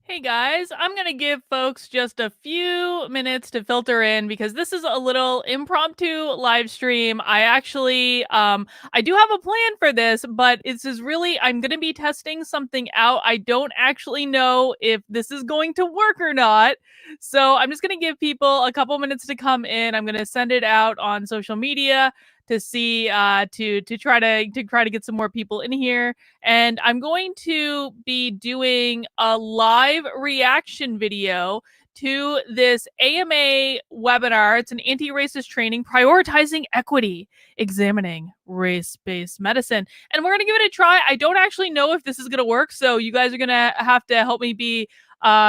Hey guys, I'm going to give folks just a few minutes to filter in because this is a little impromptu live stream. I do have a plan for this, but I'm going to be testing something out. I don't actually know if this is going to work or not. So I'm just going to give people a couple minutes to come in. I'm going to send it out on social media to see to try to get some more people in here, and I'm going to be doing a live reaction video to this AMA webinar. It's an anti-racist training prioritizing equity, examining race-based medicine. And we're going to give it a try. I don't actually know if this is going to work, so you guys are going to have to help me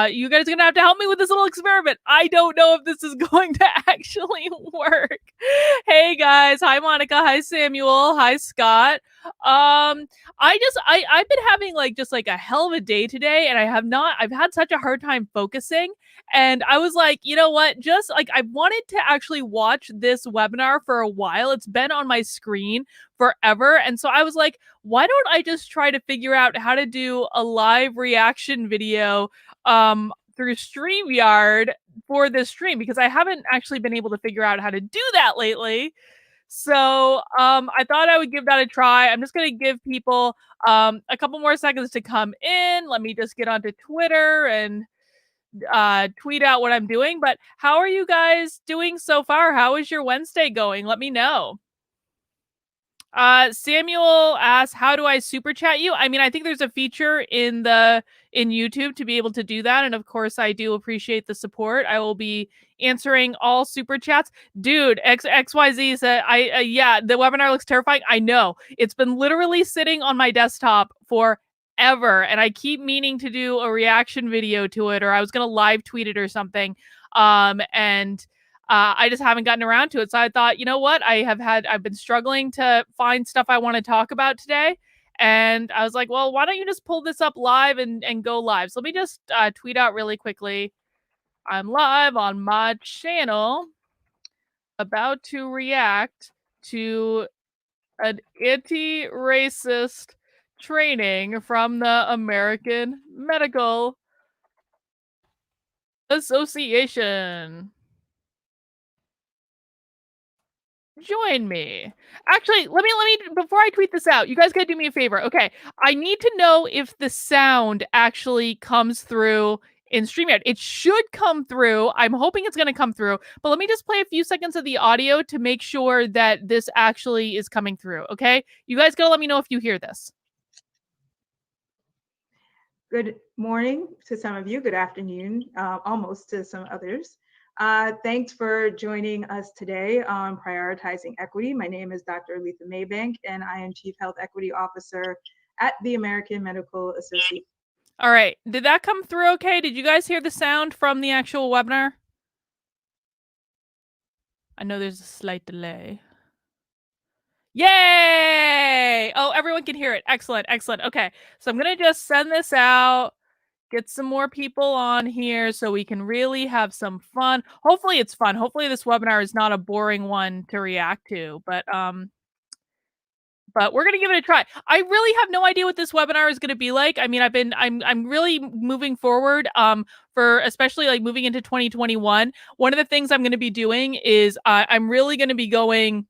you guys are going to have to help me with this little experiment. I don't know if this is going to actually work. Hey guys, hi Monica, hi Samuel, hi Scott. I've been having just a hell of a day today, and I've had such a hard time focusing. And I was like, you know what? Just like I wanted to actually watch this webinar for a while. It's been on my screen forever. And so I was like, why don't I just try to figure out how to do a live reaction video through StreamYard for this stream, because I haven't actually been able to figure out how to do that lately. So I thought I would give that a try. I'm just going to give people a couple more seconds to come in. Let me just get onto Twitter and tweet out what I'm doing. But how are you guys doing so far? How is your Wednesday going? Let me know. Samuel asks, how do I super chat you? I mean, I think there's a feature in YouTube to be able to do that. And of course, I do appreciate the support. I will be answering all super chats. Dude, XYZ said, yeah, the webinar looks terrifying. I know. It's been literally sitting on my desktop for ever, and I keep meaning to do a reaction video to it, or I was going to live tweet it or something. And I just haven't gotten around to it. So I thought, you know what? I've been struggling to find stuff I want to talk about today. And I was like, well, why don't you just pull this up live and go live? So let me just tweet out really quickly. I'm live on my channel, about to react to an anti-racist training from the American Medical Association. Join me. Actually, let me before I tweet this out, you guys gotta do me a favor. Okay. I need to know if the sound actually comes through in StreamYard. It should come through. I'm hoping it's gonna come through, but let me just play a few seconds of the audio to make sure that this actually is coming through. Okay. You guys gotta let me know if you hear this. Good morning to some of you. Good afternoon, almost to some others. Thanks for joining us today on Prioritizing Equity. My name is Dr. Letha Maybank, and I am Chief Health Equity Officer at the American Medical Association. All right. Did that come through okay? Did you guys hear the sound from the actual webinar? I know there's a slight delay. Yay! Oh, everyone can hear it. Excellent, excellent. Okay, so I'm going to just send this out, get some more people on here so we can really have some fun. Hopefully it's fun. Hopefully this webinar is not a boring one to react to, but we're going to give it a try. I really have no idea what this webinar is going to be like. I mean, I'm really moving forward for especially like moving into 2021. One of the things I'm going to be doing is I'm really going to be going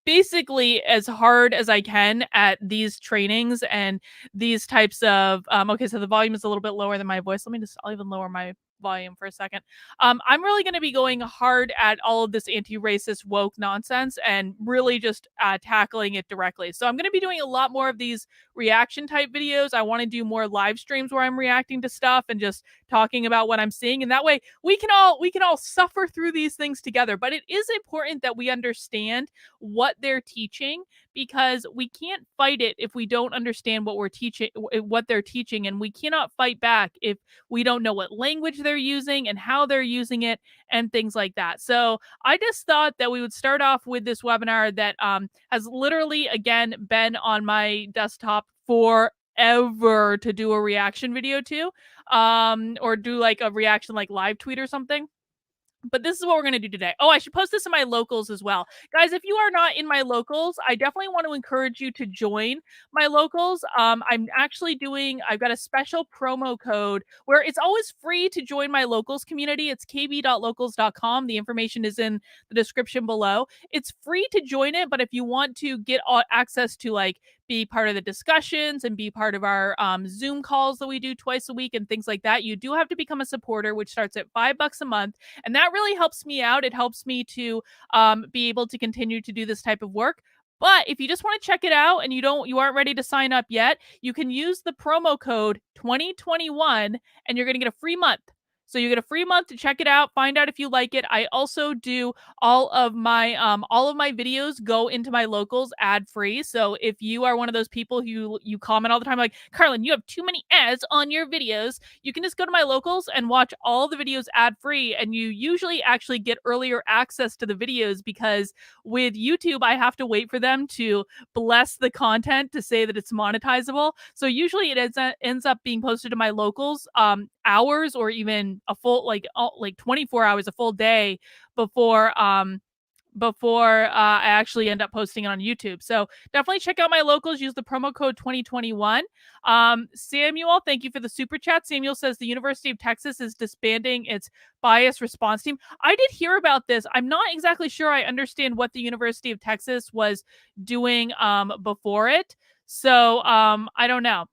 basically as hard as I can at these trainings and these types of okay, so the volume is a little bit lower than my voice. I'll even lower my volume for a second. I'm really going to be going hard at all of this anti-racist woke nonsense and really just tackling it directly. So I'm going to be doing a lot more of these reaction type videos. I want to do more live streams where I'm reacting to stuff and just talking about what I'm seeing, and that way we can all suffer through these things together. But it is important that we understand what they're teaching, because we can't fight it if we don't understand what they're teaching, and we cannot fight back if we don't know what language they're using and how they're using it and things like that. So I just thought that we would start off with this webinar that has literally, again, been on my desktop forever to do a reaction video to, or do like a reaction like live tweet or something. But this is what we're going to do today. Oh, I should post this in my locals as well. Guys, if you are not in my locals, I definitely want to encourage you to join my locals. I'm actually I've got a special promo code where it's always free to join my locals community. It's kb.locals.com. The information is in the description below. It's free to join it, but if you want to get access to like be part of the discussions and be part of our Zoom calls that we do twice a week and things like that, you do have to become a supporter, which starts at $5 a month. And that really helps me out. It helps me to be able to continue to do this type of work. But if you just want to check it out and you aren't ready to sign up yet, you can use the promo code 2021 and you're going to get a free month. So you get a free month to check it out, find out if you like it. I also do all of my videos go into my locals ad free. So if you are one of those people who you comment all the time like, Carlin, you have too many ads on your videos, you can just go to my locals and watch all the videos ad free, and you usually actually get earlier access to the videos because with YouTube I have to wait for them to bless the content to say that it's monetizable. So usually it ends up being posted to my locals hours or even a full like 24 hours, a full day before I actually end up posting it on YouTube. So definitely check out my locals. Use the promo code 2021. Samuel, thank you for the super chat. Samuel says the University of Texas is disbanding its bias response team. I did hear about this. I'm not exactly sure I understand what the University of Texas was doing before it. So I don't know.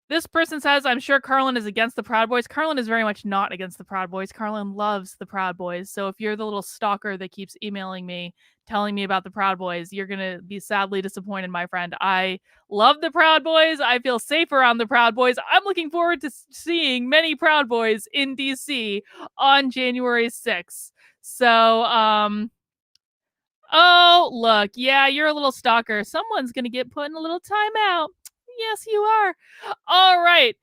This person says, I'm sure Carlin is against the Proud Boys. Carlin is very much not against the Proud Boys. Carlin loves the Proud Boys. So if you're the little stalker that keeps emailing me, telling me about the Proud Boys, you're going to be sadly disappointed, my friend. I love the Proud Boys. I feel safe around the Proud Boys. I'm looking forward to seeing many Proud Boys in DC on January 6th. So, oh, look. Yeah, you're a little stalker. Someone's going to get put in a little timeout. Yes, you are. All right.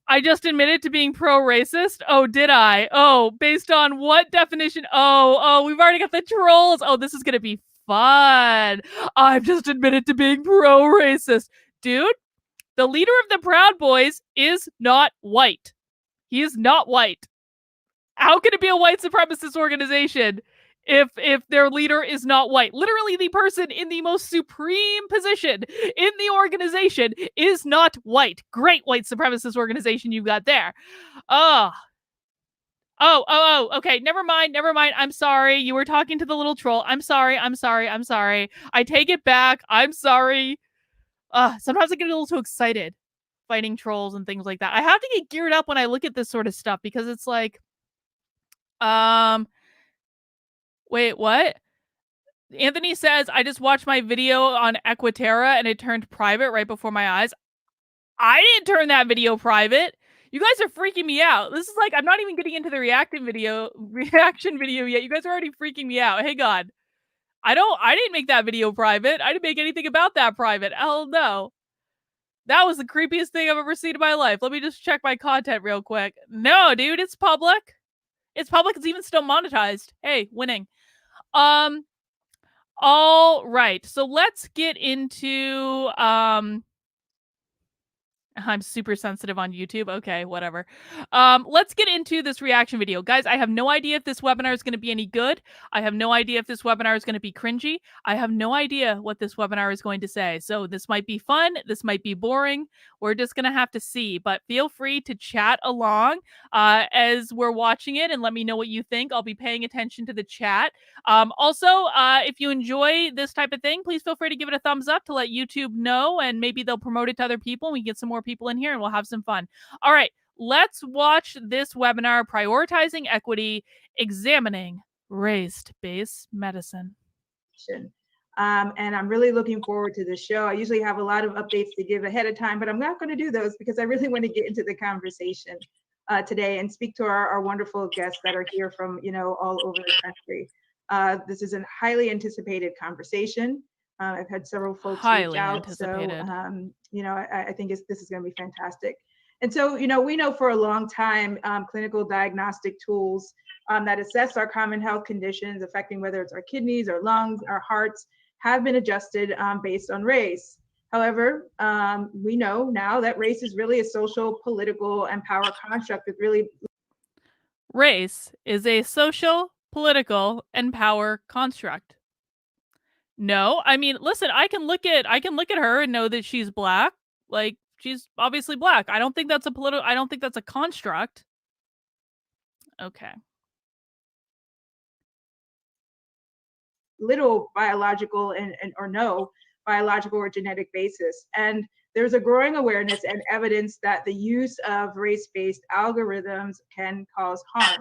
I just admitted to being pro-racist. Oh, did I? Oh, based on what definition? Oh, we've already got the trolls. Oh, this is going to be fun. I've just admitted to being pro-racist. Dude, the leader of the Proud Boys is not white. He is not white. How can it be a white supremacist organization if their leader is not white? Literally, the person in the most supreme position in the organization is not white. Great white supremacist organization you got there. Okay. Never mind. I'm sorry. You were talking to the little troll. I'm sorry. I take it back. I'm sorry. Sometimes I get a little too excited fighting trolls and things like that. I have to get geared up when I look at this sort of stuff because it's like, wait, what? Anthony says, I just watched my video on Equiterra and it turned private right before my eyes. I didn't turn that video private. You guys are freaking me out. This is like, I'm not even getting into the reaction video yet. You guys are already freaking me out. Hey God. I didn't make that video private. I didn't make anything about that private. Hell no. That was the creepiest thing I've ever seen in my life. Let me just check my content real quick. No, dude, it's public. It's public. It's even still monetized. Hey, winning. All right. So let's get into I'm super sensitive on YouTube. Okay, whatever. Let's get into this reaction video. Guys, I have no idea if this webinar is going to be any good. I have no idea if this webinar is going to be cringy. I have no idea what this webinar is going to say. So this might be fun. This might be boring. We're just going to have to see. But feel free to chat along as we're watching it and let me know what you think. I'll be paying attention to the chat. Also, if you enjoy this type of thing, please feel free to give it a thumbs up to let YouTube know, and maybe they'll promote it to other people and we get some more people in here and we'll have some fun. All right, let's watch this webinar, Prioritizing Equity, Examining Race-Based Medicine. And I'm really looking forward to this show. I usually have a lot of updates to give ahead of time, but I'm not going to do those because I really want to get into the conversation today and speak to our wonderful guests that are here from, all over the country. This is a highly anticipated conversation. I've had several folks reach out. So, I think this is going to be fantastic. And so, we know for a long time, clinical diagnostic tools that assess our common health conditions affecting whether it's our kidneys, our lungs, our hearts, have been adjusted based on race. However, we know now that race is really a social, political, and power construct that really Race is a social, political, and power construct. No, I mean, listen, I can look at her and know that she's black. Like, she's obviously black. I don't think that's a political I don't think that's a construct. Okay. Little biological and or no biological or genetic basis. And there's a growing awareness and evidence that the use of race-based algorithms can cause harm.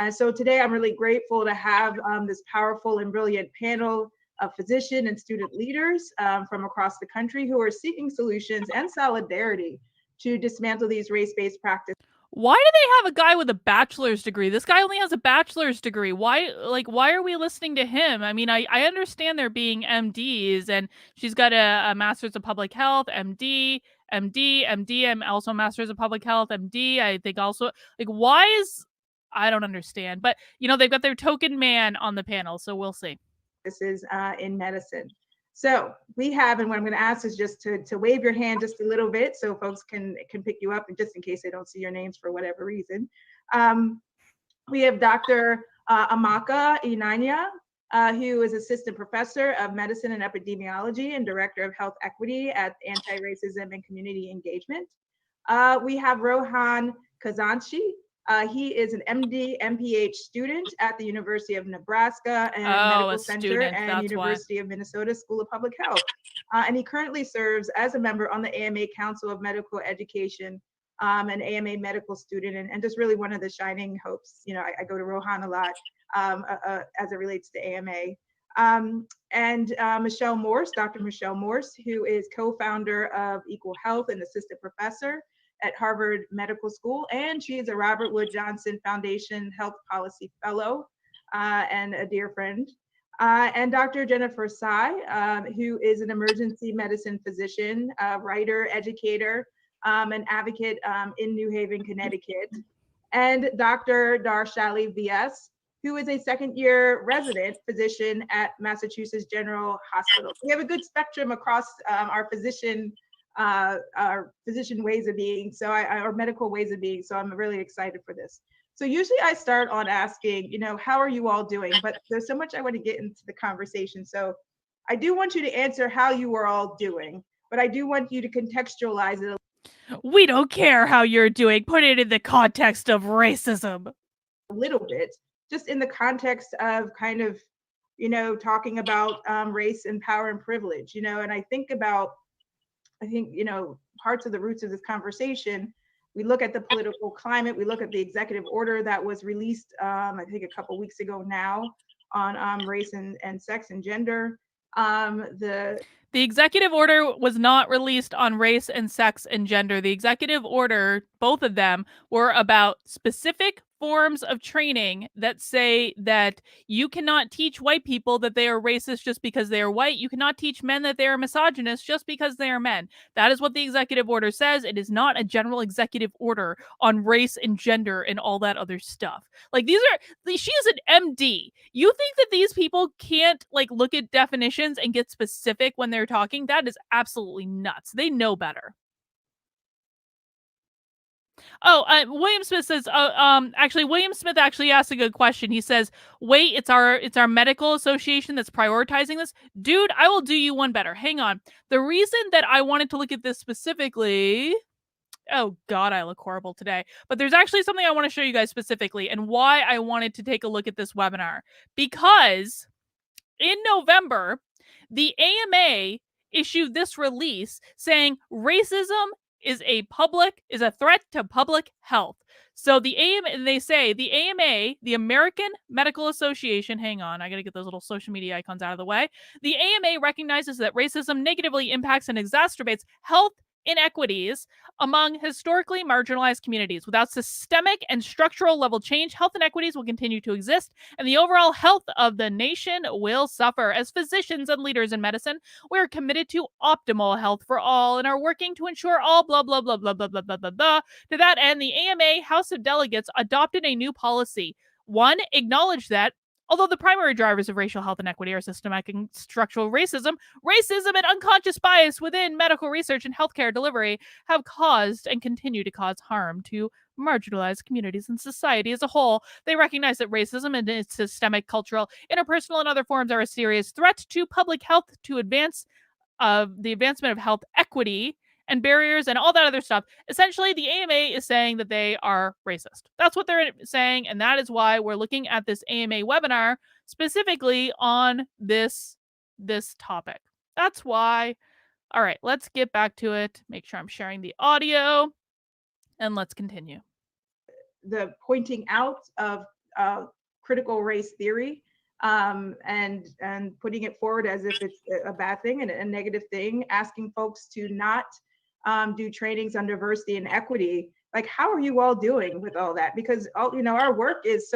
And so today I'm really grateful to have this powerful and brilliant panel of physician and student leaders from across the country who are seeking solutions and solidarity to dismantle these race-based practices. Why do they have a guy with a bachelor's degree? This guy only has a bachelor's degree. Why are we listening to him? I mean, I understand there being MDs, and she's got a master's of public health, MD, and also a master's of public health, MD. I think also, like, why is, I don't understand. But, they've got their token man on the panel, so we'll see. This is in medicine. So we have, and what I'm going to ask is just to wave your hand just a little bit so folks can pick you up, and just in case they don't see your names for whatever reason. We have Dr. Amaka Inanya, who is assistant professor of medicine and epidemiology and director of health equity at Anti-Racism and Community Engagement. We have Rohan Kazanchi. He is an MD, MPH student at the University of Nebraska and Medical Center and University of Minnesota School of Public Health. And he currently serves as a member on the AMA Council of Medical Education, an AMA medical student, and just really one of the shining hopes. I go to Rohan a lot as it relates to AMA. And Michelle Morse, Dr. Michelle Morse, who is co-founder of Equal Health and assistant professor at Harvard Medical School, and she is a Robert Wood Johnson Foundation Health Policy Fellow and a dear friend. And Dr. Jennifer Tsai, who is an emergency medicine physician, writer, educator, an advocate in New Haven, Connecticut. And Dr. Darshali V.S., who is a second-year resident physician at Massachusetts General Hospital. We have a good spectrum across our physician ways of being, our medical ways of being. So I'm really excited for this. So usually I start on asking, how are you all doing? But there's so much I want to get into the conversation. So I do want you to answer how you are all doing, but I do want you to contextualize it. We don't care how you're doing. Put it in the context of racism. A little bit, just in the context of kind of, talking about race and power and privilege, and I think, parts of the roots of this conversation. We look at the political climate, we look at the executive order that was released, I think a couple weeks ago now, on race and sex and gender. The executive order was not released on race and sex and gender. The executive order, both of them, were about specific forms of training that say that you cannot teach white people that they are racist just because they are white. You cannot teach men that they are misogynist just because they are men. That is what the executive order says. It is not a general executive order on race and gender and all that other stuff. Like, she is an MD. You think that these people can't look at definitions and get specific when they're talking? That is absolutely nuts. They know better. Oh, William Smith says, actually, William Smith actually asked a good question. He says, wait, it's our medical association that's prioritizing this. Dude, I will do you one better. Hang on. The reason that I wanted to look at this specifically, oh God, I look horrible today, but there's actually something I want to show you guys specifically and why I wanted to take a look at this webinar. Because in November, the AMA issued this release saying racism is a threat to public health. So the AMA, and they say the AMA, the American Medical Association, hang on, I got to get those little social media icons out of the way. The AMA recognizes that racism negatively impacts and exacerbates health inequities among historically marginalized communities. Without systemic and structural level change, health inequities will continue to exist, and the overall health of the nation will suffer. As physicians and leaders in medicine, we are committed to optimal health for all and are working to ensure all blah, blah, blah, blah, blah, blah, blah, blah, blah. To that end, the AMA House of Delegates adopted a new policy. One, acknowledge that Although the primary drivers of racial health inequity are systematic and structural racism, racism and unconscious bias within medical research and healthcare delivery have caused and continue to cause harm to marginalized communities and society as a whole. They recognize that racism and its systemic, cultural, interpersonal, and other forms are a serious threat to public health, to advance the advancement of health equity and barriers and all that other stuff. Essentially, the AMA is saying that they are racist. That's what they're saying, and that is why we're looking at this AMA webinar specifically on this topic. That's why. All right, let's get back to it. Make sure I'm sharing the audio, and let's continue. The pointing out of critical race theory, and putting it forward as if it's a bad thing and a negative thing, asking folks to not do trainings on diversity and equity. Like, how are you all doing with all that? Because our work is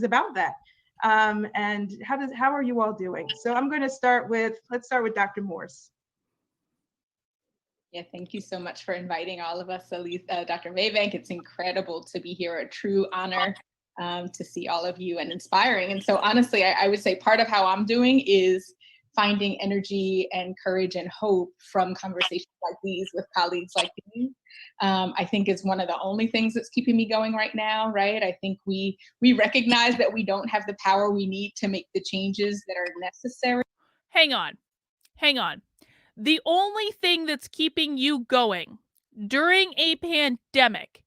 about that. And how are you all doing? So I'm going to start with, let's start with Dr. Morse. Yeah, thank you so much for inviting all of us, Dr. Maybank. It's incredible to be here, a true honor to see all of you, and inspiring. And so honestly, I would say part of how I'm doing is finding energy and courage and hope from conversations like these with colleagues like you. I think is one of the only things that's keeping me going right now, right? I think we recognize that we don't have the power we need to make the changes that are necessary. Hang on. The only thing that's keeping you going during a pandemic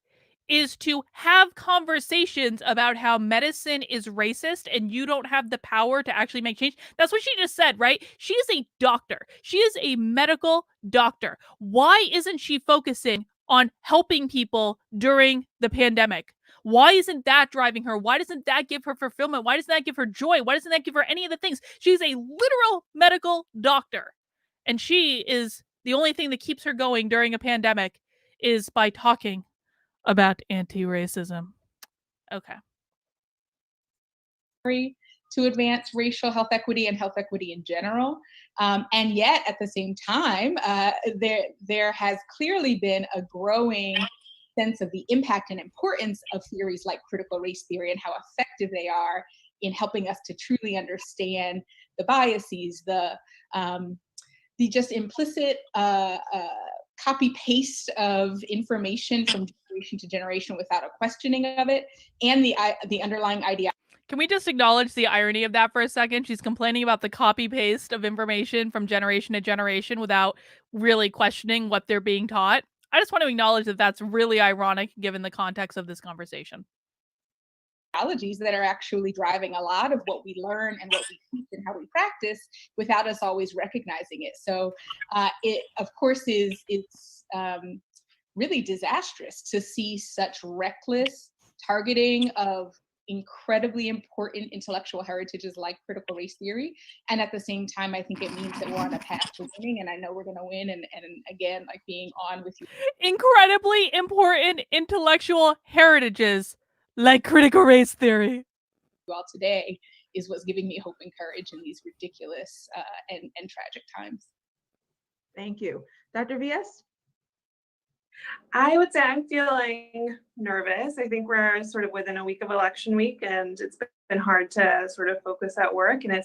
is to have conversations about how medicine is racist and you don't have the power to actually make change. That's what she just said, right? She is a doctor. She is a medical doctor. Why isn't she focusing on helping people during the pandemic? Why isn't that driving her? Why doesn't that give her fulfillment? Why doesn't that give her joy? Why doesn't that give her any of the things? She's a literal medical doctor. And she is the only thing that keeps her going during a pandemic is by talking about anti-racism. Okay. To advance racial health equity and health equity in general. And yet at the same time, there has clearly been a growing sense of the impact and importance of theories like critical race theory and how effective they are in helping us to truly understand the biases, the just implicit copy paste of information from generation to generation without a questioning of it, and the underlying ideology. Can we just acknowledge the irony of that for a second? She's complaining about the copy paste of information from generation to generation without really questioning what they're being taught. I just want to acknowledge that that's really ironic given the context of this conversation. That are actually driving a lot of what we learn and what we teach and how we practice without us always recognizing it. So it, of course, it's really disastrous to see such reckless targeting of incredibly important intellectual heritages like critical race theory. And at the same time, I think it means that we're on a path to winning, and I know we're going to win. And again, like being on with you. Incredibly important intellectual heritages like critical race theory. Well, today is what's giving me hope and courage in these ridiculous and tragic times. Thank you. Dr. VS? I would say I'm feeling nervous. I think we're sort of within a week of election week, and it's been hard to sort of focus at work. And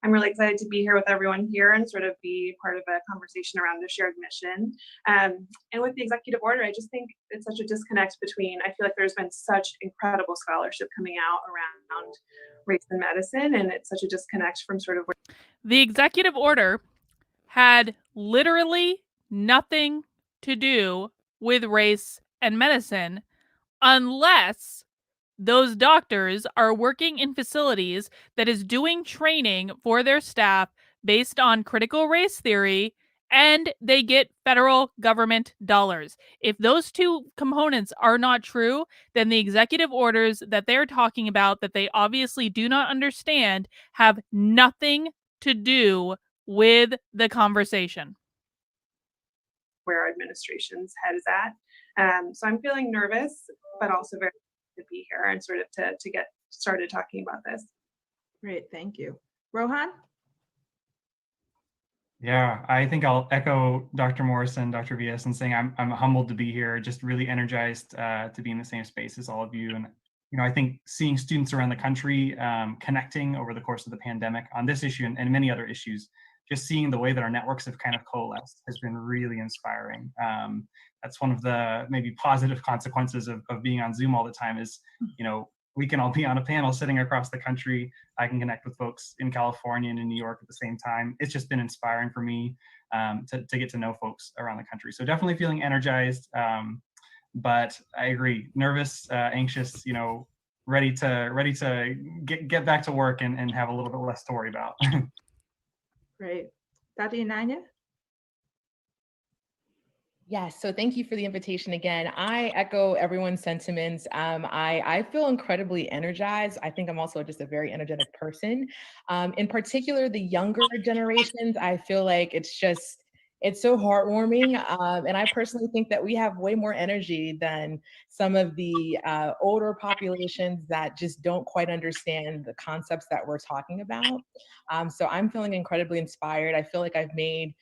I'm really excited to be here with everyone here and sort of be part of a conversation around a shared mission. And with the executive order, I just think it's such a disconnect between, I feel like there's been such incredible scholarship coming out around race and medicine, and it's such a disconnect from sort of where the executive order had literally nothing to do with race and medicine unless those doctors are working in facilities that is doing training for their staff based on critical race theory and they get federal government dollars. If those two components are not true, then the executive orders that they're talking about that they obviously do not understand have nothing to do with the conversation. Where our administration's head is at. So I'm feeling nervous, but also very to be here and sort of to get started talking about this. Great, thank you. Rohan? Yeah, I think I'll echo Dr. Morris and Dr. VS in saying I'm humbled to be here, just really energized to be in the same space as all of you. And I think seeing students around the country connecting over the course of the pandemic on this issue and many other issues, just seeing the way that our networks have kind of coalesced has been really inspiring. That's one of the maybe positive consequences of being on Zoom all the time is, we can all be on a panel sitting across the country. I can connect with folks in California and in New York at the same time. It's just been inspiring for me to get to know folks around the country. So definitely feeling energized. But I agree, nervous, anxious, ready to get back to work and have a little bit less to worry about. Great. Dr. Yananya? Yes, so thank you for the invitation again. I echo everyone's sentiments. I feel incredibly energized. I think I'm also just a very energetic person. In particular, the younger generations, I feel like it's so heartwarming. And I personally think that we have way more energy than some of the older populations that just don't quite understand the concepts that we're talking about. So I'm feeling incredibly inspired. I feel like I've made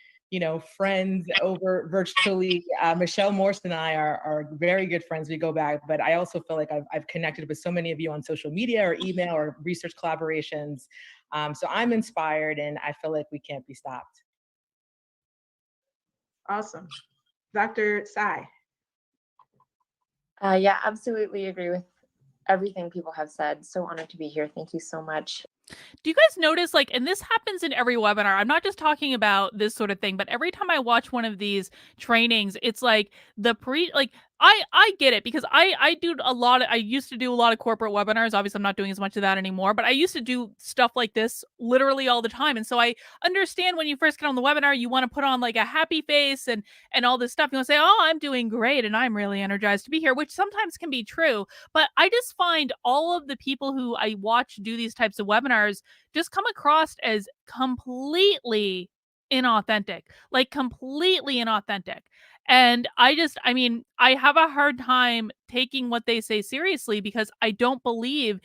friends over virtually. Michelle Morse and I are very good friends. We go back, but I also feel like I've connected with so many of you on social media or email or research collaborations. So I'm inspired and I feel like we can't be stopped. Awesome. Dr. Sai? Yeah, absolutely agree with everything people have said. So honored to be here. Thank you so much. Do you guys notice, like, and this happens in every webinar, I'm not just talking about this sort of thing, but every time I watch one of these trainings, it's like I get it because I used to do a lot of corporate webinars. Obviously I'm not doing as much of that anymore, but I used to do stuff like this literally all the time. And so I understand when you first get on the webinar, you want to put on like a happy face and all this stuff. You want to say, "Oh, I'm doing great and I'm really energized to be here," which sometimes can be true. But I just find all of the people who I watch do these types of webinars just come across as completely inauthentic, like completely inauthentic. And I have a hard time taking what they say seriously because I don't believe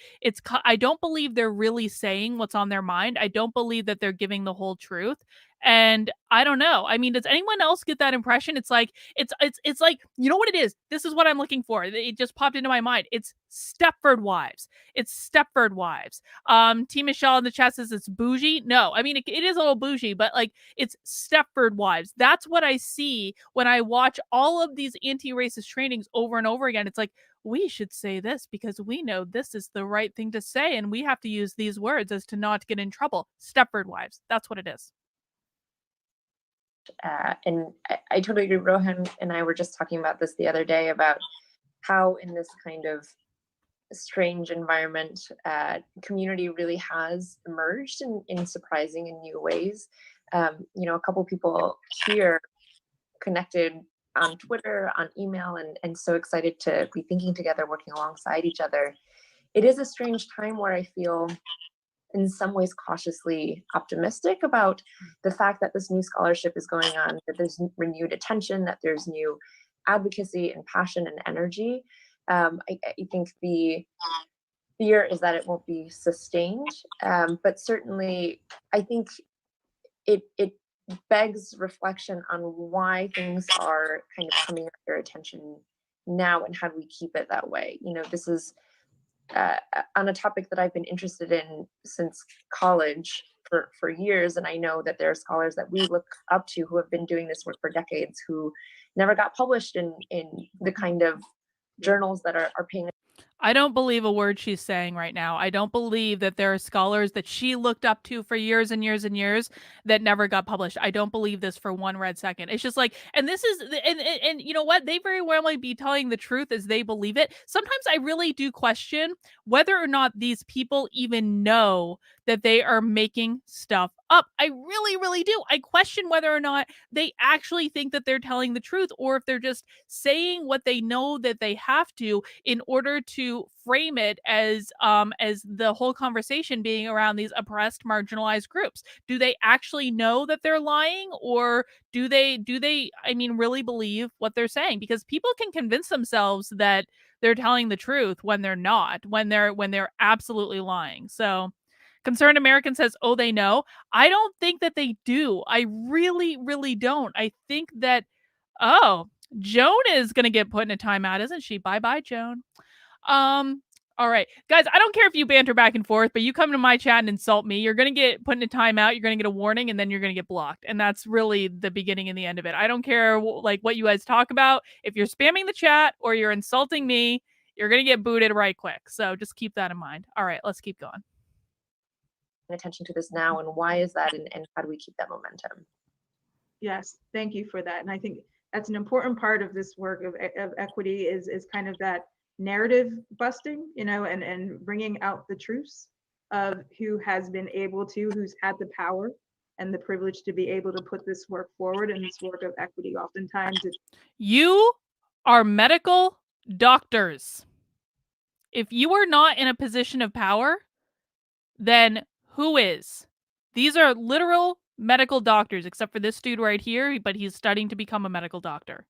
I don't believe they're really saying what's on their mind. I don't believe that they're giving the whole truth. And I don't know. I mean, does anyone else get that impression? It's like it's like, you know what it is? This is what I'm looking for. It just popped into my mind. It's Stepford Wives. It's Stepford Wives. T Michelle in the chat says it's bougie. No, I mean it is a little bougie, but like it's Stepford Wives. That's what I see when I watch all of these anti-racist trainings over and over again. It's like, we should say this because we know this is the right thing to say, and we have to use these words as to not get in trouble. Stepford Wives. That's what it is. And I totally agree. Rohan and I were just talking about this the other day about how in this kind of strange environment, community really has emerged in surprising and new ways. A couple people here connected on Twitter, on email, and so excited to be thinking together, working alongside each other. It is a strange time where I feel in some ways cautiously optimistic about the fact that this new scholarship is going on, that there's renewed attention, that there's new advocacy and passion and energy. I think the fear is that it won't be sustained, but certainly I think it begs reflection on why things are kind of coming under attention now and how do we keep it that way. This is on a topic that I've been interested in since college for years. And I know that there are scholars that we look up to who have been doing this work for decades who never got published in the kind of journals that are paying. I don't believe a word she's saying right now. I don't believe that there are scholars that she looked up to for years and years and years that never got published. I don't believe this for one red second. It's just like, and this is, and you know what? They very well might be telling the truth as they believe it. Sometimes I really do question whether or not these people even know that they are making stuff up. I really, really do. I question whether or not they actually think that they're telling the truth or if they're just saying what they know that they have to in order to frame it as the whole conversation being around these oppressed, marginalized groups. Do they actually know that they're lying, or do they really believe what they're saying? Because people can convince themselves that they're telling the truth when they're not, when they're absolutely lying. So Concerned American says, "Oh, they know." I don't think that they do. I really, really don't. I think that, oh, Joan is going to get put in a timeout, isn't she? Bye-bye, Joan. All right, guys, I don't care if you banter back and forth, but you come to my chat and insult me, you're going to get put in a timeout, you're going to get a warning, and then you're going to get blocked. And that's really the beginning and the end of it. I don't care like what you guys talk about. If you're spamming the chat or you're insulting me, you're going to get booted right quick. So just keep that in mind. All right, let's keep going. Attention to this now, and why is that, and how do we keep that momentum? Yes, thank you for that. And I think that's an important part of this work of equity is kind of that narrative busting, you know, and bringing out the truths of who has been able to, who's had the power and the privilege to be able to put this work forward. And this work of equity, oftentimes it's You are medical doctors. If you are not in a position of power, then who is? These are literal medical doctors, except for this dude right here, but he's studying to become a medical doctor.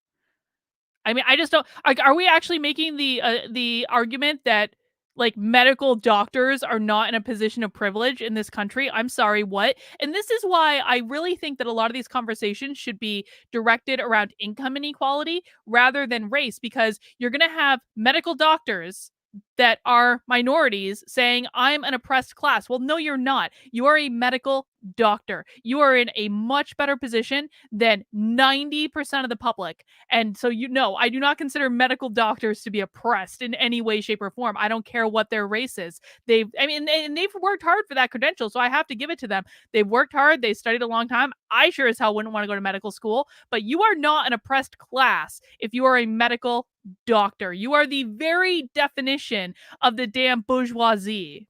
I mean, I just don't. Like, are we actually making the argument that like medical doctors are not in a position of privilege in this country? I'm sorry, what? And this is why I really think that a lot of these conversations should be directed around income inequality rather than race, because you're going to have medical doctors that are minorities saying, I'm an oppressed class. Well, no, you're not. You are a medical doctor. You are in a much better position than 90% of the public. And so, you know, I do not consider medical doctors to be oppressed in any way, shape, or form. I don't care what their race is. And they've worked hard for that credential. So I have to give it to them. They've worked hard. They studied a long time. I sure as hell wouldn't want to go to medical school, but you are not an oppressed class if you are a medical doctor. You are the very definition of the damn bourgeoisie.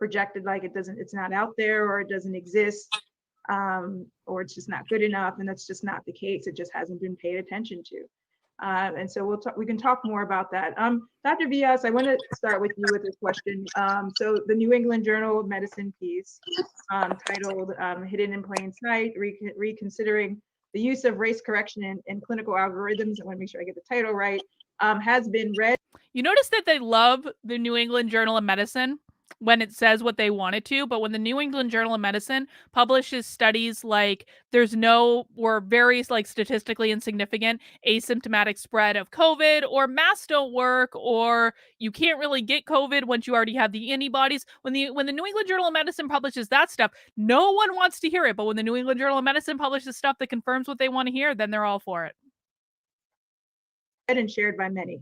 projected like it's not out there, or it doesn't exist, or it's just not good enough. And that's just not the case. It just hasn't been paid attention to. And so we can talk more about that. Dr. Vias, I want to start with you with this question. So the New England Journal of Medicine piece titled Hidden in Plain Sight, Reconsidering the Use of Race Correction in Clinical Algorithms, I want to make sure I get the title right, has been read. You notice that they love the New England Journal of Medicine when it says what they want it to, but when the New England Journal of Medicine publishes studies like there's no or very like statistically insignificant asymptomatic spread of COVID, or masks don't work, or you can't really get COVID once you already have the antibodies, when the New England Journal of Medicine publishes that stuff, no one wants to hear it. But when the New England Journal of Medicine publishes stuff that confirms what they want to hear, then they're all for it. And shared by many.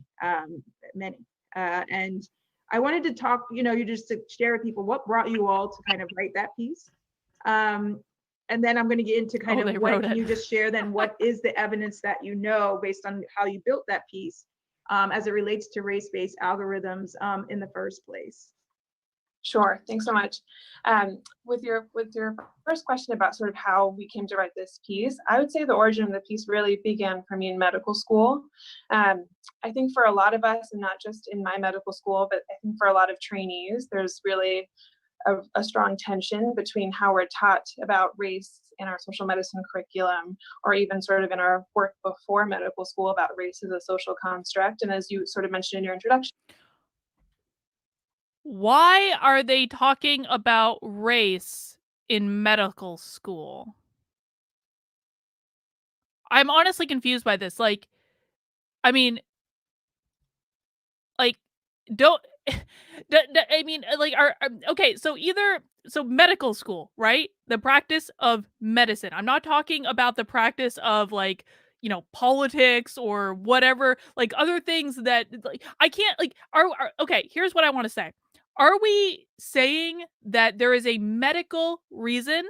And I wanted to talk, you just to share with people what brought you all to kind of write that piece. And then I'm going to get into kind of what can you just share then what is the evidence that you know based on how you built that piece as it relates to race-based algorithms in the first place. Sure. Thanks so much. With your first question about sort of how we came to write this piece, I would say the origin of the piece really began for me in medical school. I think for a lot of us, and not just in my medical school, but I think for a lot of trainees, there's really a strong tension between how we're taught about race in our social medicine curriculum, or even sort of in our work before medical school about race as a social construct. And as you sort of mentioned in your introduction, why are they talking about race in medical school? I'm honestly confused by this. Like, I mean, like, don't, I mean, like, okay, so medical school, right? The practice of medicine. I'm not talking about the practice of like, politics or whatever, like other things that like, I can't like, okay, here's what I want to say. Are we saying that there is a medical reason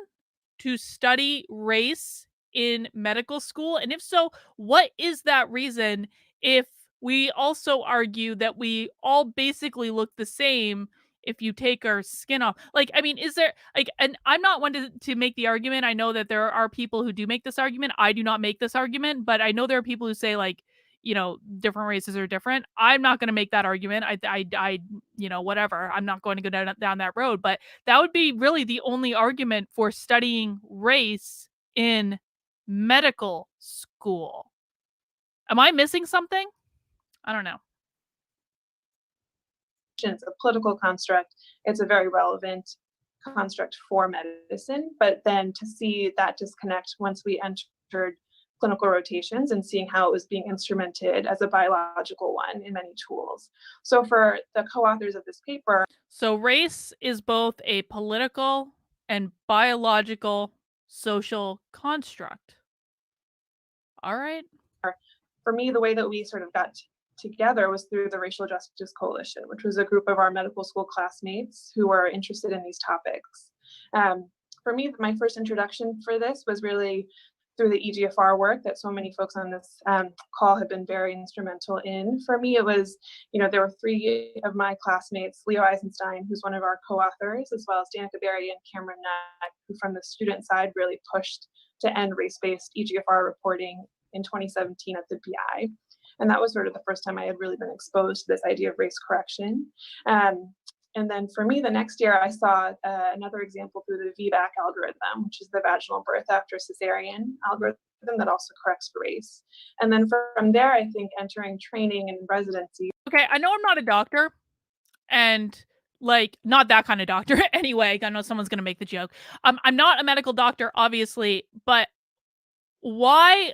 to study race in medical school? And if so, what is that reason if we also argue that we all basically look the same if you take our skin off? Like, I mean, is there like, and I'm not one to make the argument. I know that there are people who do make this argument. I do not make this argument, but I know there are people who say like, different races are different. I'm not going to make that argument. I, whatever. I'm not going to go down that road, but that would be really the only argument for studying race in medical school. Am I missing something? I don't know. a political construct, it's a very relevant construct for medicine. But then to see that disconnect once we entered clinical rotations and seeing how it was being instrumented as a biological one in many tools. So for the co-authors of this paper, So race is both a political and biological social construct. All right. for me, the way that we sort of got together was through the Racial Justice Coalition, which was a group of our medical school classmates who were interested in these topics. For me, my first introduction for this was really through the EGFR work that so many folks on this call have been very instrumental in. For me, it was, there were 3 of my classmates, Leo Eisenstein, who's one of our co-authors, as well as Danica Berry and Cameron Nutt, who from the student side really pushed to end race-based EGFR reporting in 2017 at the BI. And that was sort of the first time I had really been exposed to this idea of race correction. And then for me, the next year, I saw another example through the VBAC algorithm, which is the vaginal birth after cesarean algorithm that also corrects for race. And then from there, I think entering training and residency. Okay, I know I'm not a doctor, and like not that kind of doctor anyway. I know someone's gonna make the joke. I'm not a medical doctor, obviously, but why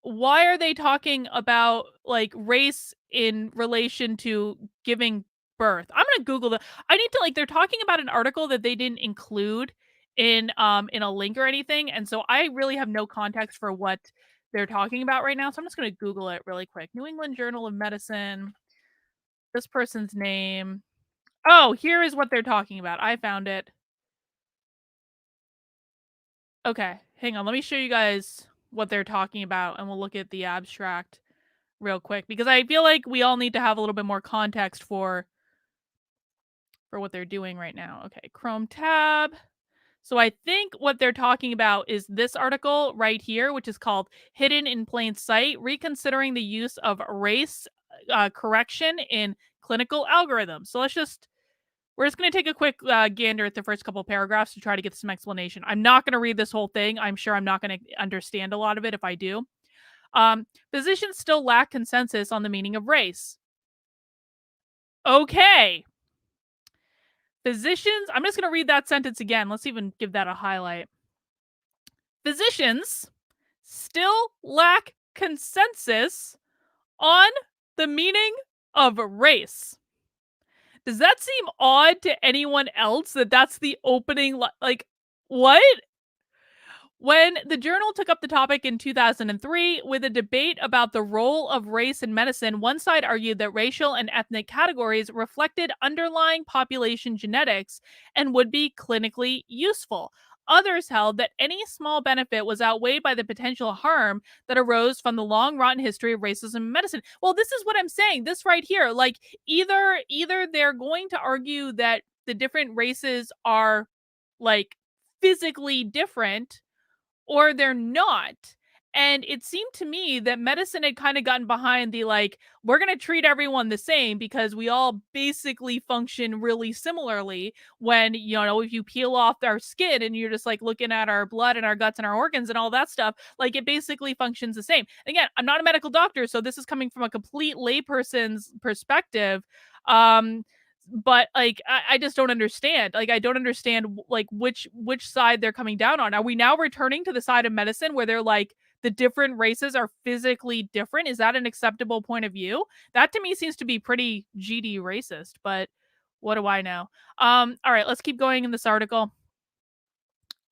are they talking about like race in relation to giving birth? I'm gonna Google the. I need to like. They're talking about an article that they didn't include in a link or anything, and so I really have no context for what they're talking about right now. So I'm just gonna Google it really quick. New England Journal of Medicine. This person's name. Oh, here is what they're talking about. I found it. Okay, hang on. Let me show you guys what they're talking about, and we'll look at the abstract real quick because I feel like we all need to have a little bit more context for what they're doing right now. Okay, Chrome tab. So I think what they're talking about is this article right here, which is called Hidden in Plain Sight, Reconsidering the Use of Race Correction in Clinical Algorithms. So we're just going to take a quick gander at the first couple paragraphs to try to get some explanation. I'm not going to read this whole thing. I'm sure I'm not going to understand a lot of it if I do. Physicians still lack consensus on the meaning of race. Okay. Physicians, I'm just going to read that sentence again. Let's even give that a highlight. Physicians still lack consensus on the meaning of race. Does that seem odd to anyone else that that's the opening? Like, what? When the journal took up the topic in 2003 with a debate about the role of race in medicine, one side argued that racial and ethnic categories reflected underlying population genetics and would be clinically useful. Others held that any small benefit was outweighed by the potential harm that arose from the long rotten history of racism in medicine. Well, this is what I'm saying. This right here, like either they're going to argue that the different races are like physically different or they're not. And it seemed to me that medicine had kind of gotten behind the like, we're going to treat everyone the same because we all basically function really similarly when, if you peel off our skin and you're just like looking at our blood and our guts and our organs and all that stuff, like it basically functions the same. Again, I'm not a medical doctor, so this is coming from a complete layperson's perspective. But like I just don't understand. Like I don't understand like which side they're coming down on. Are we now returning to the side of medicine where they're like the different races are physically different? Is that an acceptable point of view? That to me seems to be pretty GD racist, but what do I know? All right, let's keep going in this article.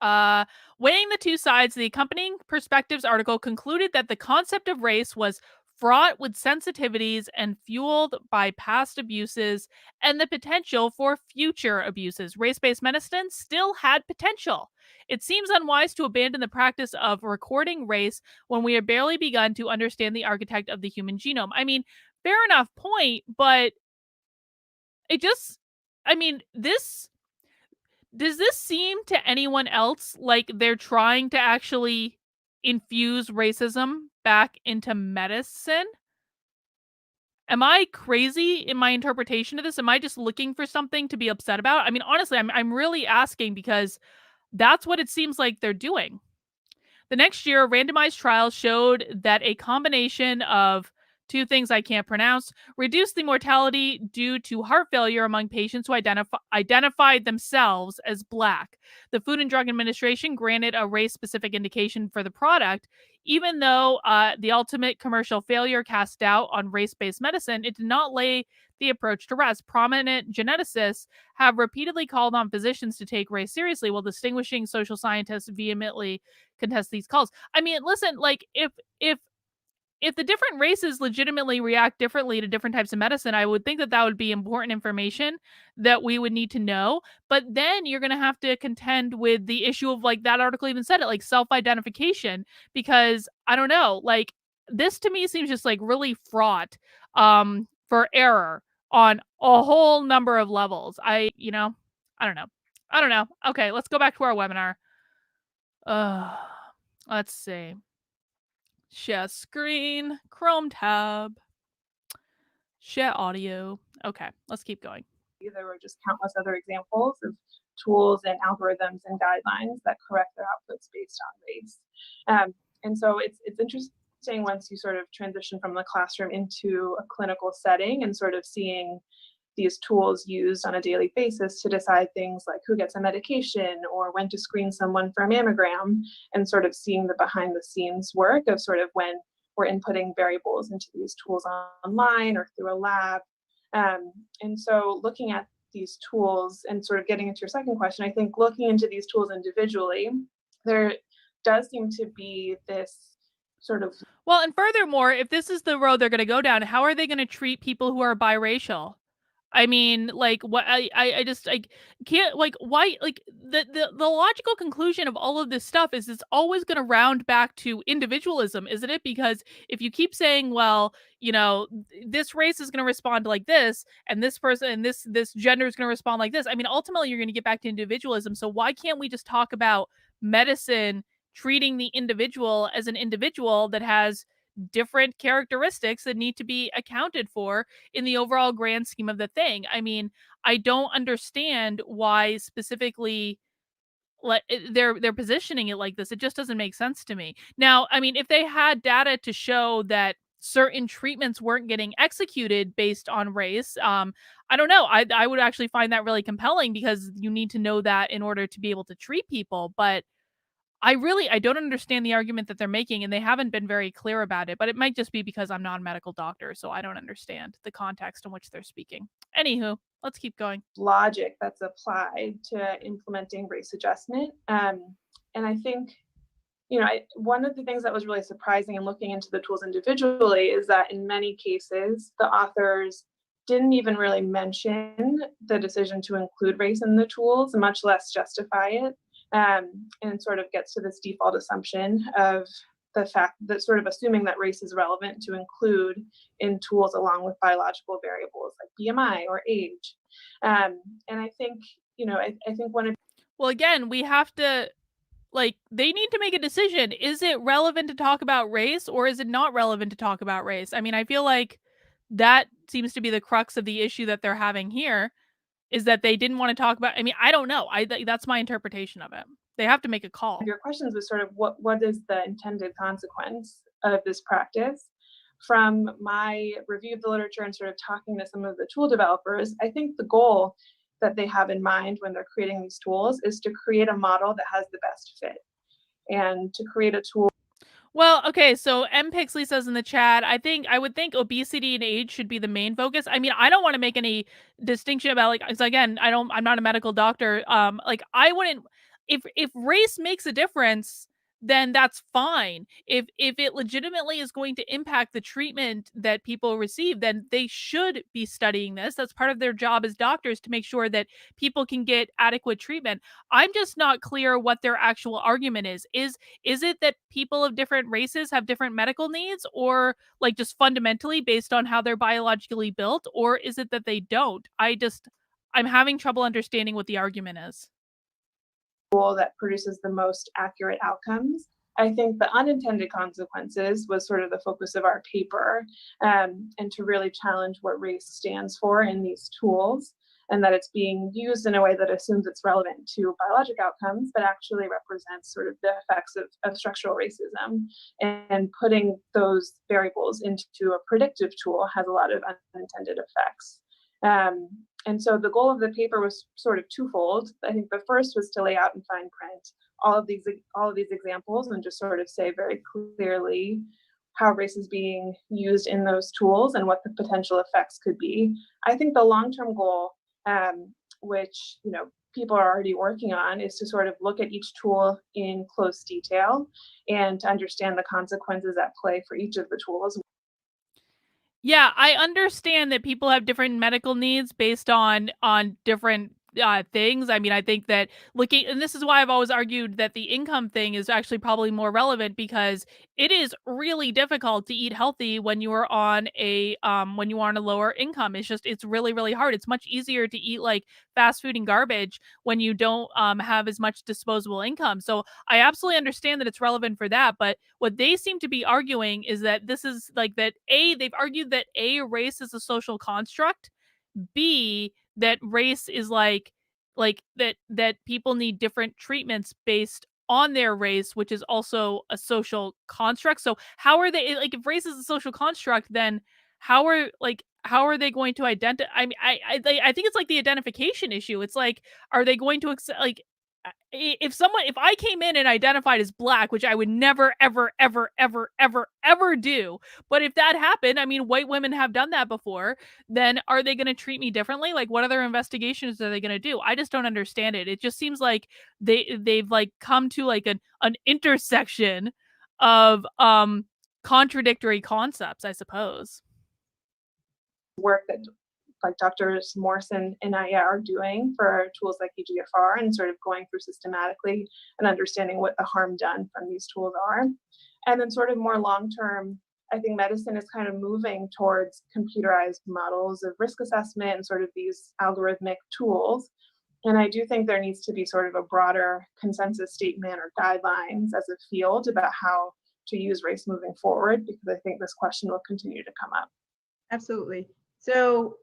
Weighing the two sides, the accompanying perspectives article concluded that the concept of race was fraught with sensitivities and fueled by past abuses and the potential for future abuses. Race-based medicine still had potential. It seems unwise to abandon the practice of recording race when we have barely begun to understand the architect of the human genome. I mean, fair enough point, but does this seem to anyone else like they're trying to actually infuse racism back into medicine? Am I crazy in my interpretation of this? Am I just looking for something to be upset about? I mean, honestly, I'm really asking because that's what it seems like they're doing. The next year, randomized trials showed that a combination of two things I can't pronounce, reduced the mortality due to heart failure among patients who identified themselves as Black. The Food and Drug Administration granted a race-specific indication for the product. Even though the ultimate commercial failure cast doubt on race-based medicine, it did not lay the approach to rest. Prominent geneticists have repeatedly called on physicians to take race seriously, while distinguishing social scientists vehemently contest these calls. I mean, listen, like if the different races legitimately react differently to different types of medicine, I would think that that would be important information that we would need to know. But then you're going to have to contend with the issue of, like, that article even said it, like, self-identification, because I don't know, like, this to me seems just like really fraught for error on a whole number of levels. I don't know. I don't know. Okay, let's go back to our webinar. Let's see. Share screen, Chrome tab, share audio. Okay, let's keep going. There were just countless other examples of tools and algorithms and guidelines that correct their outputs based on race. And so it's interesting once you sort of transition from the classroom into a clinical setting and sort of seeing these tools used on a daily basis to decide things like who gets a medication or when to screen someone for a mammogram, and sort of seeing the behind the scenes work of sort of when we're inputting variables into these tools online or through a lab. And so looking at these tools and sort of getting into your second question, I think looking into these tools individually, there does seem to be this sort of... Well, and furthermore, if this is the road they're going to go down, how are they going to treat people who are biracial? I mean, like, what I just can't, like, why, like, the logical conclusion of all of this stuff is it's always going to round back to individualism, isn't it? Because if you keep saying, well, this race is going to respond like this, and this person and this gender is going to respond like this, I mean, ultimately you're going to get back to individualism. So why can't we just talk about medicine treating the individual as an individual that has different characteristics that need to be accounted for in the overall grand scheme of the thing? I mean, I don't understand why specifically, like, they're positioning it like this. It just doesn't make sense to me. Now, I mean, if they had data to show that certain treatments weren't getting executed based on race, I don't know. I would actually find that really compelling, because you need to know that in order to be able to treat people. But I don't understand the argument that they're making, and they haven't been very clear about it, but it might just be because I'm not a medical doctor, so I don't understand the context in which they're speaking. Anywho, let's keep going. Logic that's applied to implementing race adjustment. And I think, one of the things that was really surprising in looking into the tools individually is that in many cases, the authors didn't even really mention the decision to include race in the tools, much less justify it. And sort of gets to this default assumption of the fact that sort of assuming that race is relevant to include in tools along with biological variables like BMI or age. And I think, I think one of... Well, again, we have to, like, they need to make a decision. Is it relevant to talk about race, or is it not relevant to talk about race? I mean, I feel like that seems to be the crux of the issue that they're having here, is that they didn't want to talk about... I mean, I don't know. That's my interpretation of it. They have to make a call. Your questions was sort of what is the intended consequence of this practice? From my review of the literature and sort of talking to some of the tool developers, I think the goal that they have in mind when they're creating these tools is to create a model that has the best fit, and to create a tool... Well, okay, so M. Pixley says in the chat, I would think obesity and age should be the main focus. I mean, I don't want to make any distinction about, like, so again, I'm not a medical doctor. Like, I wouldn't, if race makes a difference, then that's fine. If it legitimately is going to impact the treatment that people receive, then they should be studying this. That's part of their job as doctors, to make sure that people can get adequate treatment. I'm just not clear what their actual argument is. Is it that people of different races have different medical needs, or, like, just fundamentally based on how they're biologically built, or is it that they don't? I'm having trouble understanding what the argument is. That produces the most accurate outcomes. I think the unintended consequences was sort of the focus of our paper, and to really challenge what race stands for in these tools. and that it's being used in a way that assumes it's relevant to biologic outcomes, but actually represents sort of the effects of structural racism. And putting those variables into a predictive tool has a lot of unintended effects. And so the goal of the paper was sort of twofold. I think the first was to lay out in fine print all of these examples and just sort of say very clearly how race is being used in those tools and what the potential effects could be. I think the long-term goal, which people are already working on, is to sort of look at each tool in close detail and to understand the consequences at play for each of the tools. Yeah, I understand that people have different medical needs based on different things. I mean, I think that looking, and this is why I've always argued that the income thing is actually probably more relevant, because it is really difficult to eat healthy when you are on a lower income. It's really really hard. It's much easier to eat like fast food and garbage when you don't have as much disposable income. So I absolutely understand that it's relevant for that, but what they seem to be arguing is that this is like that they've argued that race is a social construct, B, that race is like that people need different treatments based on their race, which is also a social construct. So how are they, like, if race is a social construct, then how are they going to identify? I mean, I think it's like the identification issue. It's like, are they going to accept, like, if I came in and identified as black, which I would never ever ever ever ever ever do, but if that happened, I mean, white women have done that before, then are they going to treat me differently? Like, what other investigations are they going to do? I just don't understand it. It just seems like they've like come to like an intersection of contradictory concepts, I suppose. Work that like Doctors Morrison and Naya are doing for tools like EGFR, and sort of going through systematically and understanding what the harm done from these tools are. And then sort of more long-term, I think medicine is kind of moving towards computerized models of risk assessment and sort of these algorithmic tools. And I do think there needs to be sort of a broader consensus statement or guidelines as a field about how to use race moving forward, because I think this question will continue to come up. Absolutely. So,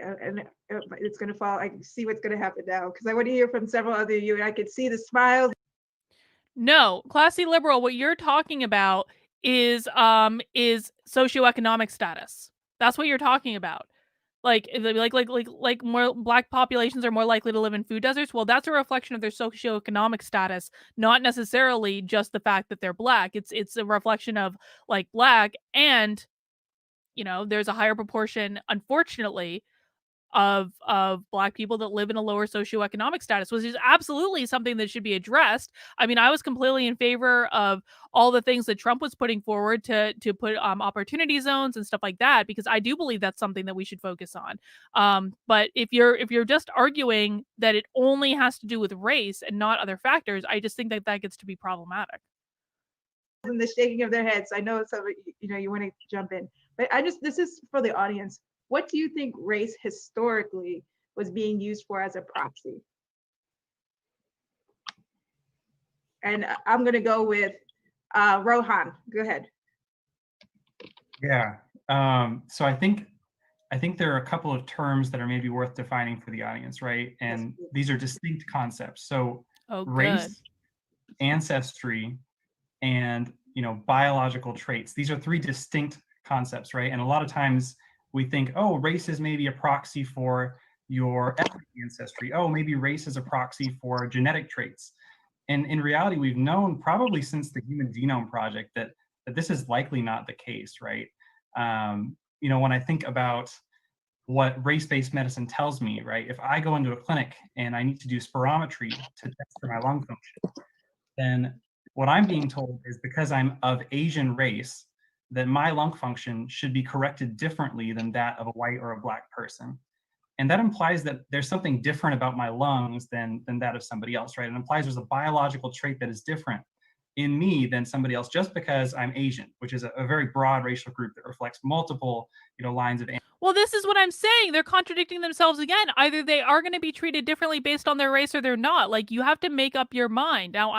and it's going to fall. I can see what's going to happen now, because I want to hear from several other of you, and I could see the smiles. No, classy liberal, what you're talking about is socioeconomic status. That's what you're talking about. Like more black populations are more likely to live in food deserts. Well, that's a reflection of their socioeconomic status, not necessarily just the fact that they're black. It's a reflection of like black, and there's a higher proportion, unfortunately, of black people that live in a lower socioeconomic status, which is absolutely something that should be addressed. I mean, I was completely in favor of all the things that Trump was putting forward to put opportunity zones and stuff like that, because I do believe that's something that we should focus on. But if you're just arguing that it only has to do with race and not other factors, I just think that gets to be problematic. And the shaking of their heads. I know some of you want to jump in, but this is for the audience. What do you think race historically was being used for as a proxy? And I'm going to go with Rohan. Go ahead. Yeah. So I think there are a couple of terms that are maybe worth defining for the audience, right? And these are distinct concepts. So race, ancestry, and biological traits. These are three distinct concepts, right? And a lot of times we think, oh, race is maybe a proxy for your ethnic ancestry. Oh, maybe race is a proxy for genetic traits. And in reality, we've known probably since the Human Genome Project that this is likely not the case, right? When I think about what race-based medicine tells me, right? If I go into a clinic and I need to do spirometry to test for my lung function, then what I'm being told is because I'm of Asian race, that my lung function should be corrected differently than that of a white or a black person. And that implies that there's something different about my lungs than that of somebody else, right? It implies there's a biological trait that is different. in me than somebody else just because I'm Asian, which is a very broad racial group that reflects multiple, lines of. Well, this is what I'm saying. They're contradicting themselves again. Either they are going to be treated differently based on their race or they're not. Like, you have to make up your mind. Now,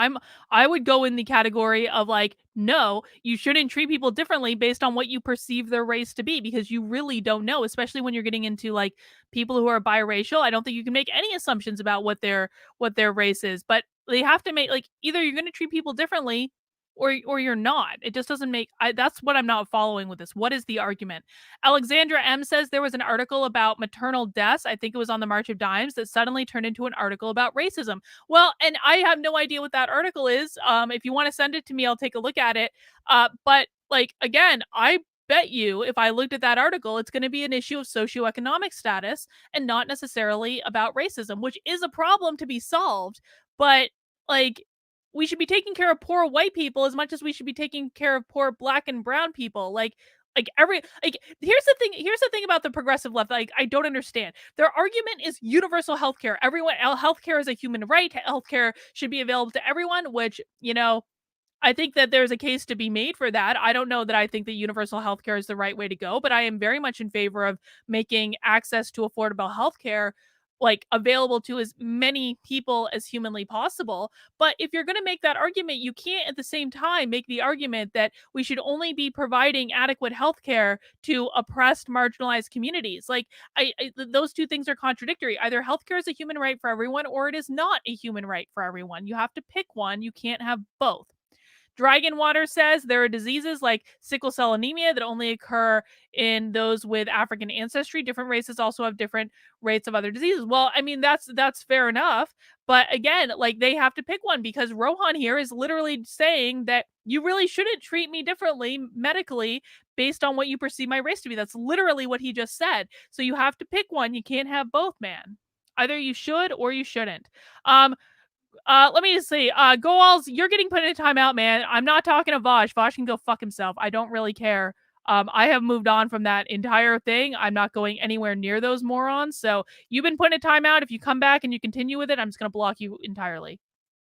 I would go in the category of like, no, you shouldn't treat people differently based on what you perceive their race to be, because you really don't know, especially when you're getting into like people who are biracial. I don't think you can make any assumptions about what their race is, but they have to make, like, either you're going to treat people differently or you're not. It just doesn't make that's what I'm not following with this. What is the argument? Alexandra M says there was an article about maternal deaths. I think it was on the March of Dimes that suddenly turned into an article about racism. Well, and I have no idea what that article is. If you want to send it to me, I'll take a look at it. But like, again, I bet you if I looked at that article, it's going to be an issue of socioeconomic status and not necessarily about racism, which is a problem to be solved. But like, we should be taking care of poor white people as much as we should be taking care of poor black and brown people. Like here's the thing about the progressive left. Like, I don't understand. Their argument is universal healthcare. Everyone, healthcare is a human right. Healthcare should be available to everyone, which, I think that there's a case to be made for that. I don't know that I think that universal healthcare is the right way to go, but I am very much in favor of making access to affordable healthcare like available to as many people as humanly possible. But if you're going to make that argument, you can't at the same time make the argument that we should only be providing adequate healthcare to oppressed, marginalized communities. Like, those two things are contradictory. Either healthcare is a human right for everyone or it is not a human right for everyone. You have to pick one. You can't have both. Dragon Water says there are diseases like sickle cell anemia that only occur in those with African ancestry. Different races also have different rates of other diseases. Well, I mean, that's fair enough. But again, like, they have to pick one, because Rohan here is literally saying that you really shouldn't treat me differently medically based on what you perceive my race to be. That's literally what he just said. So you have to pick one. You can't have both, man. Either you should or you shouldn't. Let me just see. Goals, you're getting put in a timeout, man. I'm not talking to Vosh. Vosh can go fuck himself. I don't really care. I have moved on from that entire thing. I'm not going anywhere near those morons. So you've been put in a timeout. If you come back and you continue with it, I'm just going to block you entirely.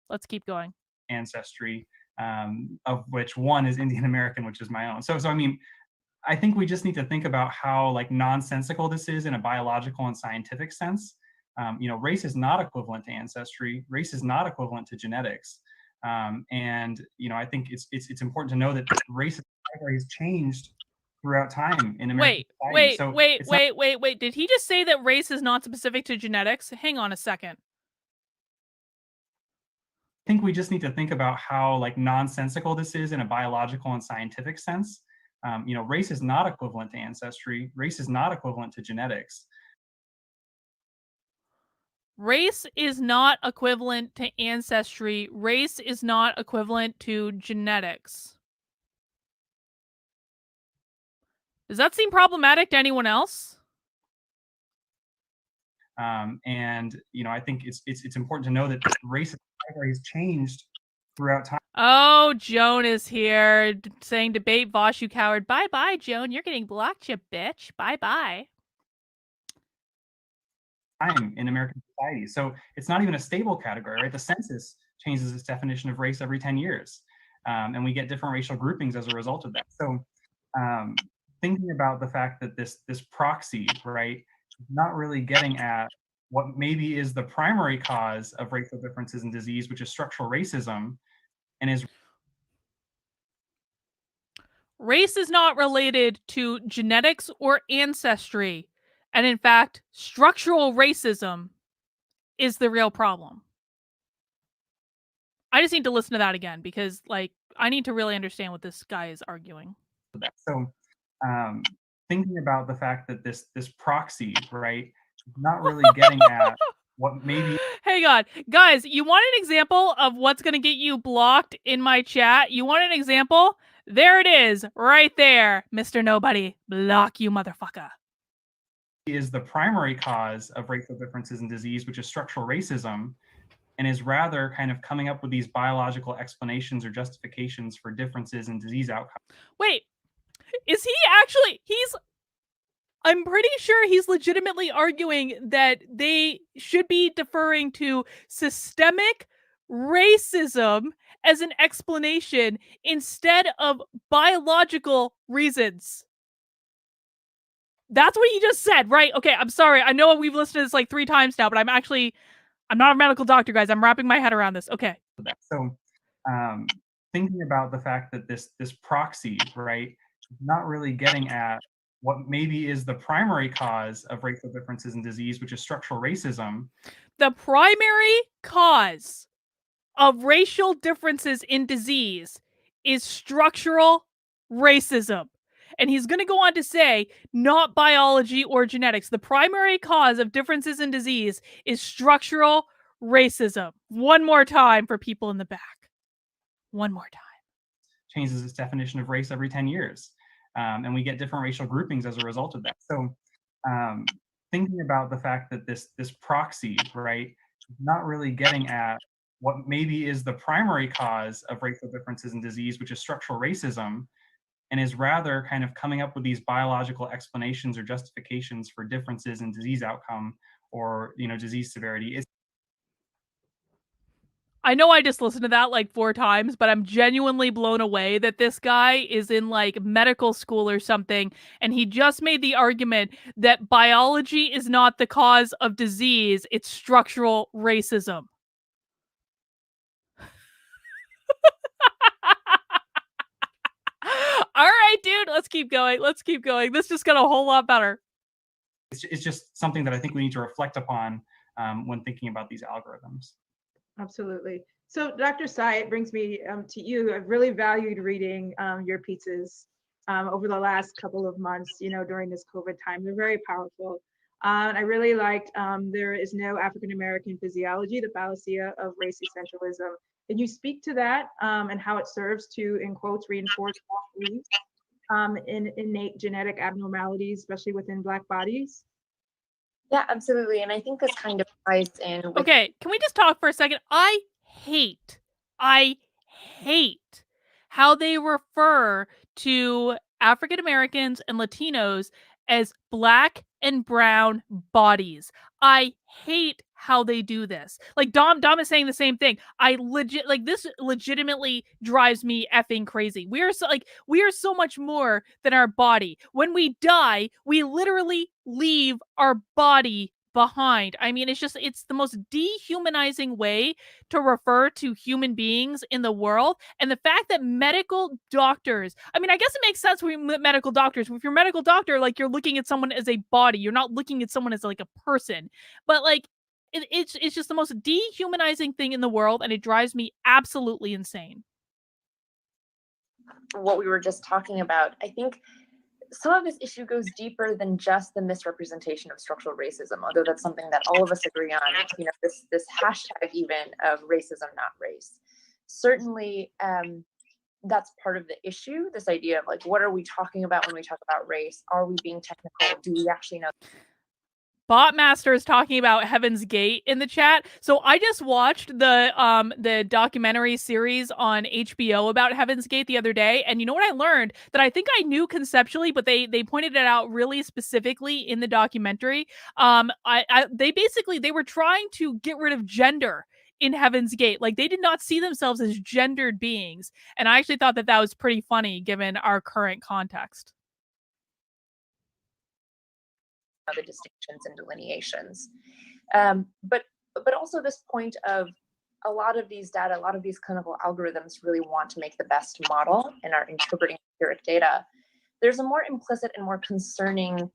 Let's keep going. Ancestry, of which one is Indian American, which is my own. So I mean, I think we just need to think about how like nonsensical this is in a biological and scientific sense. Race is not equivalent to ancestry. Race is not equivalent to genetics. And I think it's important to know that race has changed throughout time in American society. Wait. Did he just say that race is not specific to genetics? Hang on a second. I think we just need to think about how like nonsensical this is in a biological and scientific sense. Race is not equivalent to ancestry. Race is not equivalent to genetics. Race is not equivalent to ancestry. Race is not equivalent to genetics. Does that seem problematic to anyone else? And I think it's important to know that race has changed throughout time. Oh, Joan is here saying debate Vosh, you coward. Bye-bye, Joan. You're getting blocked, you bitch. Bye-bye. Time in American society. So it's not even a stable category, right? The census changes its definition of race every 10 years. And we get different racial groupings as a result of that. So thinking about the fact that this proxy, right, is not really getting at what maybe is the primary cause of racial differences in disease, which is structural racism, and is race is not related to genetics or ancestry. And in fact, structural racism is the real problem. I just need to listen to that again, because like, I need to really understand what this guy is arguing. So thinking about the fact that this proxy, right, is not really getting at what maybe. Hang on. Guys, you want an example of what's going to get you blocked in my chat? You want an example? There it is, right there, Mr. Nobody. Block you, motherfucker. Is the primary cause of racial differences in disease, which is structural racism, and is rather kind of coming up with these biological explanations or justifications for differences in disease outcomes. Wait, is he actually, I'm pretty sure he's legitimately arguing that they should be deferring to systemic racism as an explanation instead of biological reasons. That's what you just said, right? Okay, I'm sorry. I know we've listened to this like 3 times now, but I'm not a medical doctor, guys. I'm wrapping my head around this. Okay. So, thinking about the fact that this proxy, right, is not really getting at what maybe is the primary cause of racial differences in disease, which is structural racism. The primary cause of racial differences in disease is structural racism. And he's going to go on to say, not biology or genetics. The primary cause of differences in disease is structural racism. One more time for people in the back. One more time. Changes its definition of race every 10 years. And we get different racial groupings as a result of that. So thinking about the fact that this proxy, right, is not really getting at what maybe is the primary cause of racial differences in disease, which is structural racism, and is rather kind of coming up with these biological explanations or justifications for differences in disease outcome or, disease severity. I know I just listened to that like 4 times, but I'm genuinely blown away that this guy is in like medical school or something, and he just made the argument that biology is not the cause of disease, it's structural racism. All right, dude, let's keep going. Let's keep going. This just got a whole lot better. It's just something that I think we need to reflect upon when thinking about these algorithms. Absolutely. So Dr. Sai, it brings me to you. I've really valued reading your pieces over the last couple of months, during this COVID time. They're very powerful. I really liked There Is No African American Physiology, the Fallacy of Race Essentialism. Can you speak to that and how it serves to, in quotes, reinforce false beliefs in innate genetic abnormalities, especially within Black bodies? Yeah, absolutely. And I think this kind of ties in with Okay, can we just talk for a second? I hate how they refer to African Americans and Latinos as Black and brown bodies. I hate how they do this. Like Dom is saying the same thing. This legitimately drives me effing crazy. We are so much more than our body. When we die, we literally leave our body behind. I mean, it's the most dehumanizing way to refer to human beings in the world. And the fact that medical doctors, I mean, I guess it makes sense when medical doctors, if you're a medical doctor, like you're looking at someone as a body, you're not looking at someone as like a person. But like it's just the most dehumanizing thing in the world, and it drives me absolutely insane. what we were just talking about. I think some of this issue goes deeper than just the misrepresentation of structural racism, although that's something that all of us agree on, this hashtag even of racism, not race. Certainly, that's part of the issue, this idea of like, what are we talking about when we talk about race? Are we being technical? Do we actually know? Botmaster is talking about Heaven's Gate in the chat. So I just watched the documentary series on HBO about Heaven's Gate the other day, and you know what I learned that I think I knew conceptually, but they pointed it out really specifically in the documentary. They were trying to get rid of gender in Heaven's Gate. Like they did not see themselves as gendered beings, and I actually thought that was pretty funny given our current context. The distinctions and delineations, but also this point of a lot of these data, a lot of these clinical algorithms really want to make the best model and are interpreting empiric data. There's a more implicit and more concerning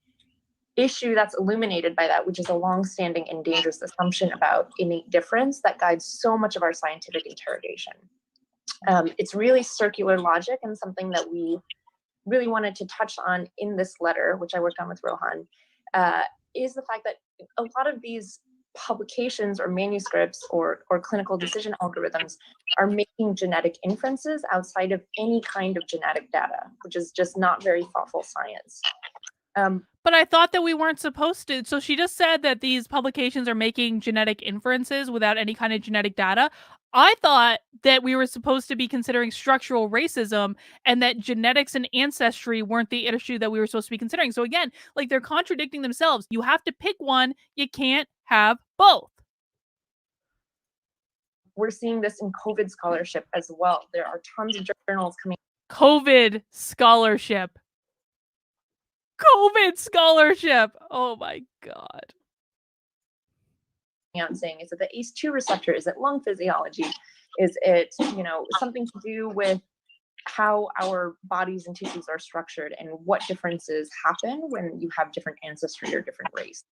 issue that's illuminated by that, which is a long-standing and dangerous assumption about innate difference that guides so much of our scientific interrogation. It's really circular logic, and something that we really wanted to touch on in this letter, which I worked on with Rohan, is the fact that a lot of these publications or manuscripts or clinical decision algorithms are making genetic inferences outside of any kind of genetic data, which is just not very thoughtful science. But I thought that we weren't supposed to. So she just said that these publications are making genetic inferences without any kind of genetic data. I thought that we were supposed to be considering structural racism and that genetics and ancestry weren't the issue that we were supposed to be considering. So again, like they're contradicting themselves. You have to pick one. You can't have both. We're seeing this in COVID scholarship as well. There are tons of journals coming. COVID scholarship. COVID scholarship. Oh my God. Out saying, is it the ACE2 receptor? Is it lung physiology? Is it, something to do with how our bodies and tissues are structured and what differences happen when you have different ancestry or different race?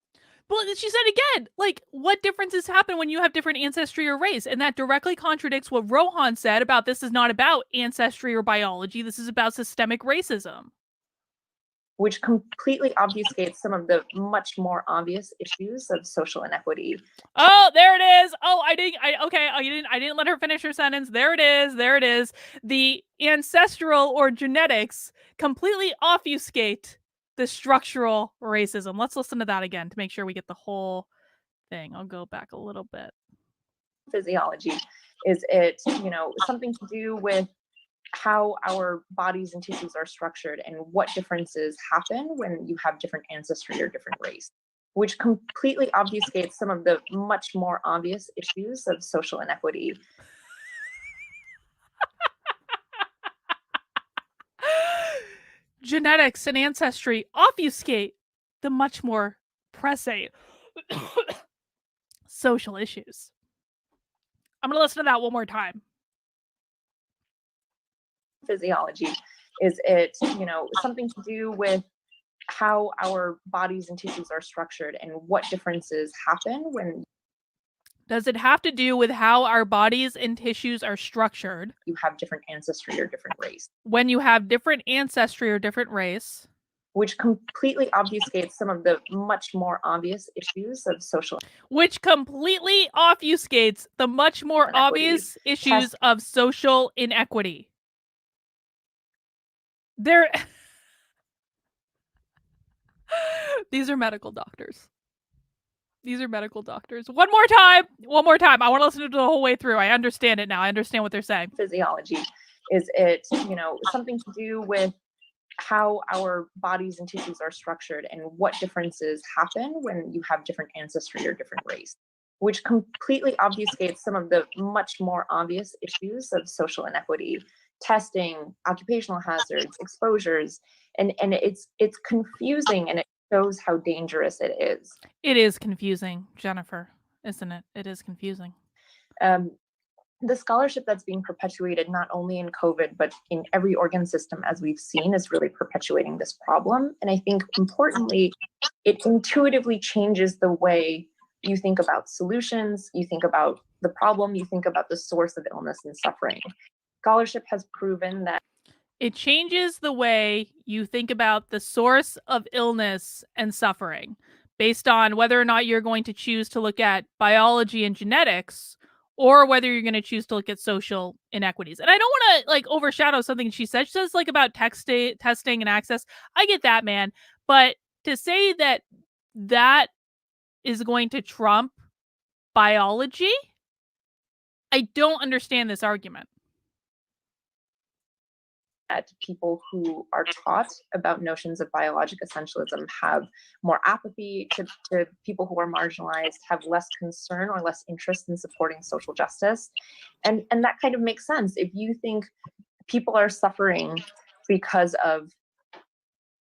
Well, she said again, like, what differences happen when you have different ancestry or race? And that directly contradicts what Rohan said about this is not about ancestry or biology. This is about systemic racism. Which completely obfuscates some of the much more obvious issues of social inequity. Oh, there it is. Oh, I didn't let her finish her sentence. There it is. The ancestral or genetics completely obfuscate the structural racism. Let's listen to that again to make sure we get the whole thing. I'll go back a little bit. Physiology. Is it, something to do with how our bodies and tissues are structured and what differences happen when you have different ancestry or different race, which completely obfuscates some of the much more obvious issues of social inequity. Genetics and ancestry obfuscate the much more pressing social issues. I'm going to listen to that one more time. Physiology. Is it, something to do with how our bodies and tissues are structured and what differences happen when Does it have to do with how our bodies and tissues are structured? You have different ancestry or different race. When you have different ancestry or different race. Which completely obfuscates some of the much more obvious issues of social. Which completely obfuscates the much more obvious issues of social inequity. These are medical doctors. One more time. I want to listen to it the whole way through. I understand it now. I understand what they're saying. Physiology. Is it, something to do with how our bodies and tissues are structured and what differences happen when you have different ancestry or different race, which completely obfuscates some of the much more obvious issues of social inequity, testing, occupational hazards, exposures, and it's confusing, and it shows how dangerous it is. It is confusing, Jennifer, isn't it? It is confusing. The scholarship that's being perpetuated not only in COVID, but in every organ system, as we've seen, is really perpetuating this problem. And I think importantly, it intuitively changes the way you think about solutions, you think about the problem, you think about the source of illness and suffering. Scholarship has proven that it changes the way you think about the source of illness and suffering based on whether or not you're going to choose to look at biology and genetics or whether you're going to choose to look at social inequities. And I don't want to like overshadow something she said. She says like about testing and access. I get that, man. But to say that that is going to trump biology, I don't understand this argument. That people who are taught about notions of biologic essentialism have more apathy to people who are marginalized, have less concern or less interest in supporting social justice. And that kind of makes sense. If you think people are suffering because of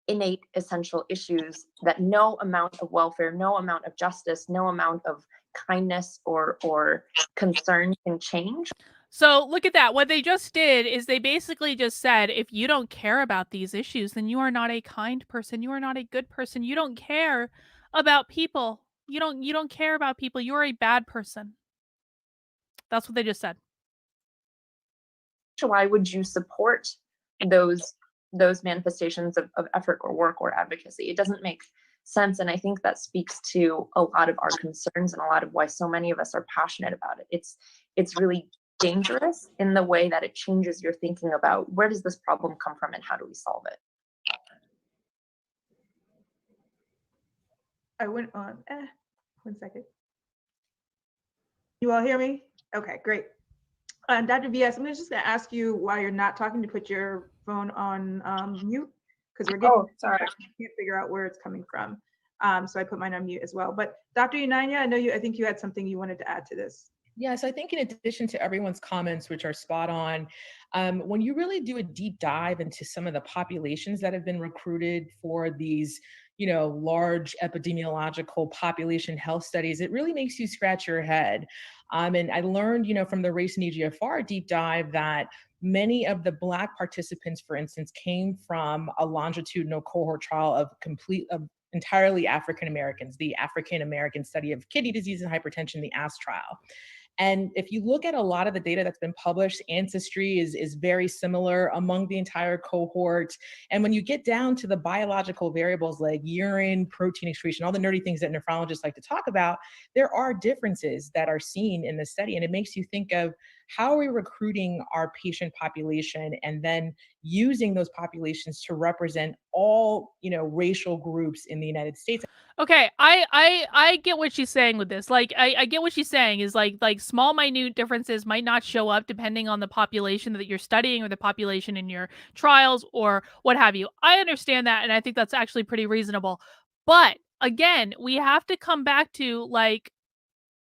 innate essential issues that no amount of welfare, no amount of justice, no amount of kindness or concern can change. So look at that. What they just did is they basically just said, if you don't care about these issues, then you are not a kind person. You are not a good person. You don't care about people. You don't care about people. You are a bad person. That's what they just said. Why would you support those manifestations of effort or work or advocacy? It doesn't make sense. And I think that speaks to a lot of our concerns and a lot of why so many of us are passionate about it. It's really dangerous in the way that it changes your thinking about where does this problem come from and how do we solve it. I went on, 1 second. You all hear me? Okay, great. Dr. VS, I'm just gonna ask you while you're not talking to put your phone on mute, because we're getting, sorry. I can't figure out where it's coming from. So I put mine on mute as well. But Dr. Unanya, I think you had something you wanted to add to this. Yes, I think in addition to everyone's comments, which are spot on, when you really do a deep dive into some of the populations that have been recruited for these, large epidemiological population health studies, it really makes you scratch your head. And I learned, from the race and EGFR deep dive that many of the Black participants, for instance, came from a longitudinal cohort trial of entirely African Americans, the African American study of kidney disease and hypertension, the ASK trial. And if you look at a lot of the data that's been published, ancestry is very similar among the entire cohort. And when you get down to the biological variables like urine, protein excretion, all the nerdy things that nephrologists like to talk about, there are differences that are seen in the study. And it makes you think of how are we recruiting our patient population and then using those populations to represent all, racial groups in the United States. Okay, I get what she's saying with this. Like, I get what she's saying is like small minute differences might not show up depending on the population that you're studying or the population in your trials or what have you. I understand that, and I think that's actually pretty reasonable. But again, we have to come back to, like,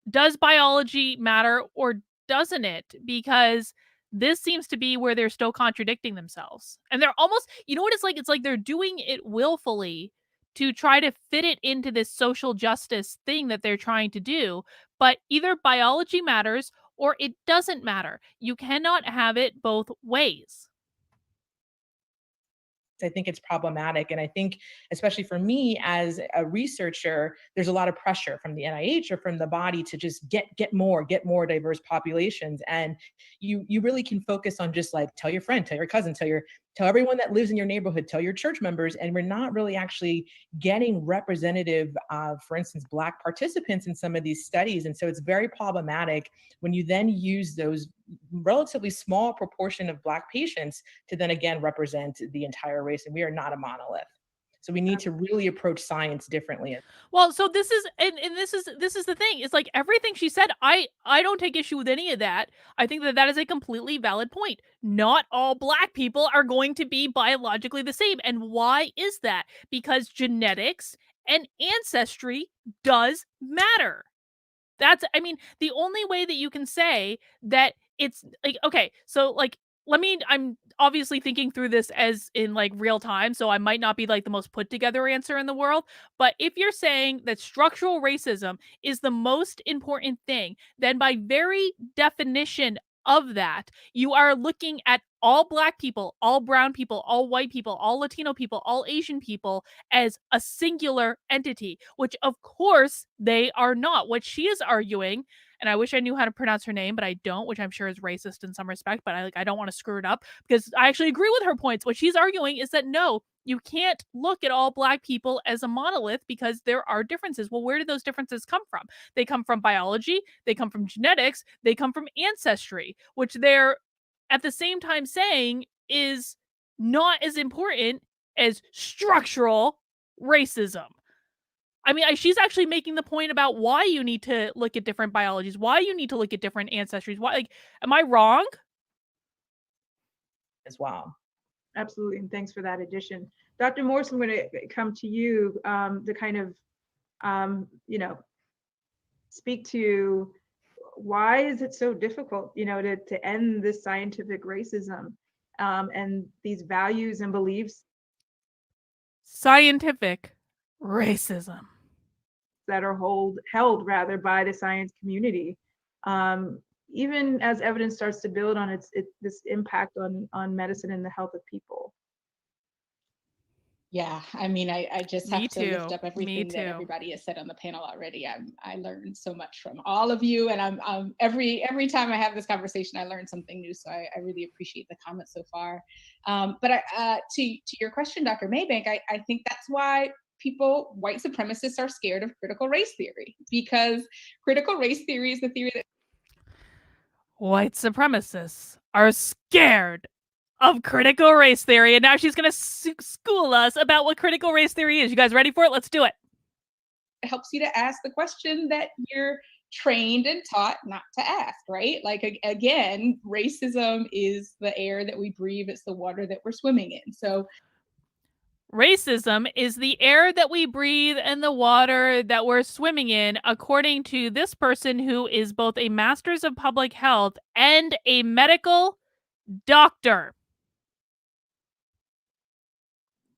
does biology matter or doesn't it? Because this seems to be where they're still contradicting themselves. And they're almost, you know what it's like? It's like they're doing it willfully to try to fit it into this social justice thing that they're trying to do. But either biology matters or it doesn't matter. You cannot have it both ways. I think it's problematic. And I think, especially for me as a researcher, there's a lot of pressure from the NIH or from the body to just get more diverse populations. And you really can focus on just like tell your friend, tell your cousin, tell everyone that lives in your neighborhood, tell your church members. And we're not really actually getting representative, for instance, Black participants in some of these studies. And so it's very problematic when you then use those relatively small proportion of Black patients to then again represent the entire race. And we are not a monolith. So we need to really approach science differently. Well, so this is and this is the thing. It's like everything she said, I don't take issue with any of that. I think that is a completely valid point. Not all Black people are going to be biologically the same. And why is that? Because genetics and ancestry does matter. I mean, the only way that you can say that it's like, okay, so like, I'm obviously thinking through this as in like real time, so I might not be like the most put together answer in the world. But if you're saying that structural racism is the most important thing, then by very definition of that, you are looking at all Black people, all brown people, all white people, all Latino people, all Asian people as a singular entity, which of course they are not. What she is arguing, and I wish I knew how to pronounce her name, but I don't, which I'm sure is racist in some respect, but I don't want to screw it up because I actually agree with her points. What she's arguing is that no, you can't look at all Black people as a monolith because there are differences. Well, where do those differences come from? They come from biology, they come from genetics, they come from ancestry, which they're at the same time saying is not as important as structural racism. I mean, she's actually making the point about why you need to look at different biologies, why you need to look at different ancestries. Why, like, am I wrong? As well. Absolutely, and thanks for that addition. Dr. Morse, I'm going to come to you to kind of, speak to why is it so difficult, to end this scientific racism and these values and beliefs Scientific racism that are held rather by the science community. Even as evidence starts to build on this impact on medicine and the health of people. Yeah, I mean, I just have Me to lift too. up Me everything that too. everybody has said on the panel already. I learned so much from all of you, and I'm every time I have this conversation, I learn something new. So I really appreciate the comments so far. But to your question, Dr. Maybank, I think that's why white supremacists are scared of critical race theory, because critical race theory is the theory that White supremacists are scared of critical race theory, and now she's going to school us about what critical race theory is. You guys ready for it? Let's do it. It helps you to ask the question that you're trained and taught not to ask, right? Like, again, racism is the air that we breathe. It's the water that we're swimming in. So Racism is the air that we breathe and the water that we're swimming in, according to this person who is both a master's of public health and a medical doctor,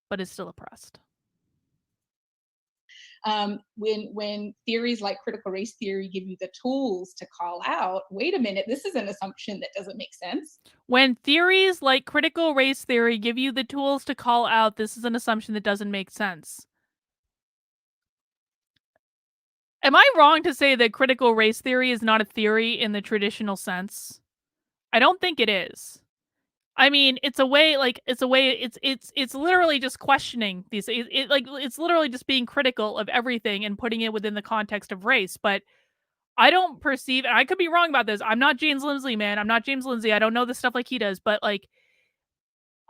but is still oppressed. When theories like critical race theory give you the tools to call out, wait a minute, this is an assumption that doesn't make sense. When theories like critical race theory give you the tools to call out, this is an assumption that doesn't make sense. Am I wrong to say that critical race theory is not a theory in the traditional sense? I don't think it is. I mean, it's literally just questioning these. It's literally just being critical of everything and putting it within the context of race. But I don't perceive, and I could be wrong about this. I'm not James Lindsay, man. I'm not James Lindsay. I don't know this stuff like he does. But like,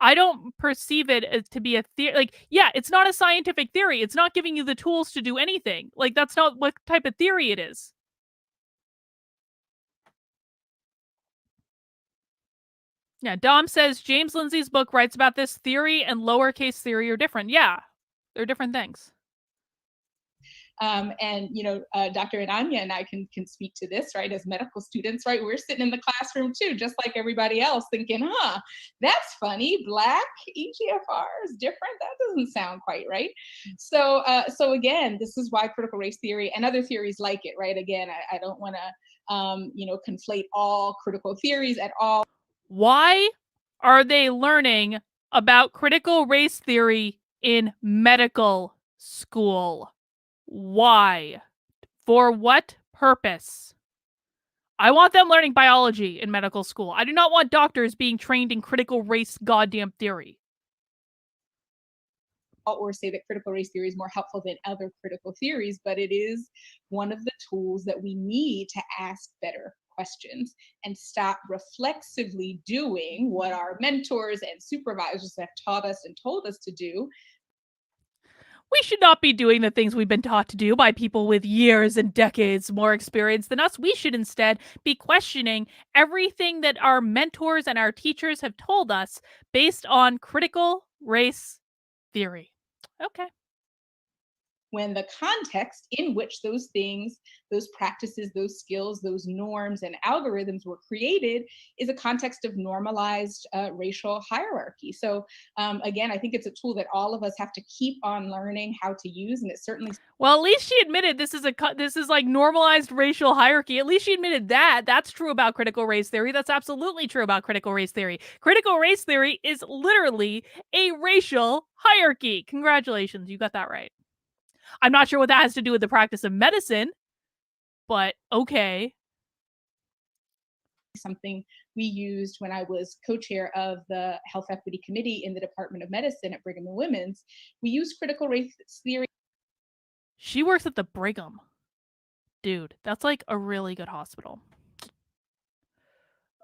I don't perceive it as to be a theory. Like, yeah, it's not a scientific theory. It's not giving you the tools to do anything. Like, that's not what type of theory it is. Yeah, Dom says James Lindsay's book writes about this theory and lowercase theory are different. Yeah, they're different things. And Dr. Ananya and I can speak to this, right? As medical students, right? We're sitting in the classroom too, just like everybody else, thinking, that's funny. Black EGFR is different. That doesn't sound quite right. So again, this is why critical race theory and other theories like it, right? Again, I don't want to conflate all critical theories at all. Why are they learning about critical race theory in medical school? Why? For what purpose? I want them learning biology in medical school. I do not want doctors being trained in critical race goddamn theory. Or say that critical race theory is more helpful than other critical theories, but it is one of the tools that we need to ask better questions and stop reflexively doing what our mentors and supervisors have taught us and told us to do. We should not be doing the things we've been taught to do by people with years and decades more experience than us. We should instead be questioning everything that our mentors and our teachers have told us based on critical race theory. Okay. When the context in which those things, those practices, those skills, those norms and algorithms were created is a context of normalized racial hierarchy. So again, I think it's a tool that all of us have to keep on learning how to use, and it certainly. Well, at least she admitted this is like normalized racial hierarchy. At least she admitted that. That's true about critical race theory. That's absolutely true about critical race theory. Critical race theory is literally a racial hierarchy. Congratulations, you got that right. I'm not sure what that has to do with the practice of medicine, but okay. Something we used when I was co-chair of the Health Equity Committee in the Department of Medicine at Brigham and Women's. We used critical race theory. She works at the Brigham. Dude, that's like a really good hospital.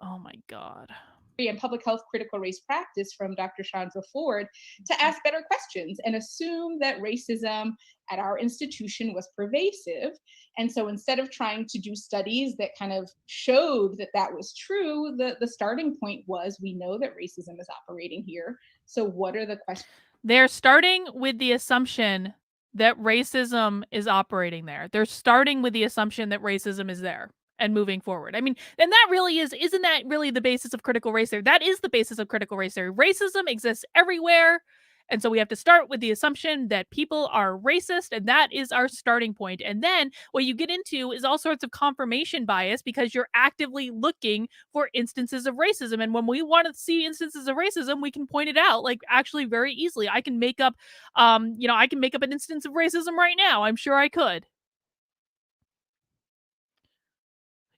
Oh my God. And public health critical race practice from Dr. Chandra Ford to ask better questions and assume that racism at our institution was pervasive. And so instead of trying to do studies that kind of showed that that was true, the starting point was, we know that racism is operating here. So what are the questions? They're starting with the assumption that racism is operating there. They're starting with the assumption that racism is there and moving forward. I mean, and that really isn't that really the basis of critical race theory? That is the basis of critical race theory. Racism exists everywhere. And so we have to start with the assumption that people are racist, and that is our starting point. And then what you get into is all sorts of confirmation bias because you're actively looking for instances of racism. And when we want to see instances of racism, we can point it out like actually very easily. I can make up, I can make up an instance of racism right now. I'm sure I could.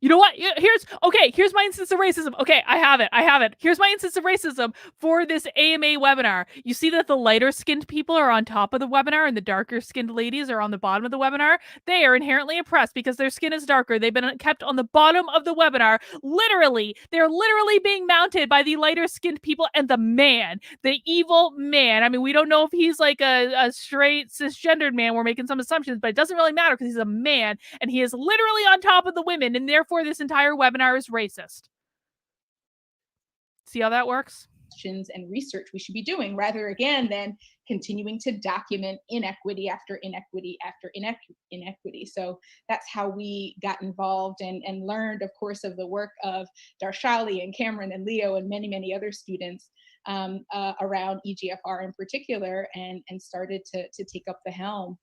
You know what? Here's my instance of racism. Okay, I have it. Here's my instance of racism for this AMA webinar. You see that the lighter skinned people are on top of the webinar and the darker skinned ladies are on the bottom of the webinar. They are inherently oppressed because their skin is darker. They've been kept on the bottom of the webinar. Literally, they're literally being mounted by the lighter skinned people and the man, the evil man. I mean, we don't know if he's like a straight cisgendered man. We're making some assumptions, but it doesn't really matter because he's a man and he is literally on top of the women, and therefore this entire webinar is racist. See how that works? questions and research we should be doing, rather again than continuing to document inequity after inequity after inequity. So that's how we got involved and learned, of course, of the work of Darshali and Cameron and Leo and many, many other students around EGFR in particular, and started to take up the helm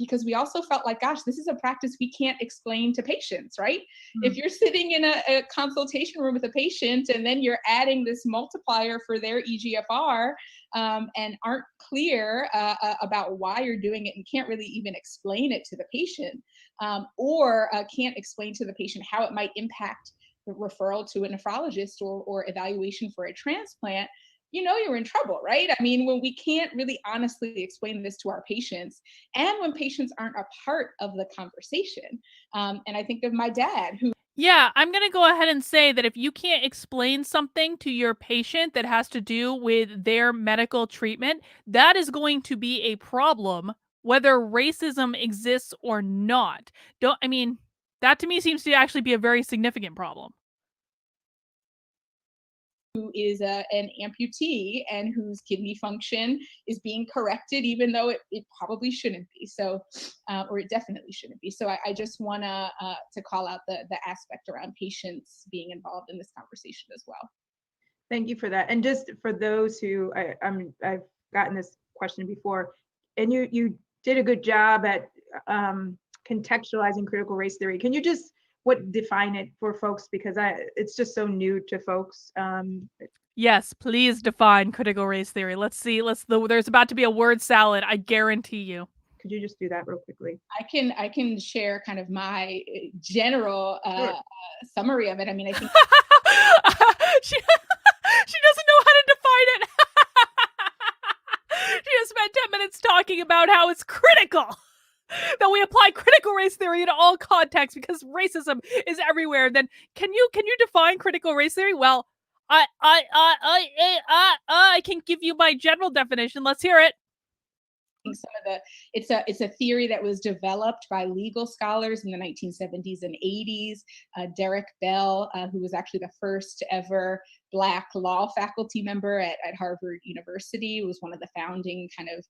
because we also felt like, gosh, this is a practice we can't explain to patients, right? If you're sitting in a consultation room with a patient and then you're adding this multiplier for their EGFR and aren't clear about why you're doing it and can't really even explain it to the patient, or can't explain to the patient how it might impact the referral to a nephrologist or evaluation for a transplant, you know you're in trouble, right? I mean, when we can't really honestly explain this to our patients, and when patients aren't a part of the conversation. And I think of my dad, who Yeah, I'm going to go ahead and say that if you can't explain something to your patient that has to do with their medical treatment, that is going to be a problem, whether racism exists or not. I mean, that to me seems to actually be a very significant problem. is an amputee and whose kidney function is being corrected, even though it probably shouldn't be. So, or it definitely shouldn't be. So I just want to call out the aspect around patients being involved in this conversation as well. Thank you for that. And just for those who I've gotten this question before, and you did a good job at contextualizing critical race theory. Can you just define it for folks, because it's just so new to folks. Yes, please define critical race theory. Let's see. There's about to be a word salad, I guarantee you. Could you just do that real quickly? I can share kind of my general summary of it. I mean, I think she doesn't know how to define it. She just spent 10 minutes talking about how it's critical that we apply critical race theory in all contexts because racism is everywhere. Then can you define critical race theory? Well, I can give you my general definition. Let's hear it. Some of it's a theory that was developed by legal scholars in the 1970s and 80s. Derek Bell, who was actually the first ever Black law faculty member at Harvard University, was one of the founding kind of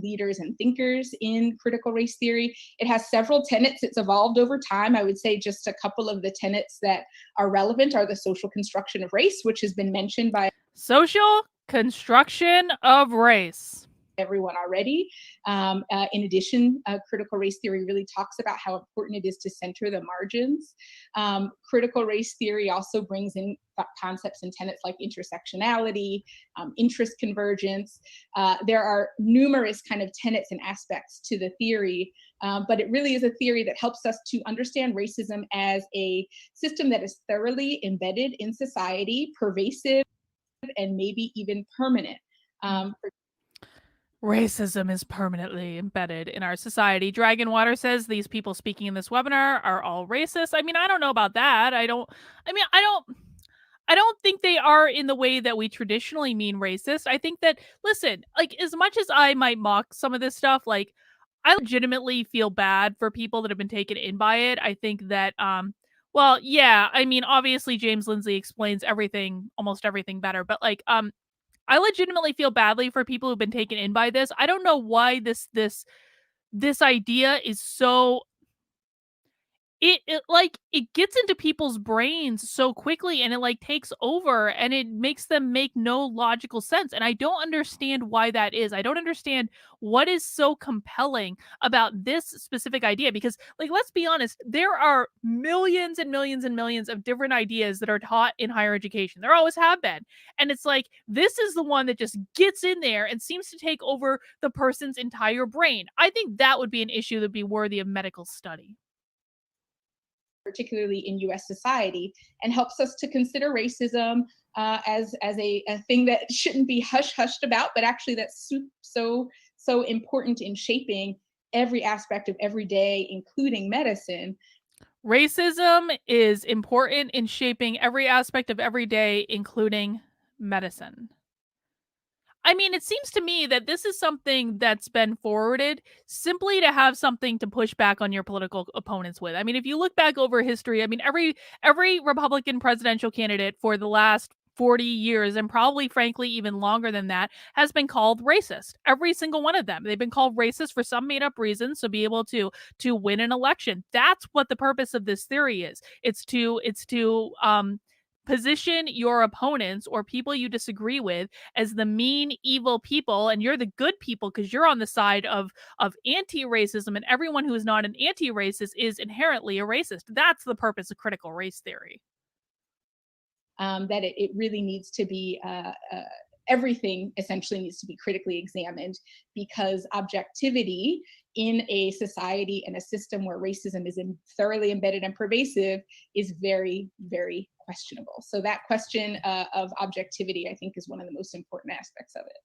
leaders and thinkers in critical race theory. It has several tenets. It's evolved over time. I would say just a couple of the tenets that are relevant are the social construction of race, which has been mentioned by social construction of race. Everyone already. In addition, critical race theory really talks about how important it is to center the margins. Critical race theory also brings in concepts and tenets like intersectionality, interest convergence. There are numerous kind of tenets and aspects to the theory, but it really is a theory that helps us to understand racism as a system that is thoroughly embedded in society, pervasive, and maybe even permanent. Racism is permanently embedded in our society. Dragonwater says these people speaking in this webinar are all racist. I mean, I don't know about that. I don't think they are in the way that we traditionally mean racist. I think that, listen, like, as much as I might mock some of this stuff, like, I legitimately feel bad for people that have been taken in by it. I think that, well, yeah, I mean, obviously James Lindsay explains almost everything better, but like, I legitimately feel badly for people who've been taken in by this. I don't know why this idea is so it gets into people's brains so quickly, and it like takes over, and it makes them make no logical sense. And I don't understand why that is. I don't understand what is so compelling about this specific idea, because, like, let's be honest, there are millions and millions and millions of different ideas that are taught in higher education. There always have been. And it's like, this is the one that just gets in there and seems to take over the person's entire brain. I think that would be an issue that'd be worthy of medical study, particularly in US society, and helps us to consider racism as a thing that shouldn't be hushed about, but actually that's so important in shaping every aspect of every day, including medicine. Racism is important in shaping every aspect of every day, including medicine. I mean, it seems to me that this is something that's been forwarded simply to have something to push back on your political opponents with. I mean, if you look back over history, I mean, every Republican presidential candidate for the last 40 years, and probably frankly even longer than that, has been called racist. Every single one of them. They've been called racist for some made up reasons to be able to win an election. That's what the purpose of this theory is. It's to position your opponents or people you disagree with as the mean, evil people, and you're the good people because you're on the side of anti-racism, and everyone who is not an anti-racist is inherently a racist. That's the purpose of critical race theory. That it really needs to be everything essentially needs to be critically examined, because objectivity in a society and a system where racism is thoroughly embedded and pervasive is very, very questionable. So that question of objectivity, I think, is one of the most important aspects of it.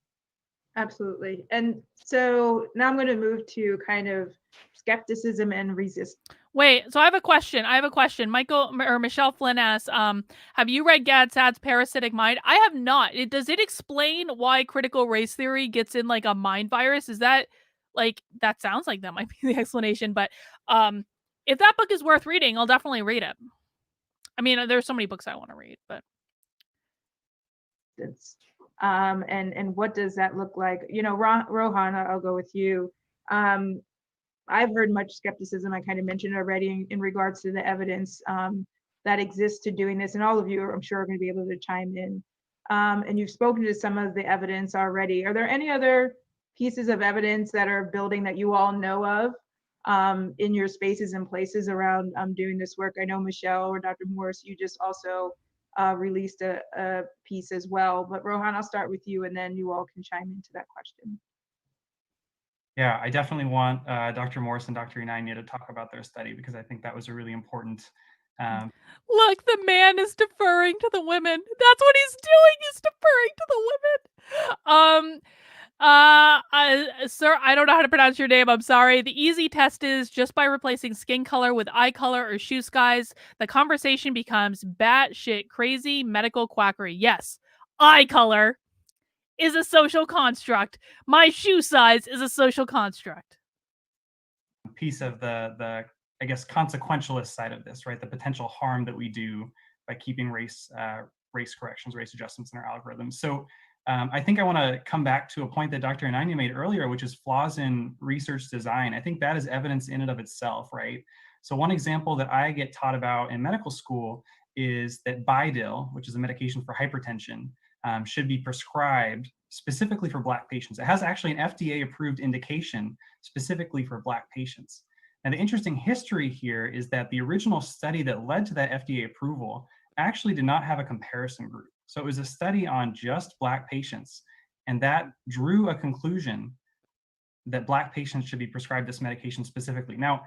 Absolutely. And so now I'm going to move to kind of skepticism and resist. Wait, so I have a question. Michael or Michelle Flynn asks, have you read Gadsad's Parasitic Mind? I have not. Does it explain why critical race theory gets in like a mind virus? Is that that sounds like that might be the explanation, but if that book is worth reading, I'll definitely read it. I mean, there's so many books I want to read, but and what does that look like? Rohan, I'll go with you. I've heard much skepticism, I kind of mentioned already, in regards to the evidence that exists to doing this, and all of you, I'm sure, are going to be able to chime in. And you've spoken to some of the evidence already. Are there any other pieces of evidence that are building that you all know of in your spaces and places around doing this work? I know Michelle or Dr. Morris, you just also released a piece as well. But Rohan, I'll start with you, and then you all can chime into that question. Yeah, I definitely want Dr. Morris and Dr. Inania to talk about their study, because I think that was a really important. Look, the man is deferring to the women. That's what he's doing. He's deferring to the women. Sir, I don't know how to pronounce your name. I'm sorry. The easy test is just by replacing skin color with eye color or shoe size, the conversation becomes batshit crazy medical quackery. Yes, eye color is a social construct. My shoe size is a social construct. Piece of the I guess consequentialist side of this, right? The potential harm that we do by keeping race corrections, race adjustments in our algorithms. So I think I want to come back to a point that Dr. Inania made earlier, which is flaws in research design. I think that is evidence in and of itself, right? So one example that I get taught about in medical school is that Bidil, which is a medication for hypertension, should be prescribed specifically for Black patients. It has actually an FDA-approved indication specifically for Black patients. And the interesting history here is that the original study that led to that FDA approval actually did not have a comparison group. So it was a study on just Black patients, and that drew a conclusion that Black patients should be prescribed this medication specifically. Now,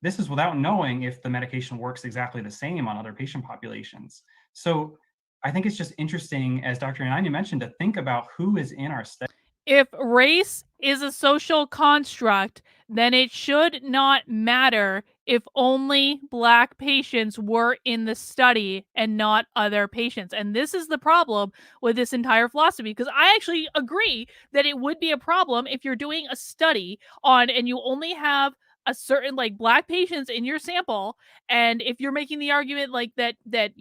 this is without knowing if the medication works exactly the same on other patient populations. So I think it's just interesting, as Dr. Inania mentioned, to think about who is in our study. If race is a social construct, then it should not matter if only Black patients were in the study and not other patients. And this is the problem with this entire philosophy, because I actually agree that it would be a problem if you're doing a study on and you only have a certain Black patients in your sample, and if you're making the argument that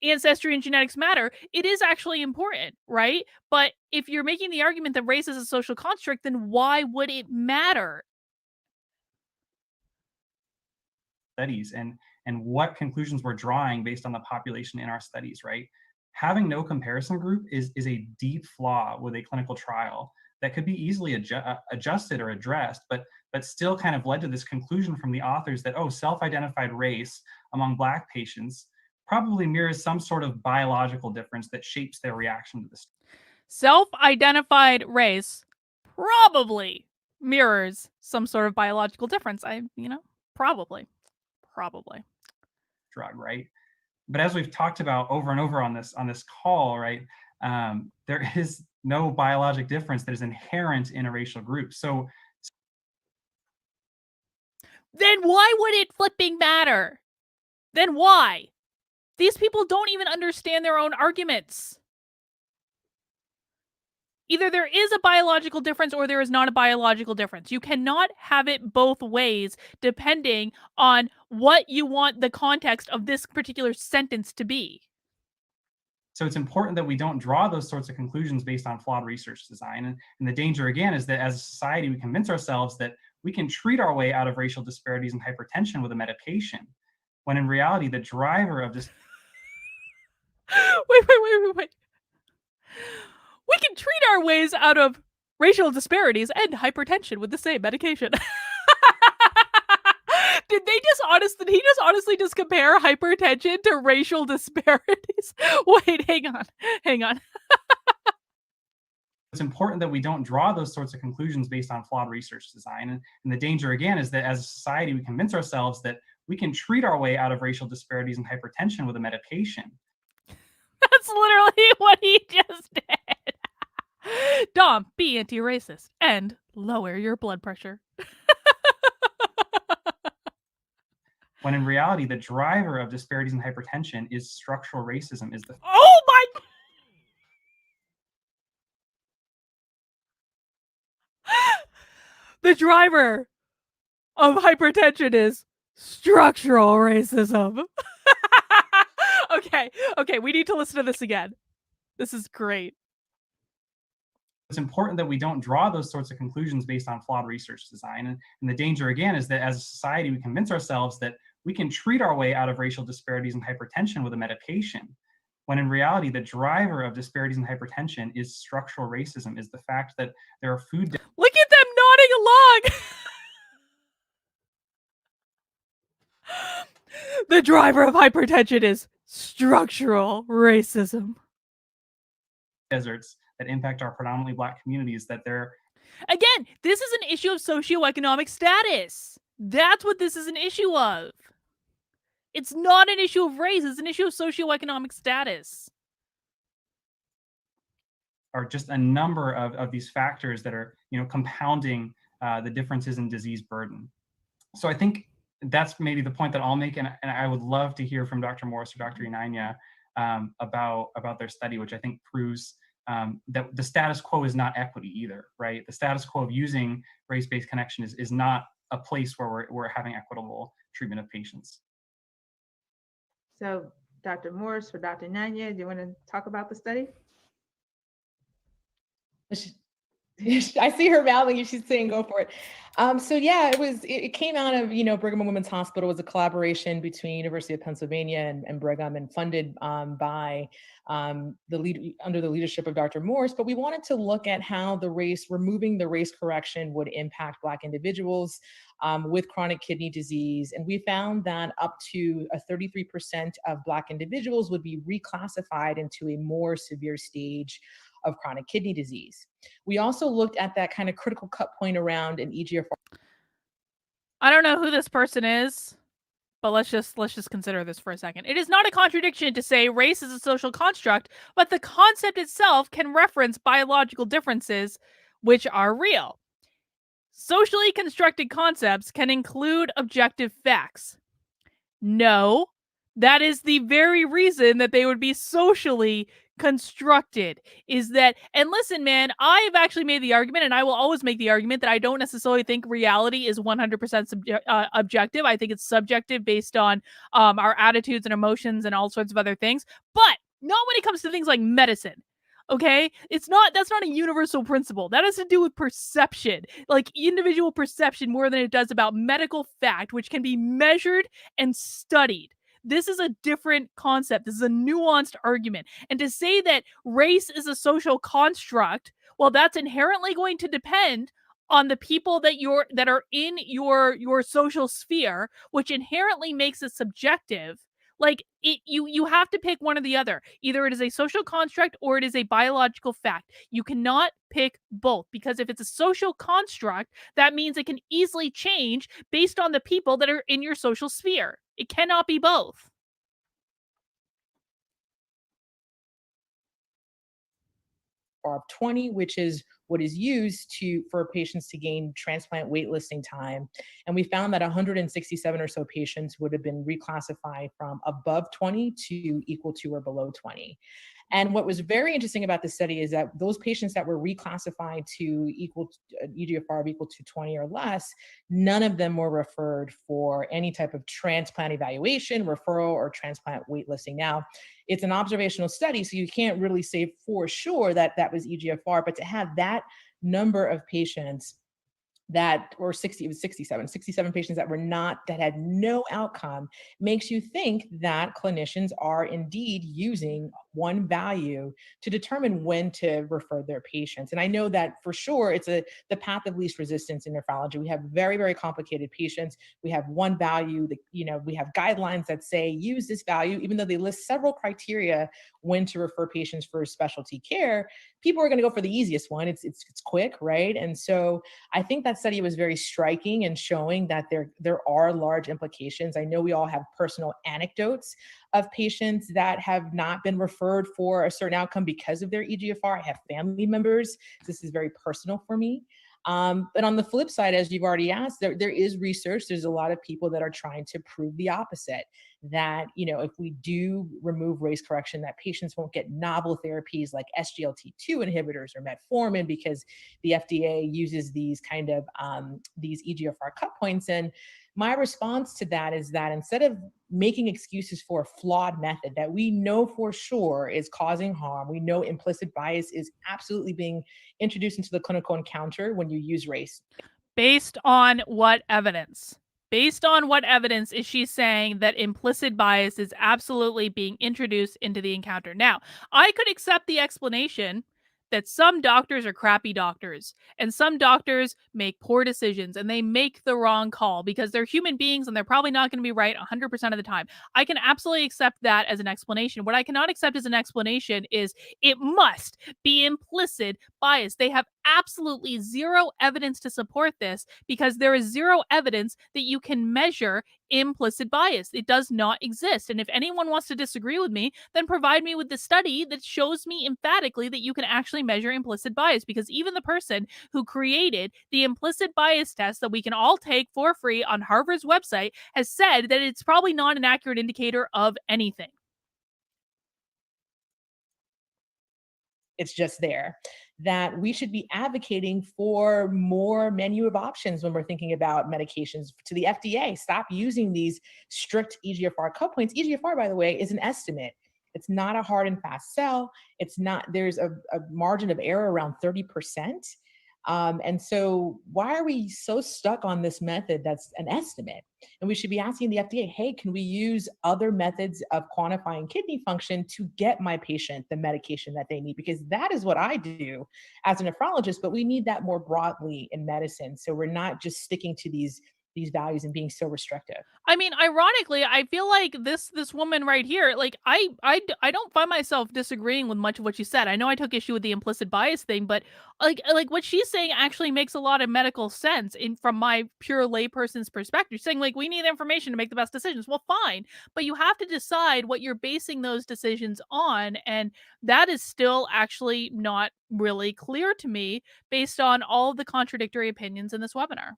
ancestry and genetics matter, it is actually important, right? But if you're making the argument that race is a social construct, then why would it matter? Studies and what conclusions we're drawing based on the population in our studies, right? Having no comparison group is a deep flaw with a clinical trial that could be easily adjusted or addressed, but still kind of led to this conclusion from the authors that, oh, self-identified race among Black patients probably mirrors some sort of biological difference that shapes their reaction to this. Self-identified race probably mirrors some sort of biological difference. Probably. Drug, right? But as we've talked about over and over on this call, right, there is no biologic difference that is inherent in a racial group. So then why would it flipping matter? Then why? These people don't even understand their own arguments. Either there is a biological difference or there is not a biological difference. You cannot have it both ways depending on what you want the context of this particular sentence to be. So it's important that we don't draw those sorts of conclusions based on flawed research design. And the danger, again, is that as a society, we convince ourselves that we can treat our way out of racial disparities and hypertension with a medication, when in reality, the driver of this. Wait. We can treat our ways out of racial disparities and hypertension with the same medication. Did they just honestly just compare hypertension to racial disparities? Wait, hang on. It's important that we don't draw those sorts of conclusions based on flawed research design. And the danger, again, is that as a society, we convince ourselves that we can treat our way out of racial disparities and hypertension with a medication. That's literally what he just did. Dom, be anti-racist and lower your blood pressure. When in reality, the driver of disparities in hypertension is structural racism. Oh my! The driver of hypertension is structural racism. Okay, we need to listen to this again. This is great. It's important that we don't draw those sorts of conclusions based on flawed research design. And the danger, again, is that as a society, we convince ourselves that we can treat our way out of racial disparities and hypertension with a medication, when in reality, the driver of disparities in hypertension is structural racism, is the fact that there are food. Look at them nodding along. The driver of hypertension is structural racism. Deserts that impact our predominantly Black communities, that they're. Again, this is an issue of socioeconomic status. That's what this is an issue of. It's not an issue of race, it's an issue of socioeconomic status. Are just a number of these factors that are, compounding the differences in disease burden. So I think that's maybe the point that I'll make, and I would love to hear from Dr. Morris or Dr. Inanya about their study, which I think proves that the status quo is not equity either, right? The status quo of using race-based connection is not a place where we're having equitable treatment of patients. So Dr. Morris or Dr. Inanya, do you want to talk about the study? I see her mouthing and she's saying go for it. So yeah, it came out of, Brigham and Women's Hospital. It was a collaboration between University of Pennsylvania and Brigham, and funded by under the leadership of Dr. Morris. But we wanted to look at how removing the race correction would impact Black individuals with chronic kidney disease. And we found that up to 33% of Black individuals would be reclassified into a more severe stage of chronic kidney disease. We also looked at that kind of critical cut point around an EGFR. I don't know who this person is, but let's just consider this for a second. It is not a contradiction to say race is a social construct, but the concept itself can reference biological differences which are real. Socially constructed concepts can include objective facts. No, that is the very reason that they would be socially constructed, is that, and listen, man, I've actually made the argument, and I will always make the argument, that I don't necessarily think reality is 100% objective. I think it's subjective based on our attitudes and emotions and all sorts of other things, but not when it comes to things like medicine. Okay, that's not a universal principle. That has to do with perception, like individual perception, more than it does about medical fact, which can be measured and studied. This is a different concept. This is a nuanced argument. And to say that race is a social construct, well, that's inherently going to depend on the people that are in your social sphere, which inherently makes it subjective. Like you have to pick one or the other. Either it is a social construct or it is a biological fact. You cannot pick both, because if it's a social construct, that means it can easily change based on the people that are in your social sphere. It cannot be both. Of 20, which is what is used for patients to gain transplant waitlisting time. And we found that 167 or so patients would have been reclassified from above 20 to equal to or below 20. And what was very interesting about this study is that those patients that were reclassified to equal EGFR of equal to 20 or less, none of them were referred for any type of transplant evaluation, referral, or transplant waitlisting. Now, it's an observational study, so you can't really say for sure that that was EGFR, but to have that number of patients that, or 60, it was 67 patients that were not, that had no outcome, makes you think that clinicians are indeed using one value to determine when to refer their patients. And I know that for sure, it's the path of least resistance in nephrology. We have very, very complicated patients. We have one value that, we have guidelines that say use this value, even though they list several criteria when to refer patients for specialty care. People are going to go for the easiest one. It's quick, right? And so I think that study was very striking and showing that there are large implications. I know we all have personal anecdotes of patients that have not been referred for a certain outcome because of their EGFR. I have family members. This is very personal for me. But on the flip side, as you've already asked, there is research. There's a lot of people that are trying to prove the opposite, that, if we do remove race correction, that patients won't get novel therapies like SGLT2 inhibitors or metformin because the FDA uses these kind of, these EGFR cut points. And my response to that is that instead of making excuses for a flawed method that we know for sure is causing harm, we know implicit bias is absolutely being introduced into the clinical encounter when you use race. Based on what evidence? Based on what evidence is she saying that implicit bias is absolutely being introduced into the encounter? Now, I could accept the explanation that some doctors are crappy doctors and some doctors make poor decisions and they make the wrong call because they're human beings and they're probably not going to be right 100% of the time. I can absolutely accept that as an explanation. What I cannot accept as an explanation is it must be implicit bias. They have absolutely zero evidence to support this because there is zero evidence that you can measure implicit bias. It does not exist. And if anyone wants to disagree with me, then provide me with the study that shows me emphatically that you can actually measure implicit bias, because even the person who created the implicit bias test that we can all take for free on Harvard's website has said that it's probably not an accurate indicator of anything. It's just there, that we should be advocating for more menu of options when we're thinking about medications to the FDA. Stop using these strict EGFR cut points. EGFR, by the way, is an estimate. It's not a hard and fast sell. It's not, there's a margin of error around 30%. And so why are we so stuck on this method that's an estimate? And we should be asking the FDA, hey, can we use other methods of quantifying kidney function to get my patient the medication that they need? Because that is what I do as a nephrologist, but we need that more broadly in medicine. So we're not just sticking to these values and being so restrictive. I mean, ironically, I feel like this woman right here, like I don't find myself disagreeing with much of what she said. I know I took issue with the implicit bias thing, but like what she's saying actually makes a lot of medical sense from my pure layperson's perspective. Saying like we need information to make the best decisions. Well, fine, but you have to decide what you're basing those decisions on, and that is still actually not really clear to me based on all of the contradictory opinions in this webinar.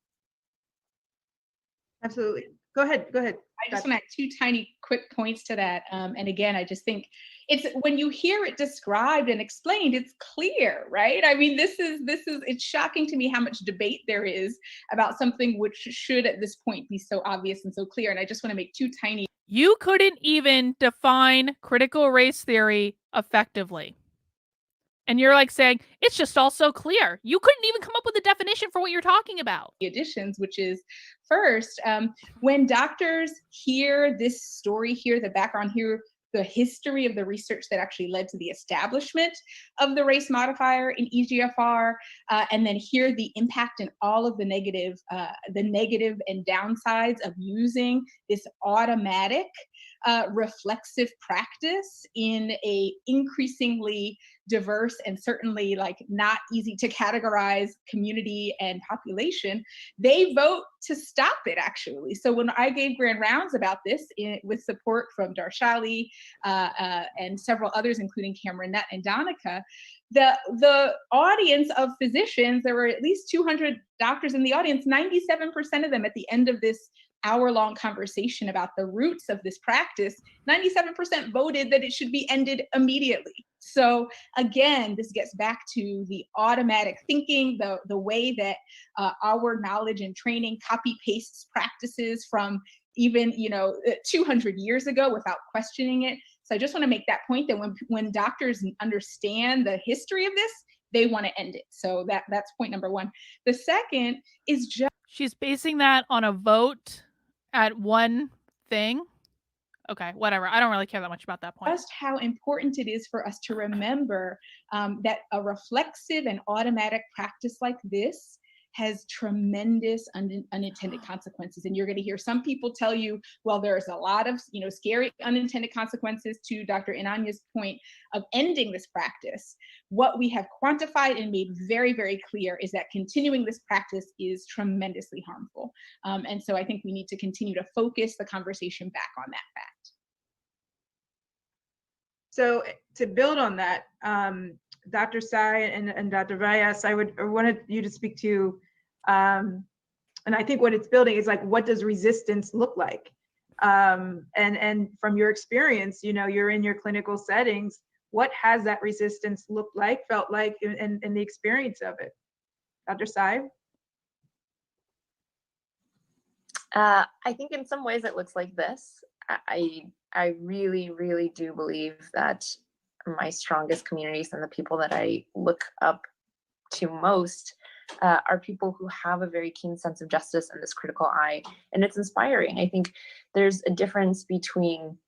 Absolutely. Go ahead. I just want to add two tiny quick points to that. And again, I just think it's when you hear it described and explained, it's clear, right? I mean, it's shocking to me how much debate there is about something which should at this point be so obvious and so clear. And I just want to make two tiny. You couldn't even define critical race theory effectively. And you're like saying, it's just all so clear. You couldn't even come up with a definition for what you're talking about. Additions, which is first, when doctors hear this story, hear the background, hear the history of the research that actually led to the establishment of the race modifier in EGFR, and then hear the impact and all of the negative and downsides of using this automatic reflexive practice in a increasingly diverse and certainly like not easy to categorize community and population, they vote to stop it actually. So when I gave grand rounds about this with support from Darshali and several others, including Cameron Nutt and Donica, the audience of physicians, there were at least 200 doctors in the audience, 97% of them at the end of this hour-long conversation about the roots of this practice, 97% voted that it should be ended immediately. So again, this gets back to the automatic thinking, the way that our knowledge and training copy pastes practices from even 200 years ago without questioning it. So I just want to make that point that when doctors understand the history of this, they want to end it. So that's point number one. The second is just She's basing that on a vote at one thing. Okay, whatever. I don't really care that much about that point. just how important it is for us to remember that a reflexive and automatic practice like this has tremendous unintended consequences. And you're going to hear some people tell you, well, there's a lot of scary unintended consequences, to Dr. Inanya's point of ending this practice. What we have quantified and made very, very clear is that continuing this practice is tremendously harmful. And so I think we need to continue to focus the conversation back on that fact. So to build on that, Dr. Sai and Dr. Vyas, I wanted you to speak to, and I think what it's building is like, what does resistance look like? And from your experience, you're in your clinical settings, what has that resistance looked like, felt like, and the experience of it? Dr. Sai? I think in some ways it looks like this. I really, really do believe that my strongest communities and the people that I look up to most are people who have a very keen sense of justice and this critical eye, and it's inspiring. I think there's a difference between,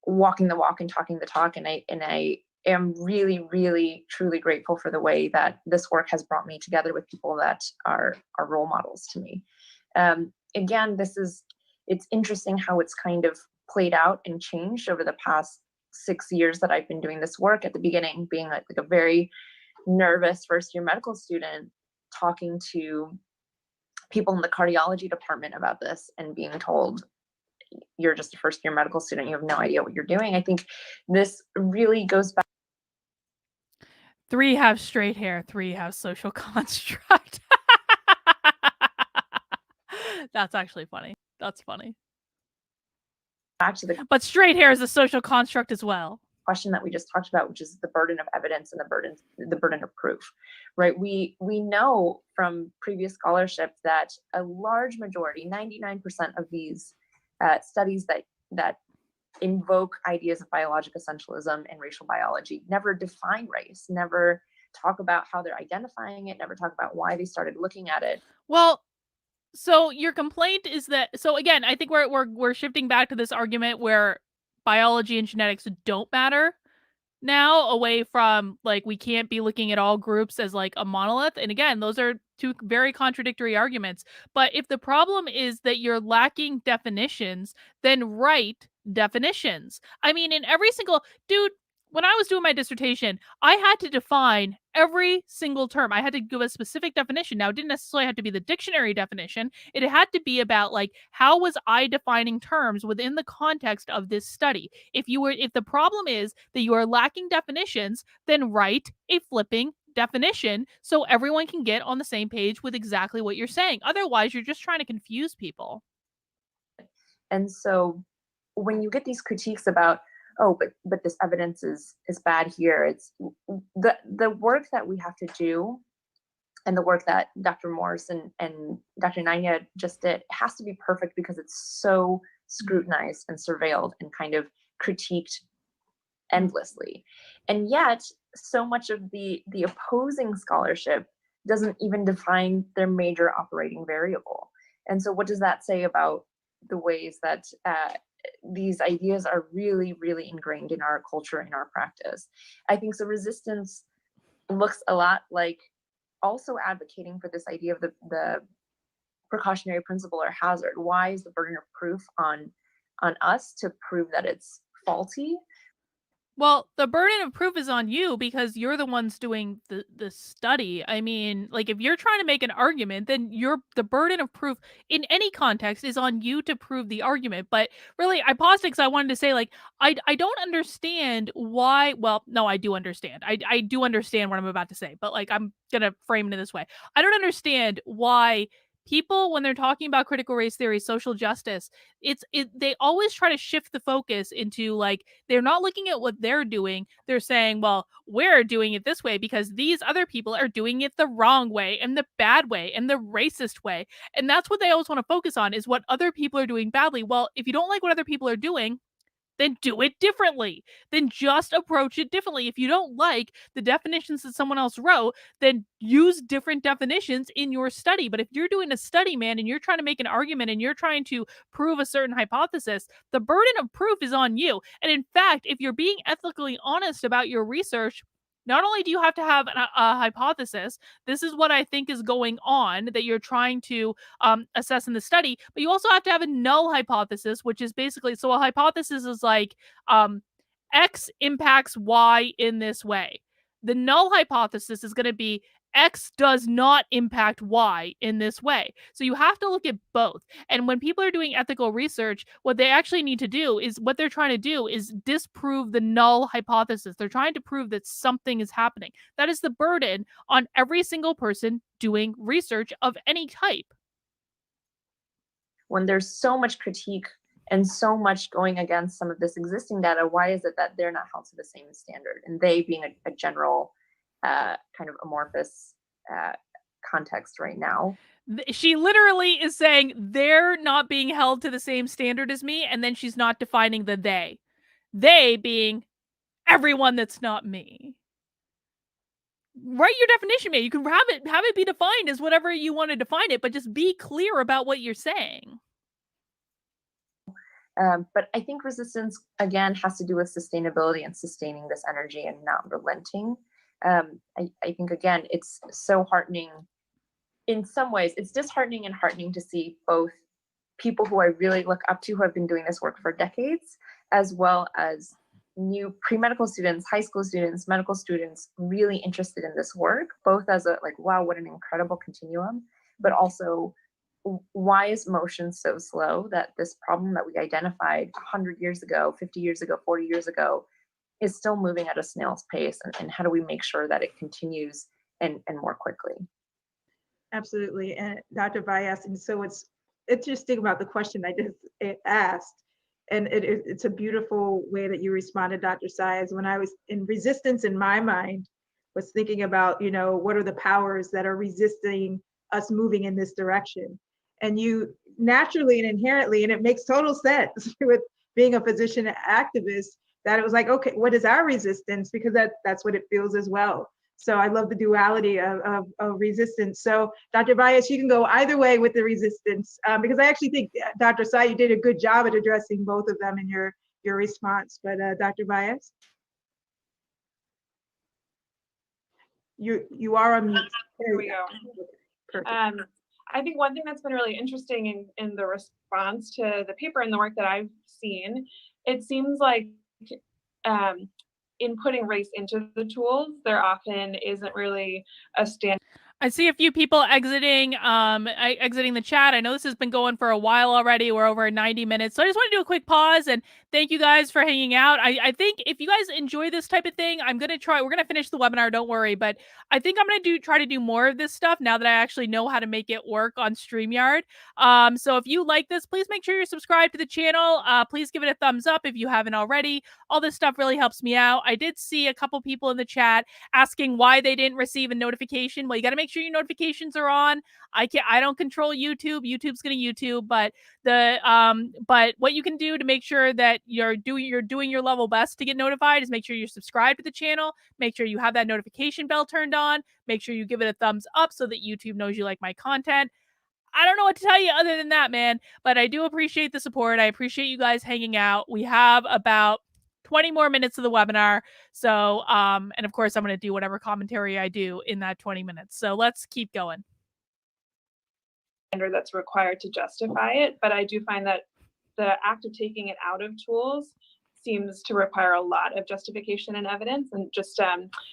walking the walk and talking the talk, and I am really, really, truly grateful for the way that this work has brought me together with people that are role models to me. Again, it's interesting how it's kind of played out and changed over the past 6 years that I've been doing this work. At the beginning, being like a very nervous first-year medical student, talking to people in the cardiology department about this and being told, you're just a first-year medical student, you have no idea what you're doing. I think this really goes back. 3 have straight hair, 3 have social construct. That's actually funny. That's funny. Back to the But straight hair is a social construct as well. Question that we just talked about, which is the burden of evidence and the burden of proof, right? We know from previous scholarship that a large majority, 99% of these studies that invoke ideas of biologic essentialism and racial biology never define race, never talk about how they're identifying it, never talk about why they started looking at it. Well, so your complaint is that, so again, I think we're shifting back to this argument where biology and genetics don't matter now, away from like, we can't be looking at all groups as like a monolith. And again, those are two very contradictory arguments. But if the problem is that you're lacking definitions, then write definitions. I mean, in every single, dude, when I was doing my dissertation, I had to define every single term. I had to give a specific definition. Now, it didn't necessarily have to be the dictionary definition. It had to be about like, how was I defining terms within the context of this study? If the problem is that you are lacking definitions, then write a flipping definition so everyone can get on the same page with exactly what you're saying. Otherwise, you're just trying to confuse people. And so when you get these critiques about, oh, but this evidence is bad here, it's the work that we have to do, and the work that Dr. Morse and Dr. Inanya just did has to be perfect because it's so scrutinized and surveilled and kind of critiqued endlessly. And yet so much of the opposing scholarship doesn't even define their major operating variable. And so what does that say about the ways that these ideas are really, really ingrained in our culture, in our practice? I think so resistance looks a lot like also advocating for this idea of the precautionary principle or hazard. Why is the burden of proof on us to prove that it's faulty? Well, the burden of proof is on you because you're the ones doing the study. I mean, like if you're trying to make an argument, then the burden of proof in any context is on you to prove the argument. But really, I paused it because I wanted to say, like, I don't understand why. Well, no, I do understand. I do understand what I'm about to say, but like I'm gonna frame it in this way. I don't understand why people, when they're talking about critical race theory, social justice, they always try to shift the focus into like they're not looking at what they're doing. They're saying, well, we're doing it this way because these other people are doing it the wrong way and the bad way and the racist way. And that's what they always want to focus on is what other people are doing badly. Well, if you don't like what other people are doing, then do it differently. Then just approach it differently. If you don't like the definitions that someone else wrote, then use different definitions in your study. But if you're doing a study, man, and you're trying to make an argument and you're trying to prove a certain hypothesis, the burden of proof is on you. And in fact, if you're being ethically honest about your research, not only do you have to have a hypothesis, this is what I think is going on that you're trying to assess in the study, but you also have to have a null hypothesis, which is basically so a hypothesis is like X impacts Y in this way. The null hypothesis is going to be X does not impact Y in this way. So you have to look at both. And when people are doing ethical research, what they actually need to do is what they're trying to do is disprove the null hypothesis. They're trying to prove that something is happening. That is the burden on every single person doing research of any type. When there's so much critique and so much going against some of this existing data, why is it that they're not held to the same standard? And they being a general kind of amorphous context right now. She literally is saying they're not being held to the same standard as me, and then she's not defining the they. They being everyone that's not me. Write your definition, man. You can have it be defined as whatever you want to define it, but just be clear about what you're saying. But I think resistance, again, has to do with sustainability and sustaining this energy and not relenting. I think, again, it's so heartening. In some ways, it's disheartening and heartening to see both people who I really look up to who have been doing this work for decades, as well as new pre-medical students, high school students, medical students really interested in this work, both as a like, wow, what an incredible continuum, but also why is motion so slow that this problem that we identified 100 years ago, 50 years ago, 40 years ago is still moving at a snail's pace, and how do we make sure that it continues and more quickly? Absolutely. And Dr. Vyas, and so it's interesting about the question I just asked. And it's a beautiful way that you responded, Dr. Syez. When I was in resistance in my mind, was thinking about, what are the powers that are resisting us moving in this direction? And you naturally and inherently, and it makes total sense with being a physician activist, that it was like, okay, what is our resistance? Because that's what it feels as well. So I love the duality of resistance. So Dr. Vyas, you can go either way with the resistance, because I actually think, Dr. Sai, you did a good job at addressing both of them in your response. But Dr. Vyas? You are on mute. There we go. Perfect. I think one thing that's been really interesting in the response to the paper and the work that I've seen, it seems like in putting race into the tools, there often isn't really a standard. I see a few people exiting the chat. I know this has been going for a while already. We're over 90 minutes. So I just want to do a quick pause and thank you guys for hanging out. I think if you guys enjoy this type of thing, we're going to finish the webinar, don't worry, but I think I'm going to try to do more of this stuff now that I actually know how to make it work on StreamYard. So if you like this, please make sure you're subscribed to the channel. Please give it a thumbs up if you haven't already. All this stuff really helps me out. I did see a couple people in the chat asking why they didn't receive a notification. Well, you got to make sure your notifications are on. I don't control YouTube. YouTube's going to YouTube, but what you can do to make sure that you're doing your level best to get notified is make sure you're subscribed to the channel. Make sure you have that notification bell turned on. Make sure you give it a thumbs up so that YouTube knows you like my content. I don't know what to tell you other than that, man, but I do appreciate the support. I appreciate you guys hanging out. We have about 20 more minutes of the webinar. So, and of course, I'm going to do whatever commentary I do in that 20 minutes. So let's keep going. Standard that's required to justify it, but I do find that the act of taking it out of tools seems to require a lot of justification and evidence. And just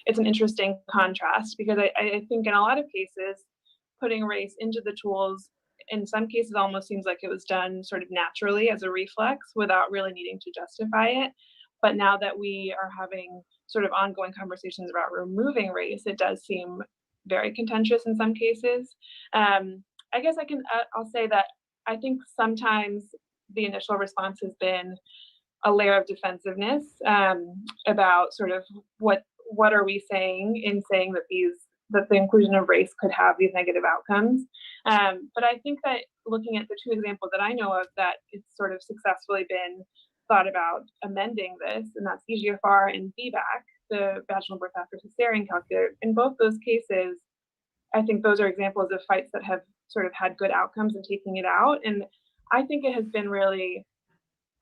it's an interesting contrast because I think in a lot of cases, putting race into the tools in some cases almost seems like it was done sort of naturally as a reflex without really needing to justify it. But now that we are having sort of ongoing conversations about removing race, it does seem very contentious in some cases. I guess I'll say that I think sometimes the initial response has been a layer of defensiveness about sort of what are we saying in saying that that the inclusion of race could have these negative outcomes. But I think that looking at the two examples that I know of that it's sort of successfully been thought about amending this, and that's EGFR and VBAC, the vaginal birth after cesarean calculator. In both those cases, I think those are examples of fights that have sort of had good outcomes in taking it out. And I think it has been really,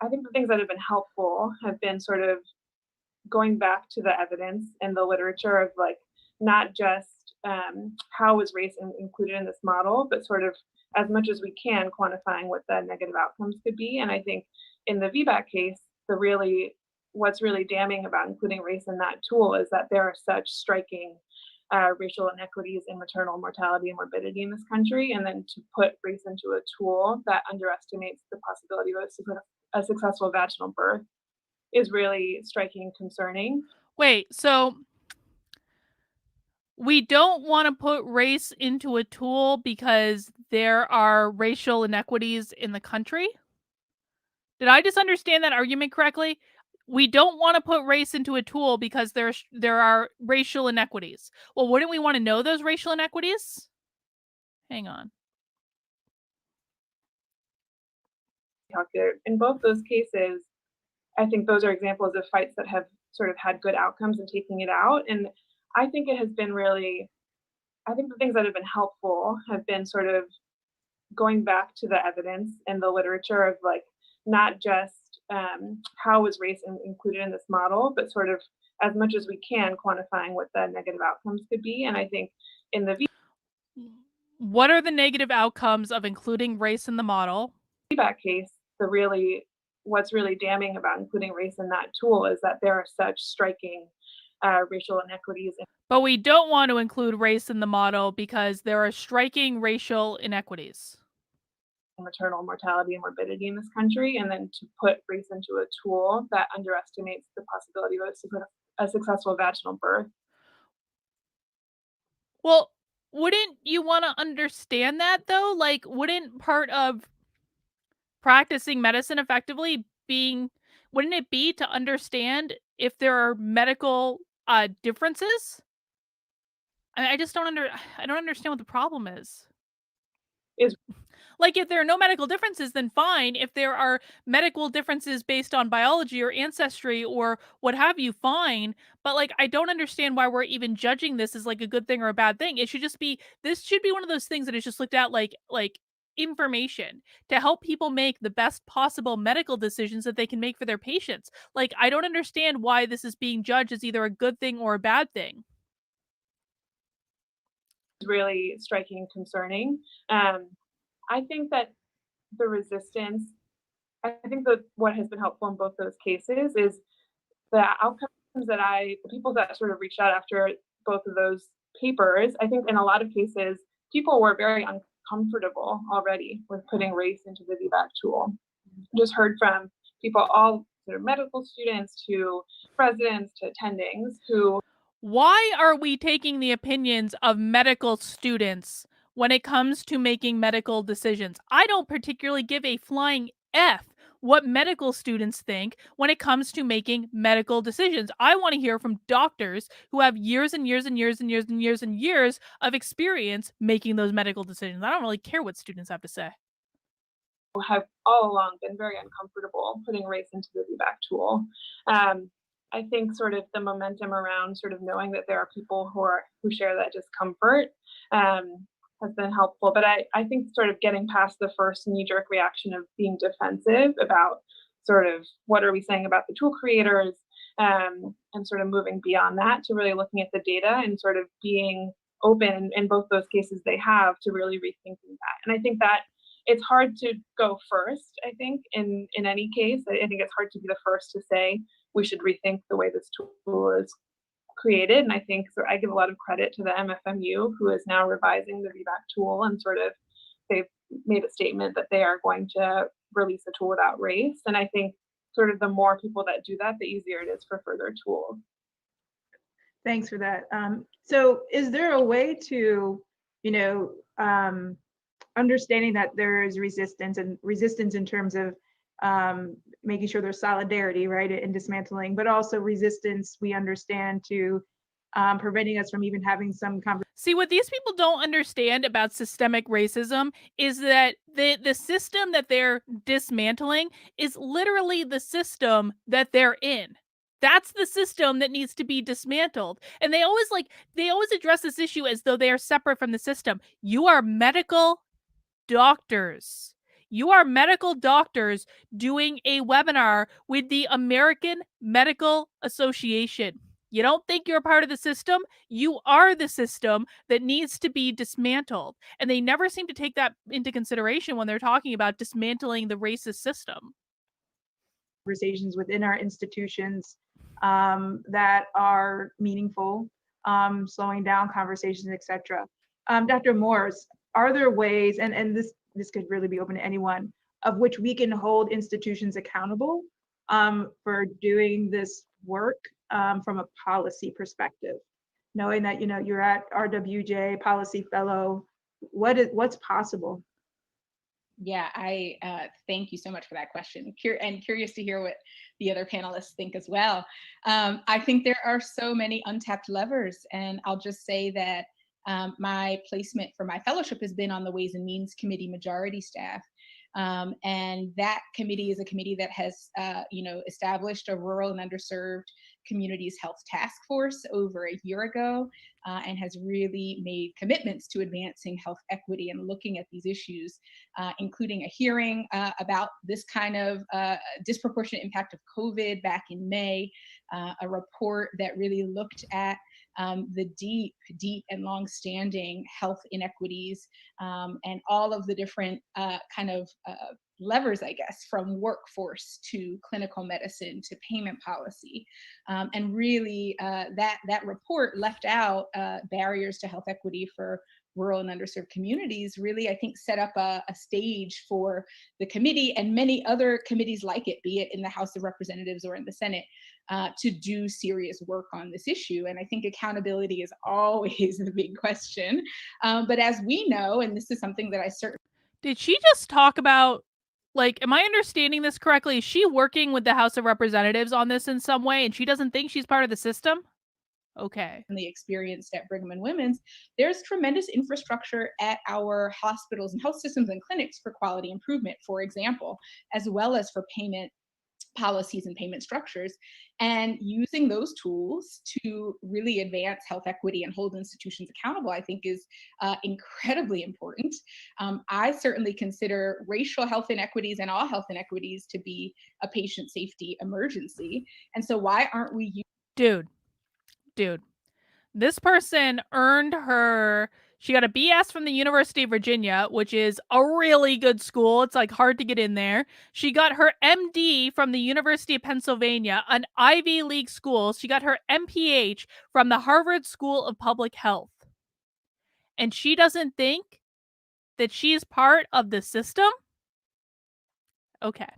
I think the things that have been helpful have been sort of going back to the evidence and the literature of like, not just how is race included in this model, but sort of as much as we can quantifying what the negative outcomes could be. And I think in the VBAC case, what's really damning about including race in that tool is that there are such striking racial inequities in maternal mortality and morbidity in this country. And then to put race into a tool that underestimates the possibility of a successful vaginal birth is really striking and concerning. Wait, so we don't want to put race into a tool because there are racial inequities in the country? Did I just understand that argument correctly? We don't want to put race into a tool because there are racial inequities. Well, wouldn't we want to know those racial inequities? Hang on. In both those cases, I think those are examples of fights that have sort of had good outcomes in taking it out. And I think it has been really, I think the things that have been helpful have been sort of going back to the evidence and the literature of like, not just how is race included in this model, but sort of as much as we can quantifying what the negative outcomes could be. And I think in the what are the negative outcomes of including race in the model? VBAC case, what's really damning about including race in that tool is that there are such striking racial inequities. But we don't want to include race in the model because there are striking racial inequities. Maternal mortality and morbidity in this country, and then to put race into a tool that underestimates the possibility of a successful vaginal birth. Well, wouldn't you want to understand that though? Like, wouldn't part of practicing medicine effectively wouldn't it be to understand if there are medical differences? I just don't understand what the problem is. Like, if there are no medical differences, then fine. If there are medical differences based on biology or ancestry or what have you, fine. But like, I don't understand why we're even judging this as like a good thing or a bad thing. This should be one of those things that is just looked at like information to help people make the best possible medical decisions that they can make for their patients. Like, I don't understand why this is being judged as either a good thing or a bad thing. Really striking and concerning. I think that the resistance, I think that what has been helpful in both those cases is the outcomes the people that sort of reached out after both of those papers, I think in a lot of cases, people were very uncomfortable already with putting race into the VBAC tool. Just heard from people, all sort of medical students to residents to attendings who. Why are we taking the opinions of medical students when it comes to making medical decisions? I don't particularly give a flying F what medical students think when it comes to making medical decisions. I want to hear from doctors who have years and years and years and years and years and years of experience making those medical decisions. I don't really care what students have to say. Have all along been very uncomfortable putting race into the VBAC tool. I think sort of the momentum around sort of knowing that there are people who share that discomfort has been helpful. But I think sort of getting past the first knee-jerk reaction of being defensive about sort of what are we saying about the tool creators, and sort of moving beyond that to really looking at the data and sort of being open in both those cases they have to really rethinking that. And I think that it's hard to go first, I think, in any case. I think it's hard to be the first to say we should rethink the way this tool is created. And I think so I give a lot of credit to the MFMU, who is now revising the VBAC tool, and sort of they've made a statement that they are going to release a tool without race. And I think sort of the more people that do that, the easier it is for further tools. Thanks for that. So is there a way to, understanding that there is resistance in terms of making sure there's solidarity, right, in dismantling, but also resistance, we understand, to preventing us from even having some conversation. See, what these people don't understand about systemic racism is that the system that they're dismantling is literally the system that they're in. That's the system that needs to be dismantled. And they always address this issue as though they are separate from the system. You are medical doctors. You are medical doctors doing a webinar with the American Medical Association. You don't think you're a part of the system? You are the system that needs to be dismantled. And they never seem to take that into consideration when they're talking about dismantling the racist system. Conversations within our institutions that are meaningful, slowing down conversations, etc. Dr. Morse, are there ways, and this could really be open to anyone, of which we can hold institutions accountable for doing this work from a policy perspective, knowing that you're at RWJ policy fellow, what's possible? Yeah, I thank you so much for that question. Curious to hear what the other panelists think as well. I think there are so many untapped levers, and I'll just say that my placement for my fellowship has been on the Ways and Means Committee majority staff. And that committee is a committee that has, established a rural and underserved communities health task force over a year ago, and has really made commitments to advancing health equity and looking at these issues, including a hearing about this kind of disproportionate impact of COVID back in May, a report that really looked at the deep and long-standing health inequities, and all of the different levers, I guess, from workforce to clinical medicine to payment policy. And really, that report left out barriers to health equity for rural and underserved communities, really, I think, set up a stage for the committee and many other committees like it, be it in the House of Representatives or in the Senate, to do serious work on this issue. And I think accountability is always the big question. But as we know, and this is something that I certainly... Did she just talk about, am I understanding this correctly? Is she working with the House of Representatives on this in some way, and she doesn't think she's part of the system? Okay. Experienced at Brigham and Women's, there's tremendous infrastructure at our hospitals and health systems and clinics for quality improvement, for example, as well as for payment policies and payment structures, and using those tools to really advance health equity and hold institutions accountable, I think, is incredibly important. I certainly consider racial health inequities and all health inequities to be a patient safety emergency. And so why aren't we... Dude, this person earned she got a BS from the University of Virginia, which is a really good school. It's hard to get in there. She got her MD from the University of Pennsylvania, an Ivy League school. She got her MPH from the Harvard School of Public Health. And she doesn't think that she's part of the system? Okay.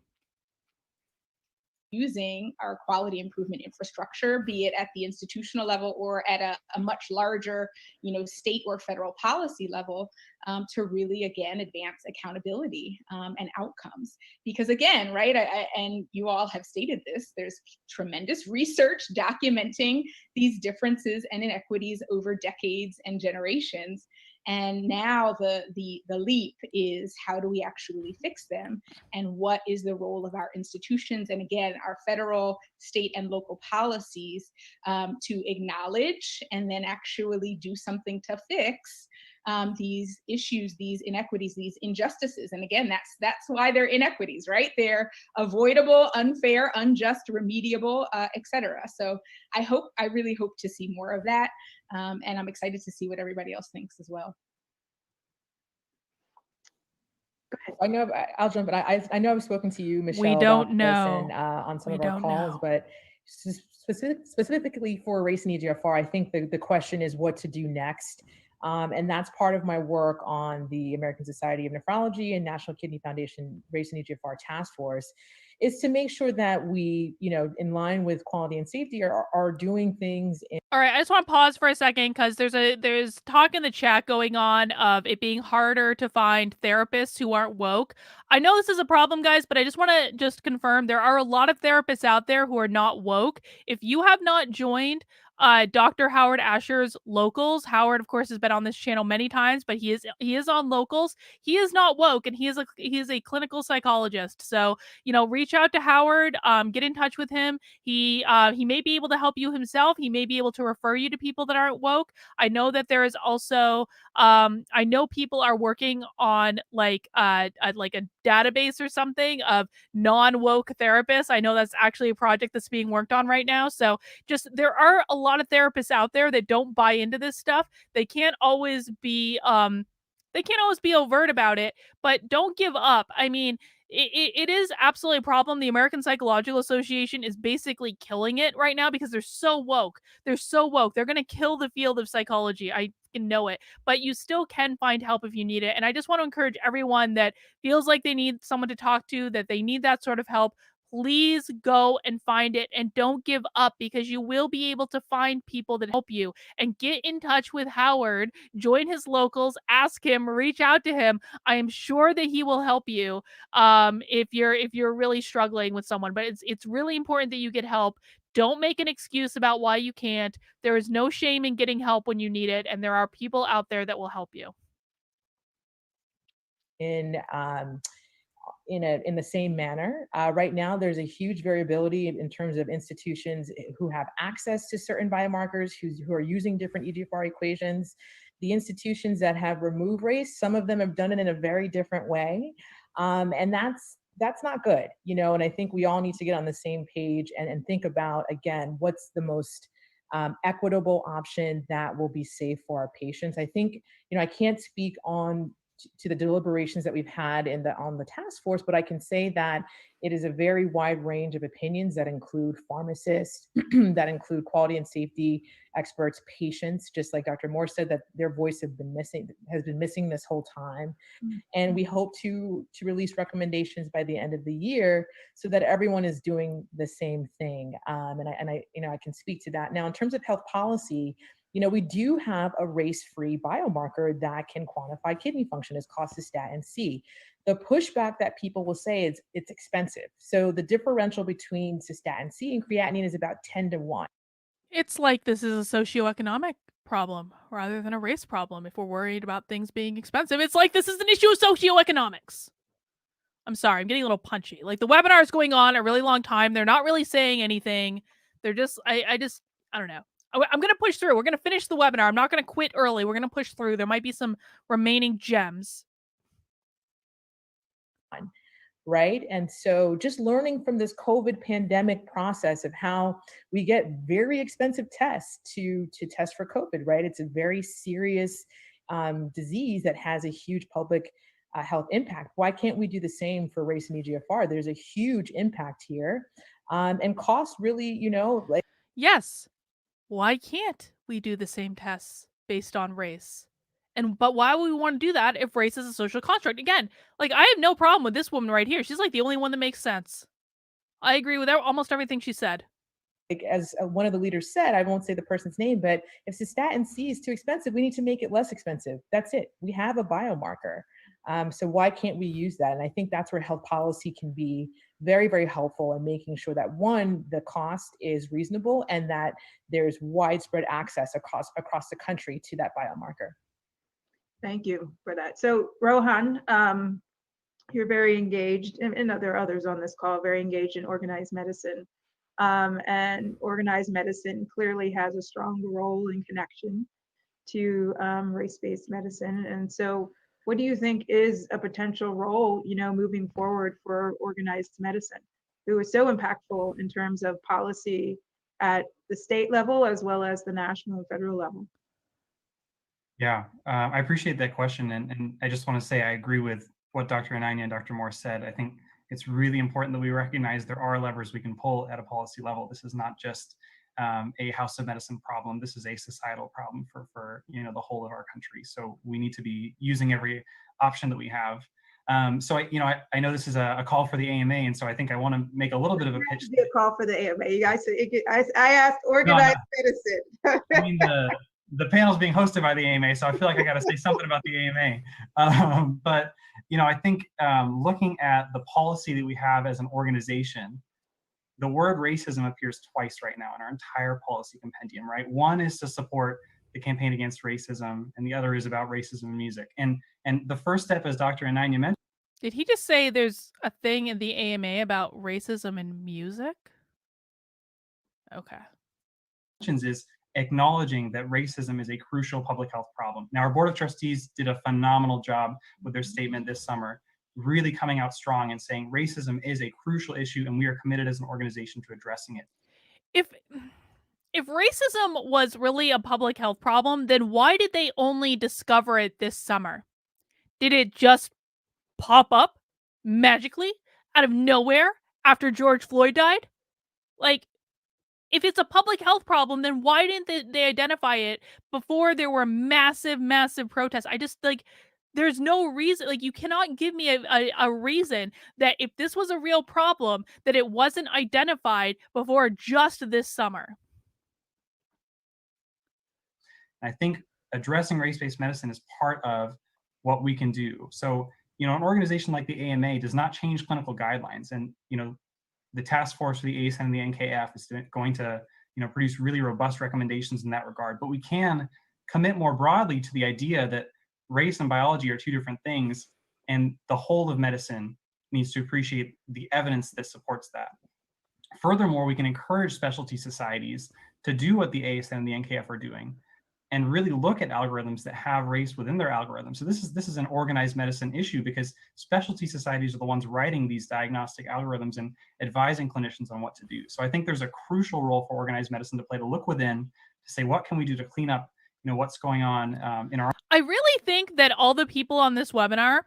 Using our quality improvement infrastructure, be it at the institutional level or at a much larger, state or federal policy level, to really, again, advance accountability and outcomes. Because again, right, and you all have stated this, there's tremendous research documenting these differences and inequities over decades and generations. And now the leap is, how do we actually fix them? And what is the role of our institutions? And again, our federal, state, and local policies to acknowledge and then actually do something to fix these issues, these inequities, these injustices. And again, that's why they're inequities, right? They're avoidable, unfair, unjust, remediable, etc. So I really hope to see more of that. And I'm excited to see what everybody else thinks as well. I know I'll jump in. I know I've spoken to you, Michelle, We about don't this know. and on some We of our don't calls, know. but specifically for race and EGFR, I think the question is what to do next. And that's part of my work on the American Society of Nephrology and National Kidney Foundation Race and EGFR Task Force, is to make sure that we, in line with quality and safety, are doing things in. All right, I just want to pause for a second because there's talk in the chat going on of it being harder to find therapists who aren't woke. I know this is a problem, guys, but I just want to just confirm there are a lot of therapists out there who are not woke. If you have not joined Dr. Howard Asher's Locals, Howard, of course, has been on this channel many times, but he is on Locals. He is not woke, and he is a clinical psychologist. So reach out to Howard, get in touch with him. He may be able to help you himself. He may be able to refer you to people that aren't woke. I know that there is also I know people are working on like a database or something of non-woke therapists. I know that's actually a project that's being worked on right now. So just there are a lot of therapists out there that don't buy into this stuff. They can't always be overt about it, but don't give up. I mean, it is absolutely a problem. The American Psychological Association is basically killing it right now because they're so woke. They're so woke. They're going to kill the field of psychology. I know it, but you still can find help if you need it. And I just want to encourage everyone that feels like they need someone to talk to, that they need that sort of help. Please go and find it and don't give up, because you will be able to find people that help you. And get in touch with Howard, join his Locals, ask him, reach out to him. I am sure that he will help you if you're really struggling with someone. But it's really important that you get help. Don't make an excuse about why you can't. There is no shame in getting help when you need it, and there are people out there that will help you. In the same manner. Right now, there's a huge variability in terms of institutions who have access to certain biomarkers, who are using different EGFR equations. The institutions that have removed race, some of them have done it in a very different way, and that's not good, and I think we all need to get on the same page and think about, again, what's the most equitable option that will be safe for our patients. I think, I can't speak on to the deliberations that we've had on the task force, but I can say that it is a very wide range of opinions that include pharmacists, that include quality and safety experts, patients, just like Dr. Moore said, that their voice has been missing this whole time. And we hope to release recommendations by the end of the year so that everyone is doing the same thing. And I can speak to that. Now, in terms of health policy, we do have a race-free biomarker that can quantify kidney function. It's called cystatin C. The pushback that people will say is it's expensive. So the differential between cystatin C and creatinine is about 10-1. It's like this is a socioeconomic problem rather than a race problem. If we're worried about things being expensive, it's like this is an issue of socioeconomics. I'm sorry, I'm getting a little punchy. Like, the webinar is going on a really long time. They're not really saying anything. They're just, I don't know. I'm going to push through. We're going to finish the webinar. I'm not going to quit early. We're going to push through. There might be some remaining gems. Right. And so just learning from this COVID pandemic process of how we get very expensive tests to test for COVID, right? It's a very serious disease that has a huge public health impact. Why can't we do the same for race and EGFR? There's a huge impact here. And cost really, Yes. Why can't we do the same tests based on race? But why would we want to do that if race is a social construct? Again, like, I have no problem with this woman right here. She's like the only one that makes sense. I agree with almost everything she said. Like, as one of the leaders said, I won't say the person's name, but if cystatin C is too expensive, we need to make it less expensive. That's it. We have a biomarker. So why can't we use that? And I think that's where health policy can be very, very helpful in making sure that, one, the cost is reasonable and that there's widespread access across the country to that biomarker. Thank you for that. So Rohan, you're very engaged, and there are others on this call, very engaged in organized medicine. And organized medicine clearly has a strong role in connection to race-based medicine. And so what do you think is a potential role, moving forward for organized medicine, who is so impactful in terms of policy at the state level as well as the national and federal level? Yeah, I appreciate that question. And I just want to say I agree with what Dr. Ananya and Dr. Moore said. I think it's really important that we recognize there are levers we can pull at a policy level. This is not just a House of Medicine problem. This is a societal problem for the whole of our country. So we need to be using every option that we have. So I know this is a call for the AMA, and so I think I want to make a little bit of a pitch. Be a call for the AMA. You guys, I asked organized medicine. I mean, the panel's being hosted by the AMA, so I feel like I got to say something about the AMA. But I think looking at the policy that we have as an organization, the word racism appears twice right now in our entire policy compendium, right? One is to support the campaign against racism, and the other is about racism in music. And the first step, as Dr. Ananya mentioned, Did he just say there's a thing in the AMA about racism in music? Okay. is acknowledging that racism is a crucial public health problem. Now, our Board of Trustees did a phenomenal job with their statement this summer, really coming out strong and saying racism is a crucial issue and we are committed as an organization to addressing it. If racism was really a public health problem, then why did they only discover it this summer? Did it just pop up magically out of nowhere after George Floyd died? Like, if it's a public health problem, then why didn't they identify it before there were massive, massive protests? I just, there's no reason, you cannot give me a reason that if this was a real problem, that it wasn't identified before just this summer. I think addressing race-based medicine is part of what we can do. So, an organization like the AMA does not change clinical guidelines. And, the task force for the ACE and the NKF is going to, produce really robust recommendations in that regard. But we can commit more broadly to the idea that race and biology are two different things, and the whole of medicine needs to appreciate the evidence that supports that. Furthermore, we can encourage specialty societies to do what the ASN and the NKF are doing and really look at algorithms that have race within their algorithms. So this is an organized medicine issue because specialty societies are the ones writing these diagnostic algorithms and advising clinicians on what to do. So I think there's a crucial role for organized medicine to play, to look within, to say, what can we do to clean up, what's going on in our... I really think that all the people on this webinar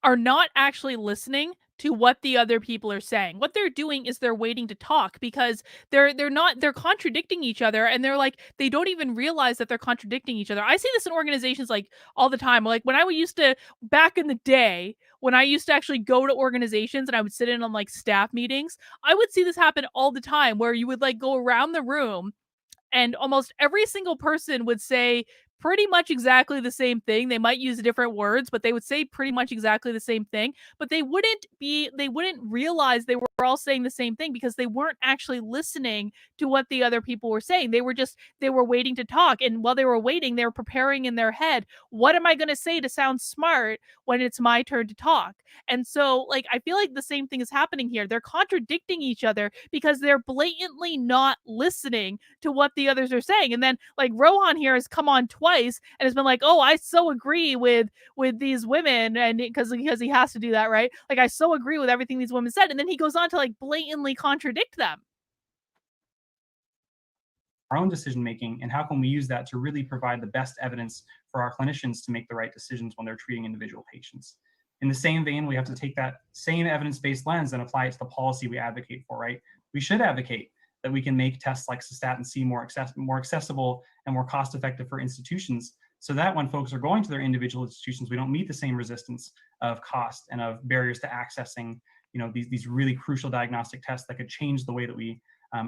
are not actually listening to what the other people are saying. What they're doing is they're waiting to talk because they're contradicting each other, and they don't even realize that they're contradicting each other. I see this in organizations all the time. Like when I used to, back in the day, when I used to actually go to organizations and I would sit in on staff meetings, I would see this happen all the time where you would go around the room and almost every single person would say pretty much exactly the same thing. They might use different words, but they would say pretty much exactly the same thing. But they wouldn't realize they were all saying the same thing because they weren't actually listening to what the other people were saying. They were waiting to talk. And while they were waiting, they were preparing in their head, what am I going to say to sound smart when it's my turn to talk? And so, I feel like the same thing is happening here. They're contradicting each other because they're blatantly not listening to what the others are saying. And then, Rohan here has come on twice and has been like, oh, I so agree with these women, and because he has to do that, right? I so agree with everything these women said. And then he goes on to blatantly contradict them. Our own decision making, and how can we use that to really provide the best evidence for our clinicians to make the right decisions when they're treating individual patients. In the same vein, we have to take that same evidence-based lens and apply it to the policy we advocate for, right? We should advocate that we can make tests like Cystatin C more accessible and more cost-effective for institutions, so that when folks are going to their individual institutions, we don't meet the same resistance of cost and of barriers to accessing, these really crucial diagnostic tests that could change the way that we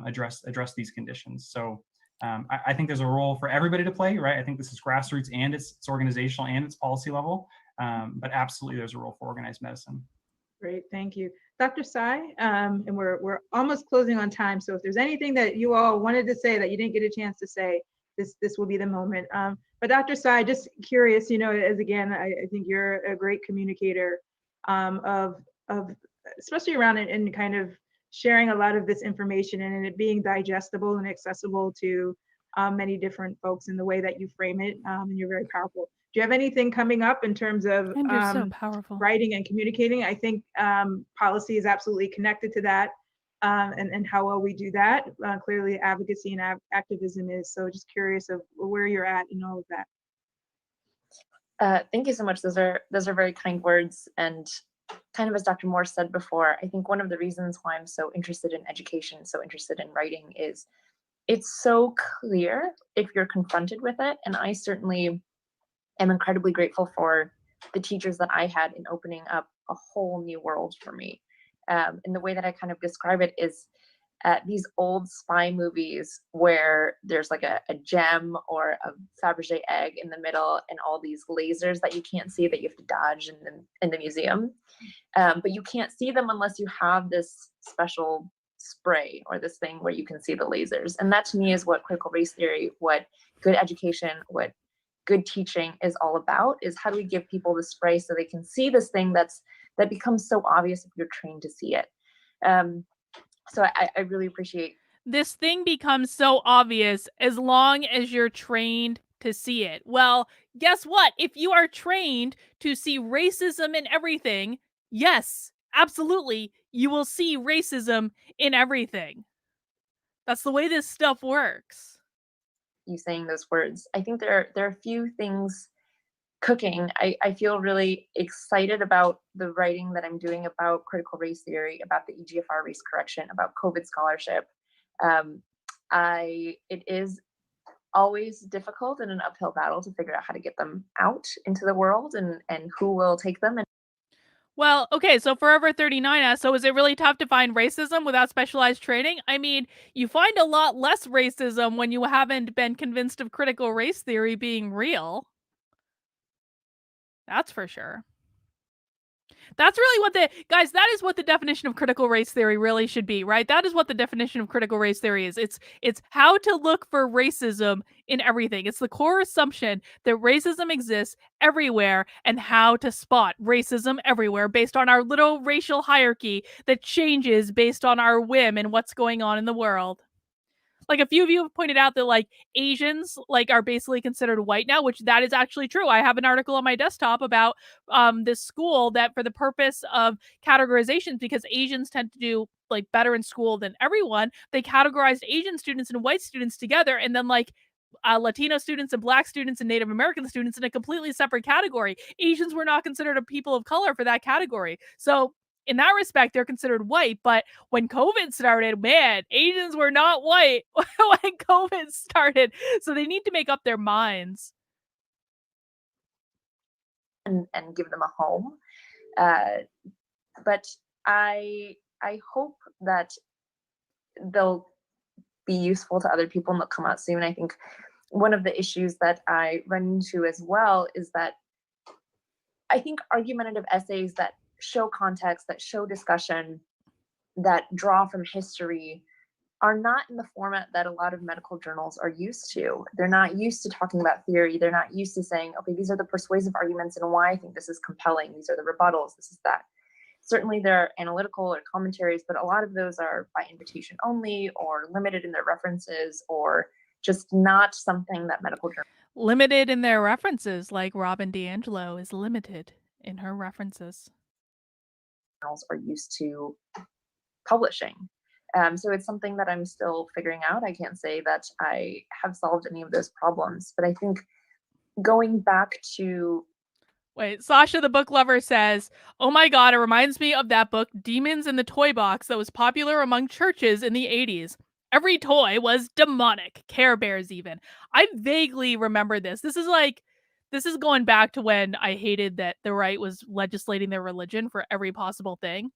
address these conditions. So I think there's a role for everybody to play, right? I think this is grassroots and it's organizational and it's policy level, but absolutely there's a role for organized medicine. Great, thank you. Dr. Tsai, and we're almost closing on time, so if there's anything that you all wanted to say that you didn't get a chance to say, this will be the moment. But Dr. Tsai, just curious, as again, I think you're a great communicator of especially around it and kind of sharing a lot of this information and it being digestible and accessible to many different folks in the way that you frame it, and you're very powerful. Do you have anything coming up in terms of And you're so powerful. writing and communicating? I think policy is absolutely connected to that, and how well we do that. Clearly, advocacy and activism is. So just curious of where you're at in all of that. Thank you so much. Those are very kind words. And kind of as Dr. Moore said before, I think one of the reasons why I'm so interested in education, so interested in writing, is it's so clear if you're confronted with it. And I certainly am incredibly grateful for the teachers that I had in opening up a whole new world for me. And the way that I kind of describe it is these old spy movies where there's like a gem or a Fabergé egg in the middle and all these lasers that you can't see that you have to dodge in the museum. But you can't see them unless you have this special spray or this thing where you can see the lasers. And that to me is what critical race theory, what good education, what good teaching is all about, is how do we give people the spray so they can see this thing that becomes so obvious if you're trained to see it. So I really appreciate. This thing becomes so obvious as long as you're trained to see it. Well, guess what? If you are trained to see racism in everything, yes, absolutely, you will see racism in everything. That's the way this stuff works. You saying those words. I think there are a few things cooking. I feel really excited about the writing that I'm doing about critical race theory, about the EGFR race correction, about COVID scholarship. It is always difficult and an uphill battle to figure out how to get them out into the world and who will take them. And Well, okay, so Forever 39 so is it really tough to find racism without specialized training? I mean, you find a lot less racism when you haven't been convinced of critical race theory being real. That's for sure. That's really what guys, that is what the definition of critical race theory really should be, right? That is what the definition of critical race theory is. It's how to look for racism in everything. It's the core assumption that racism exists everywhere and how to spot racism everywhere based on our little racial hierarchy that changes based on our whim and what's going on in the world. Like a few of you have pointed out that like Asians like are basically considered white now, which that is actually true. I have an article on my desktop about this school that for the purpose of categorizations, because Asians tend to do like better in school than everyone, they categorized Asian students and white students together, and then like Latino students and Black students and Native American students in a completely separate category. Asians were not considered a people of color for that category. So in that respect, they're considered white. But when COVID started, man, Asians were not white when COVID started. So they need to make up their minds. and give them a home. But I hope that they'll be useful to other people and they'll come out soon. I think one of the issues that I run into as well is that I think argumentative essays that show context, that show discussion, that draw from history are not in the format that a lot of medical journals are used to. They're not used to talking about theory. They're not used to saying, okay, these are the persuasive arguments and why I think this is compelling. These are the rebuttals. This is that. Certainly there are analytical or commentaries, but a lot of those are by invitation only or limited in their references or just not something that medical journals. Limited in their references, like Robin DiAngelo is limited in her references. Are used to publishing. So it's something that I'm still figuring out. I can't say that I have solved any of those problems, but I think going back to. Wait, Sasha the book lover says, oh my god, it reminds me of that book, Demons in the Toy Box, that was popular among churches in the 80s. Every toy was demonic, Care Bears even. I vaguely remember this. This is going back to when I hated that the right was legislating their religion for every possible thing.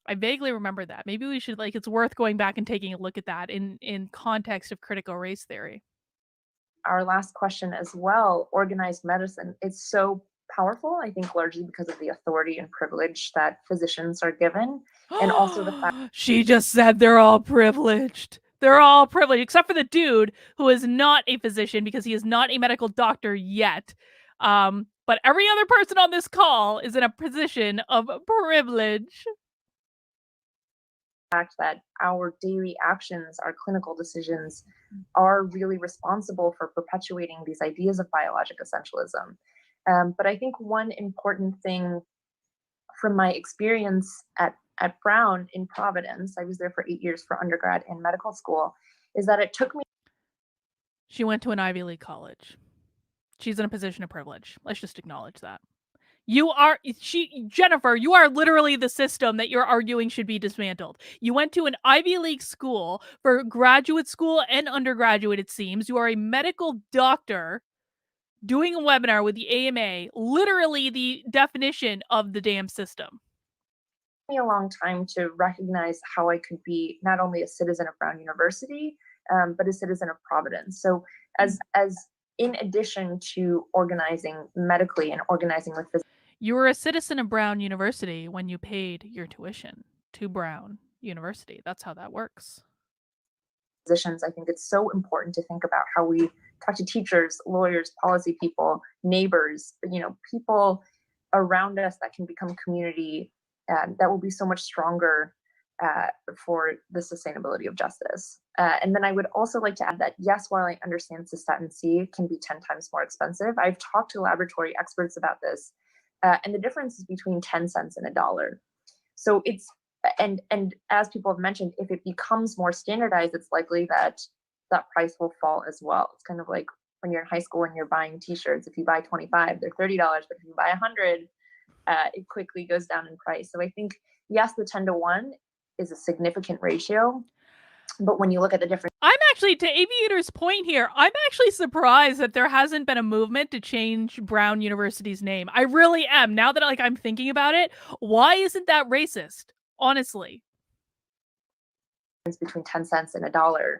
I vaguely remember that. Maybe we should, like, it's worth going back and taking a look at that in context of critical race theory. Our last question as well, organized medicine. It's so powerful, I think, largely because of the authority and privilege that physicians are given. And also the fact she just said they're all privileged. They're all privileged, except for the dude who is not a physician because he is not a medical doctor yet. But every other person on this call is in a position of privilege. Fact that our daily actions, our clinical decisions are really responsible for perpetuating these ideas of biologic essentialism. But I think one important thing from my experience at Brown in Providence, I was there for 8 years for undergrad and medical school, is that it took me. She went to an Ivy League college. She's in a position of privilege. Let's just acknowledge that. Jennifer, you are literally the system that you're arguing should be dismantled. You went to an Ivy League school for graduate school and undergraduate, it seems. You are a medical doctor doing a webinar with the AMA, literally the definition of the damn system. Me a long time to recognize how I could be not only a citizen of Brown University, but a citizen of Providence. So as in addition to organizing medically and organizing with physicians, you were a citizen of Brown University when you paid your tuition to Brown University. That's how that works. I think it's so important to think about how we talk to teachers, lawyers, policy people, neighbors, people around us that can become community, that will be so much stronger for the sustainability of justice. And then I would also like to add that, yes, while I understand cystatin C can be 10 times more expensive, I've talked to laboratory experts about this, and the difference is between 10 cents and $1. So it's, and as people have mentioned, if it becomes more standardized, it's likely that that price will fall as well. It's kind of like when you're in high school and you're buying t-shirts. If you buy 25, they're $30, but if you buy 100, it quickly goes down in price. So I think, yes, the 10-to-1 is a significant ratio, but when you look at the difference, I'm actually, to Aviator's point here, I'm actually surprised that there hasn't been a movement to change Brown University's name. I really am. Now that I'm thinking about it, why isn't that racist? Honestly. Between 10 cents and $1,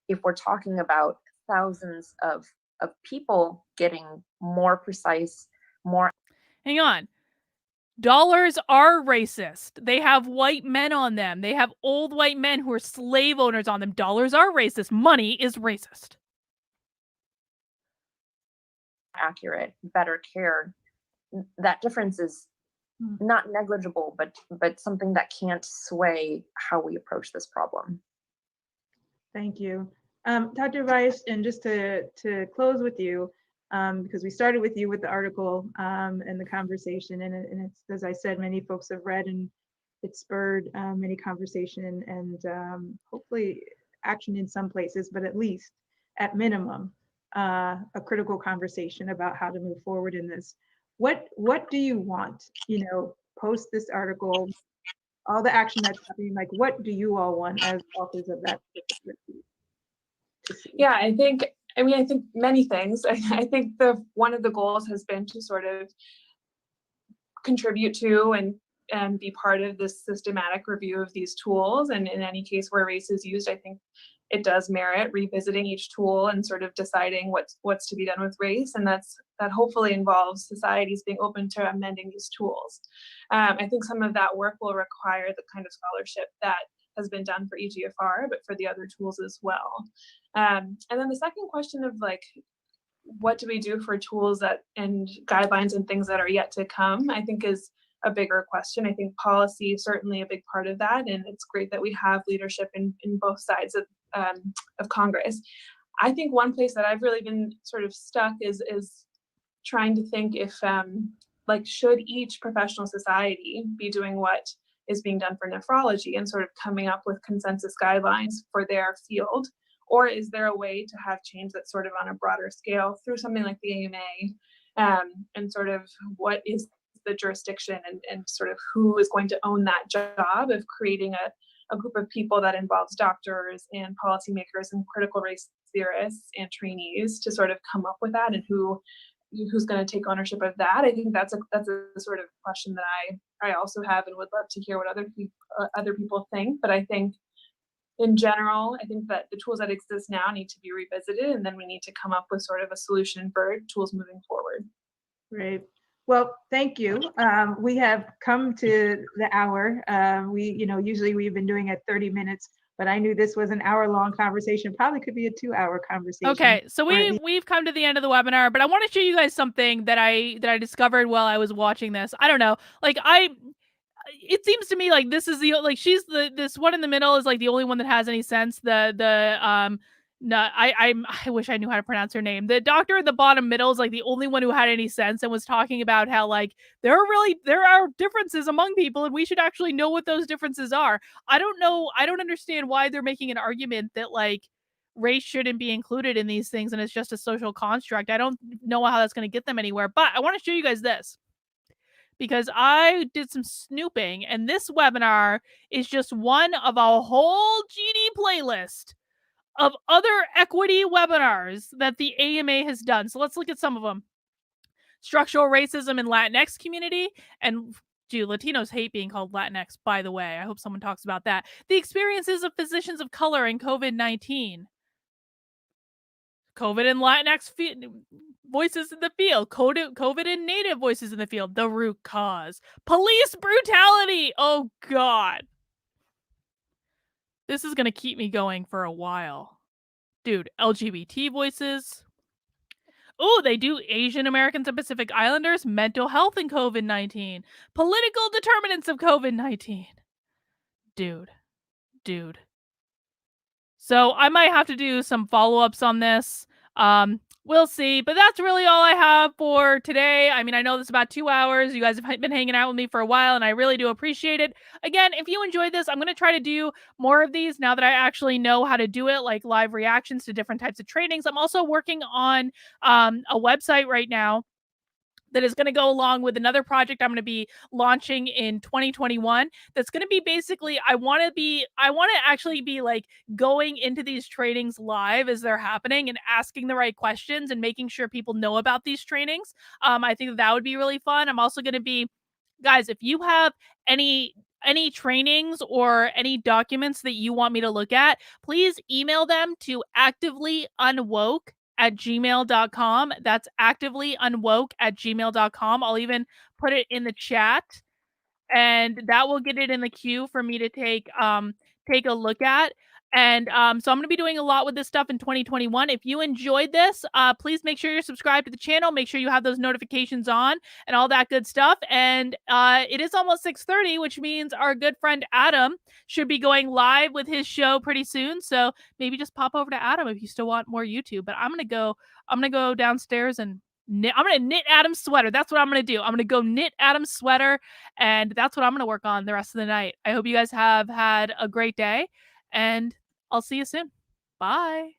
if we're talking about thousands of people getting more precise, more. Hang on. Dollars are racist. They have white men on them. They have old white men who are slave owners on them. Dollars are racist. Money is racist. Accurate, better care. That difference is not negligible, but something that can't sway how we approach this problem. Thank you. Dr. Weiss, and just to close with you, because we started with you with the article and the conversation, and it's, as I said, many folks have read, and it spurred many conversation and hopefully action in some places, but at least at minimum, a critical conversation about how to move forward in this. What do you want, post this article, all the action that's happening, like what do you all want as authors of that? Yeah, I think many things. I think one of the goals has been to sort of contribute to and be part of this systematic review of these tools. And in any case where race is used, I think it does merit revisiting each tool and sort of deciding what's to be done with race. And that hopefully involves societies being open to amending these tools. I think some of that work will require the kind of scholarship that has been done for EGFR, but for the other tools as well. And then the second question of what do we do for tools and guidelines and things that are yet to come, I think is a bigger question. I think policy is certainly a big part of that, and it's great that we have leadership in both sides of Congress. I think one place that I've really been sort of stuck is trying to think if should each professional society be doing what is being done for nephrology and sort of coming up with consensus guidelines for their field, or is there a way to have change that's sort of on a broader scale through something like the AMA, and sort of what is the jurisdiction and sort of who is going to own that job of creating a group of people that involves doctors and policymakers and critical race theorists and trainees to sort of come up with that, and who's going to take ownership of that. I think that's a sort of question that I also have and would love to hear what other people think. But I think in general, I think that the tools that exist now need to be revisited, and then we need to come up with sort of a solution for tools moving forward. Great. Well, thank you. We have come to the hour. Usually we've been doing it 30 minutes, but I knew this was an hour-long conversation. Probably could be a 2-hour conversation. Okay, so we've come to the end of the webinar, but I want to show you guys something that I discovered while I was watching this. I don't know, it seems to me like this is she's this one in the middle is like the only one that has any sense. No, I wish I knew how to pronounce her name. The doctor in the bottom middle is like the only one who had any sense and was talking about how there are differences among people and we should actually know what those differences are. I don't understand why they're making an argument that race shouldn't be included in these things and it's just a social construct. I don't know how that's going to get them anywhere, but I want to show you guys this because I did some snooping, and this webinar is just one of a whole GD playlist of other equity webinars that the AMA has done. So let's look at some of them. Structural racism in Latinx community, and dude, Latinos hate being called Latinx, by the way. I hope someone talks about that. The experiences of physicians of color in COVID-19. COVID and Latinx voices in the field. COVID and Native voices in the field. The root cause. Police brutality. Oh, God. This is going to keep me going for a while. Dude, LGBT voices. Oh, they do Asian Americans and Pacific Islanders, mental health in COVID-19, political determinants of COVID-19. Dude. So I might have to do some follow-ups on this. We'll see, but that's really all I have for today. I mean, I know this is about 2 hours. You guys have been hanging out with me for a while, and I really do appreciate it. Again, if you enjoyed this, I'm going to try to do more of these now that I actually know how to do it, like live reactions to different types of trainings. I'm also working on a website right now that is going to go along with another project I'm going to be launching in 2021. That's going to be basically, I want to actually be like going into these trainings live as they're happening and asking the right questions and making sure people know about these trainings. I think that would be really fun. I'm also going to be, guys, if you have any trainings or any documents that you want me to look at, please email them to activelyunwoke@gmail.com. That's activelyunwoke@gmail.com. I'll even put it in the chat, and that will get it in the queue for me to take a look at. And so I'm going to be doing a lot with this stuff in 2021. If you enjoyed this, please make sure you're subscribed to the channel. Make sure you have those notifications on and all that good stuff. And it is almost 6:30, which means our good friend Adam should be going live with his show pretty soon. So maybe just pop over to Adam if you still want more YouTube. But I'm gonna go downstairs and knit. I'm gonna knit Adam's sweater. That's what I'm gonna do. I'm gonna go knit Adam's sweater, and that's what I'm gonna work on the rest of the night. I hope you guys have had a great day, and I'll see you soon. Bye.